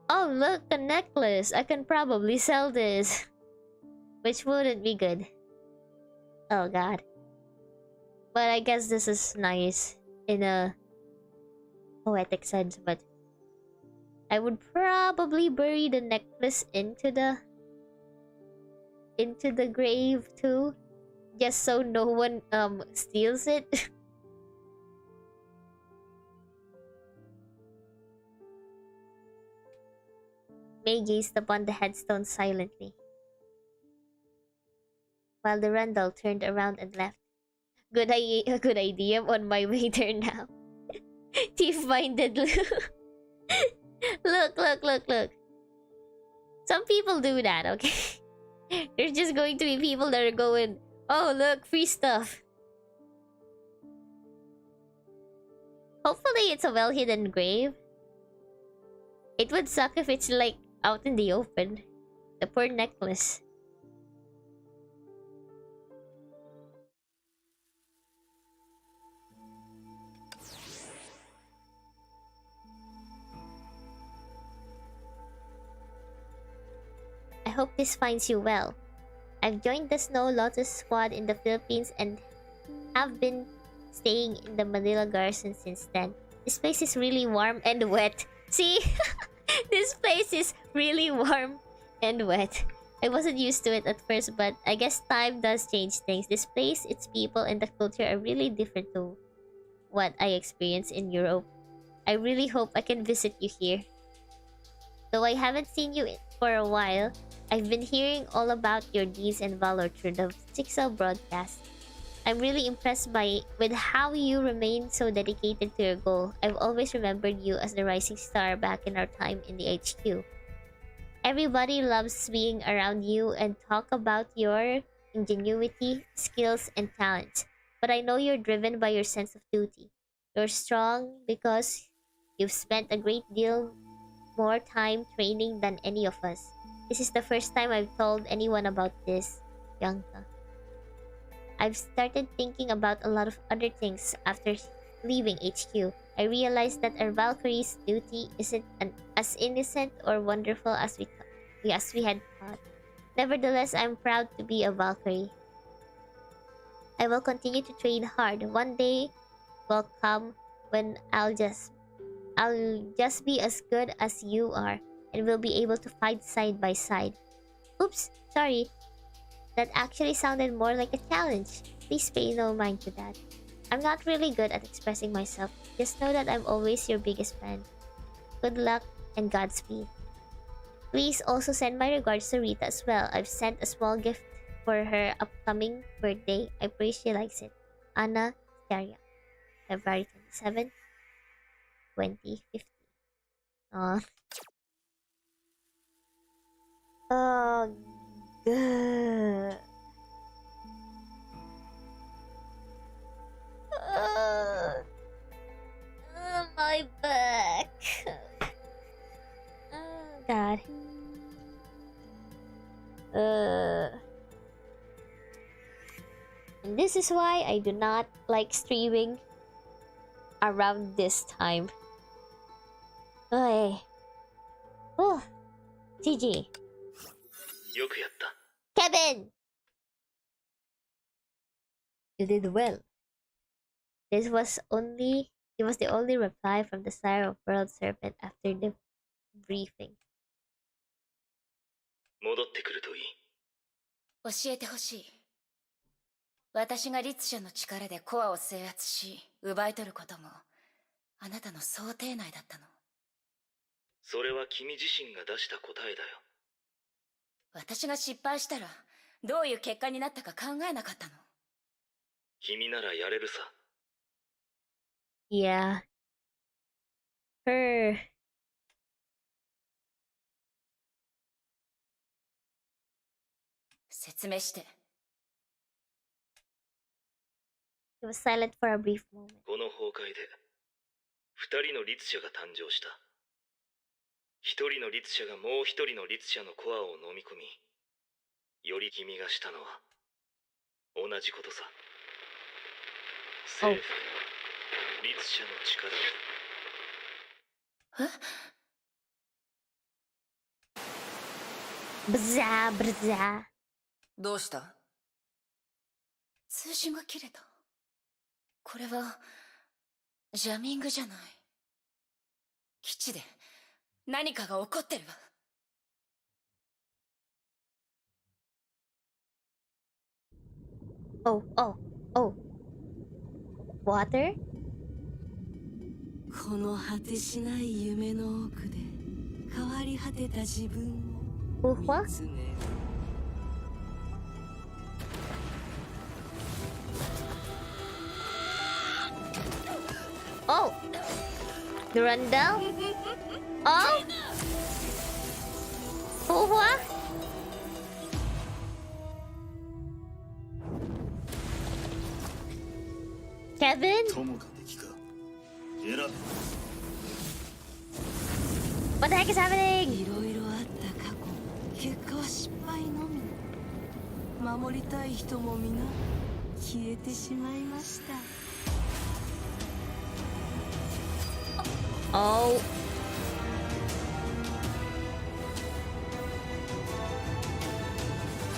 "Oh, look, a necklace. I can probably sell this." Which wouldn't be good. Oh god. But I guess this is nice in a poetic sense, but I would probably bury the necklace into the grave too, just so no one steals it. May gazed upon the headstone silently, while the Randall turned around and left. Good idea. I'm on my way there now. Thief-minded. Look. Some people do that, okay? There's just going to be people that are going, "Oh, look, free stuff." Hopefully it's a well-hidden grave. It would suck if it's like out in the open. The poor necklace. I hope this finds you well. I've joined the Snow Lotus Squad in the Philippines and have been staying in the Manila Garrison since then. This place is really warm and wet. See? This place is really warm and wet. I wasn't used to it at first, but I guess time does change things. This place, its people, and the culture are really different to what I experienced in Europe. I really hope I can visit you here. Though I haven't seen you for a while, I've been hearing all about your deeds and valor through the Sixel broadcast. I'm really impressed with how you remain so dedicated to your goal. I've always remembered you as the rising star back in our time in the HQ. Everybody loves being around you and talk about your ingenuity, skills, and talents. But I know you're driven by your sense of duty. You're strong because you've spent a great deal more time training than any of us. This is the first time I've told anyone about this, Bianca. I've started thinking about a lot of other things after leaving HQ. I realized that our Valkyrie's duty isn't as innocent or wonderful as we had thought. Nevertheless, I'm proud to be a Valkyrie. I will continue to train hard. One day will come when I'll just be as good as you are, and we'll be able to fight side by side. Oops, sorry. That actually sounded more like a challenge. Please pay no mind to that. I'm not really good at expressing myself. Just know that I'm always your biggest fan. Good luck and Godspeed. Please also send my regards to Rita as well. I've sent a small gift for her upcoming birthday. I pray she likes it. Anna Staria, February 27, 2015. Aww. Oh, good. My back. Oh, God. And this is why I do not like streaming around this time. Ay. Oh, GG. Kevin! You did well. This was the only reply from the Sire of World Serpent after the briefing. 戻ってくるといい。教えてほしい。私が律者の力でコアを制圧し、奪い取ることも、あなたの想定内だったの。それは君自身が出した答えだよ。私が失敗したら、どういう結果になったか考えなかったの。君ならやれるさ。Yeah. Her. He was silent for a brief moment. この崩壊で2人の律者が誕生した。1人の律者がもう1人の律者のコアを飲み込み、より君がしたのは同じことさ。政府、律者の力を。ブザーブザー。どうした？通信が切れた。これはジャミングじゃない。基地で何かが起こってるわ。Oh, oh, oh. Water? この果てしない夢の奥で変わり果てた自分を見つめる。Oh! Durandal? Oh! Fuhua? Kevin? What the heck is happening? いろいろあった過去、結果は失敗のみ。守りたい人も皆消えてしまいました。Oh.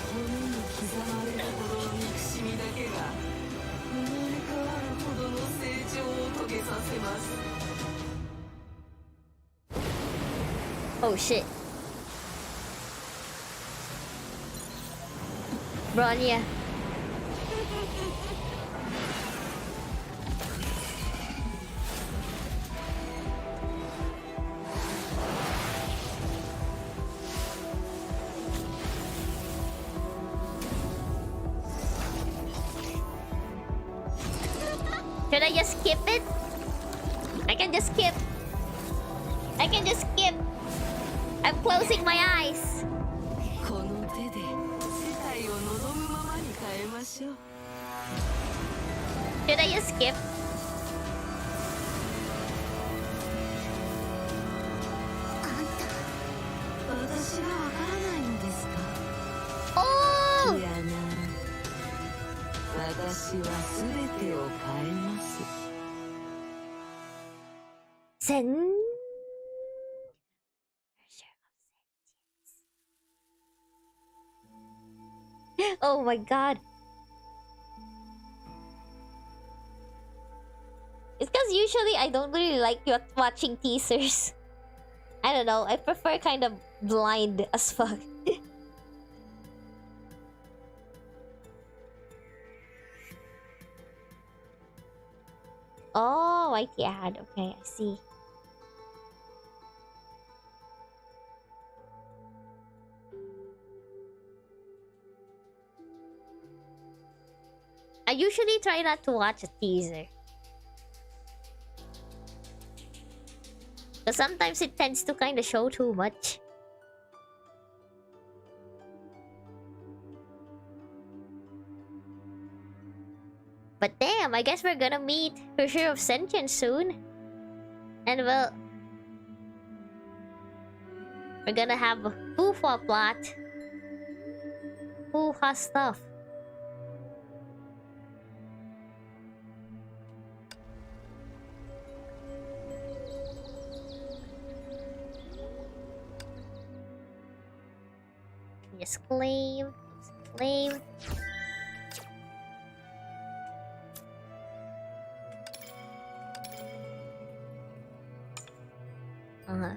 骨に刻まれるほどの憎しみだけが生まれ変わるほどの成長を遂げさせます。Oh shit. Bronya. Should I just skip it? I can just skip. I can just skip. I'm closing my eyes. この手で世界を望むままに変えましょう。Should I just skip? 私がわからないのですか？ Oh! いやな。私は全てを変えます。Sen. Oh my god. It's because usually I don't really like watching teasers. I don't know, I prefer kind of blind as fuck. Oh, IT ad. Okay, I see. I usually try not to watch a teaser. Because sometimes it tends to kind of show too much. But damn, I guess we're gonna meet Crusader of Sentience soon. And we're gonna have a Fufa plot. Fufa stuff. Yes, claim. Claim. Uh-huh.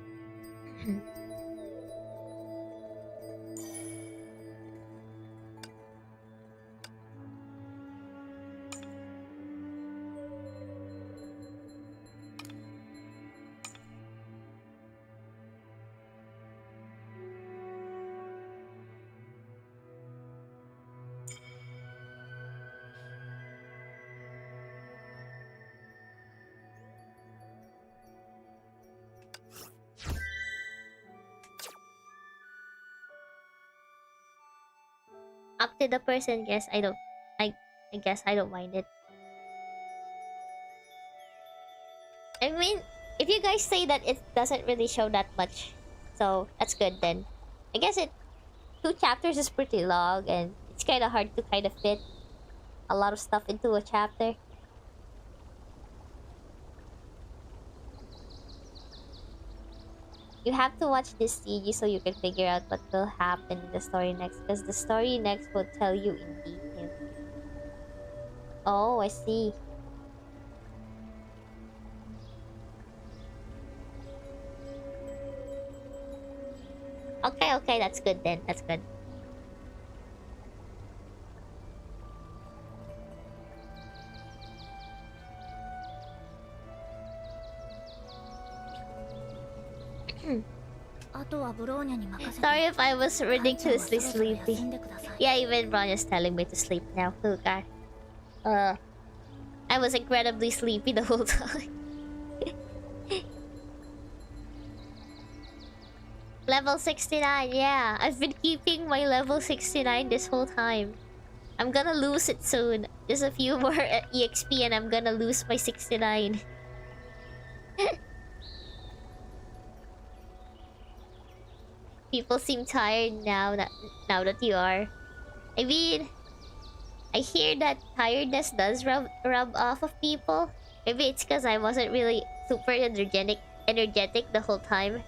Up to the person, yes, I guess I don't mind it. If you guys say that it doesn't really show that much, so that's good then. I guess 2 chapters is pretty long, and it's kind of hard to kind of fit a lot of stuff into a chapter. You have to watch this CG so you can figure out what will happen in the story next, because the story next will tell you in detail. Oh, I see. Okay, that's good then. That's good. Sorry if I was ridiculously sleepy. Yeah, even Ron is telling me to sleep now. Oh god. I was incredibly sleepy the whole time. Level 69, yeah. I've been keeping my level 69 this whole time. I'm gonna lose it soon. Just a few more EXP and I'm gonna lose my 69. People seem tired now that you are. I mean, I hear that tiredness does rub off of people. Maybe it's because I wasn't really super energetic the whole time.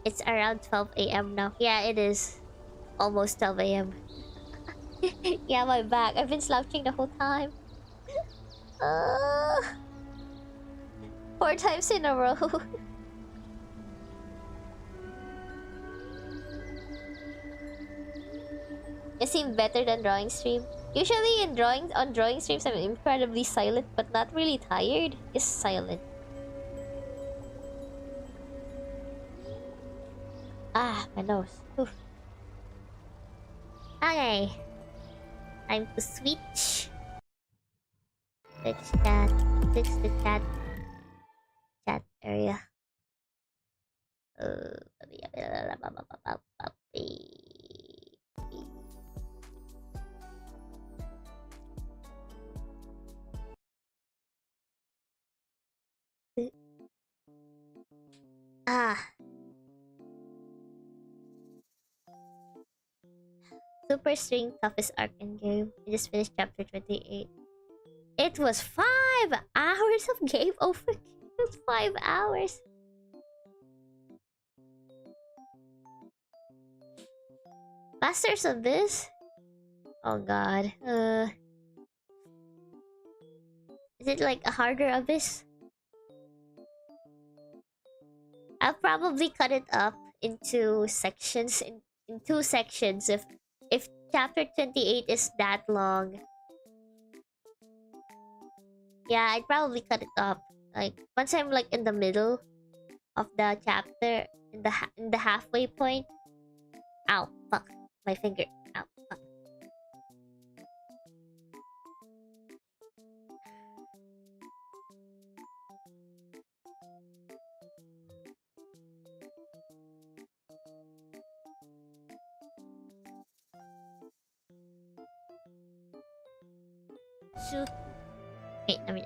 It's around 12 a.m. now. Yeah, it is. Almost 12 a.m. Yeah, my back. I've been slouching the whole time. 4 times in a row. You seem better than drawing stream. Usually on drawing streams I'm incredibly silent but not really tired. Just silent. Ah, my nose. Oof. Okay. Time to switch. Switch chat. Switch the chat area. Super string toughest arc in game. I just finished chapter 28. It was 5 hours of game over. It was 5 hours. Masters of this? Oh god. Is it like a harder abyss? I'll probably cut it up into sections in 2 sections if chapter 28 is that long. Yeah, I'd probably cut it up. Like once I'm like in the middle of the chapter, in the halfway point. Ow, fuck. My finger. Ow, fuck. Shoot. Wait, I'm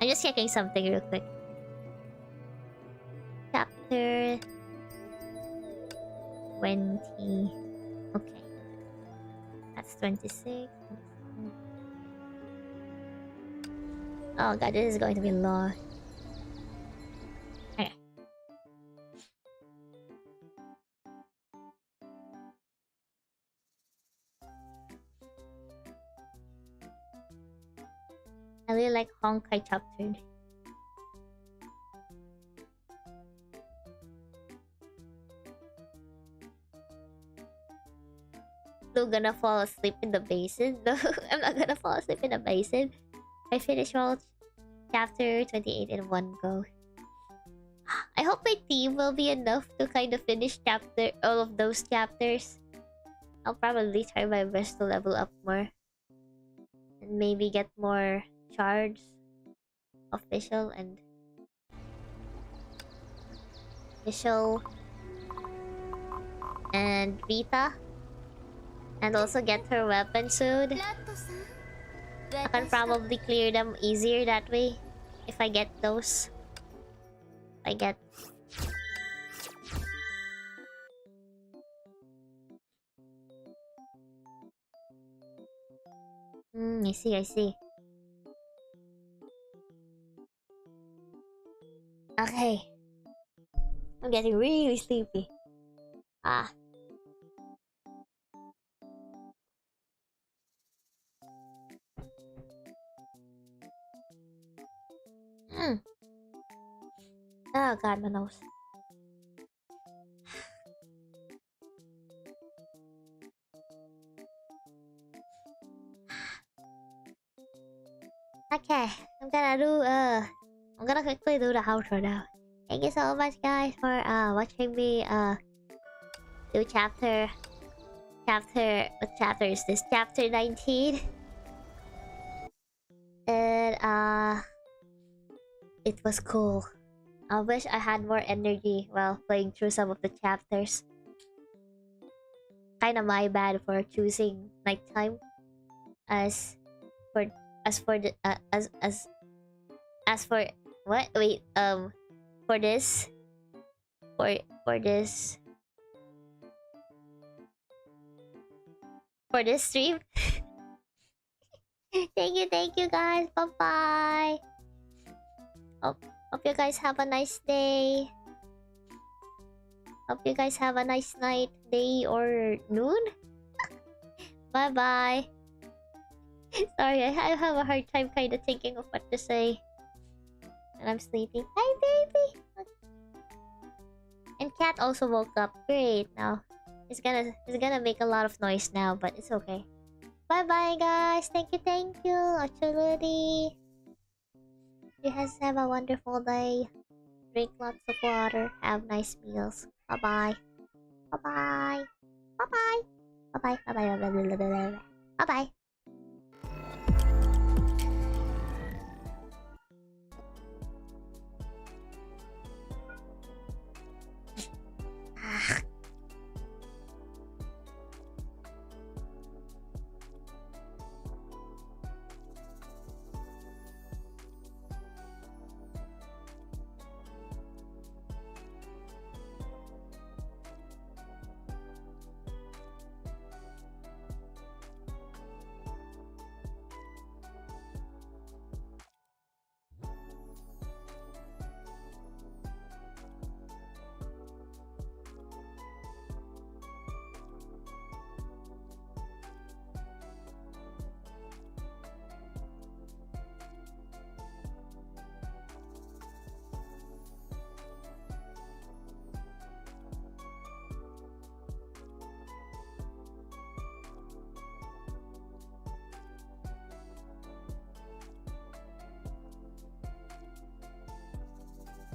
just checking something real quick. Chapter 20. Okay. That's 26. Oh god, this is going to be long. Okay. I really like Honkai chapter. Still gonna fall asleep in the basin? No, I'm not gonna fall asleep in the basin. I finished all chapter 28 in one go. I hope my team will be enough to kind of finish all of those chapters. I'll probably try my best to level up more. And maybe get more shards. Official and Vita. And also get her weapon soon. I can probably clear them easier that way. If I get those. I get... I see, I see. Okay. I'm getting really sleepy. Ah. Oh god, my nose. Okay, I'm gonna quickly do the outro now. Thank you so much guys for watching me do what chapter is this? Chapter 19. And it was cool. I wish I had more energy while playing through some of the chapters. Kinda my bad for choosing nighttime as for as for the as for what? Wait, for this for this for this stream. Thank you guys. Bye bye. Hope you guys have a nice day. Hope you guys have a nice night, day, or noon. Bye bye. Sorry, I have a hard time kind of thinking of what to say. And I'm sleeping. Hi, baby. And cat also woke up. Great. Now he's gonna make a lot of noise now, but it's okay. Bye bye, guys. Thank you. Actually, you guys have a wonderful day. Drink lots of water. Have nice meals. Bye bye. Bye bye. Bye bye. Bye bye. Bye bye. Bye bye. Bye bye.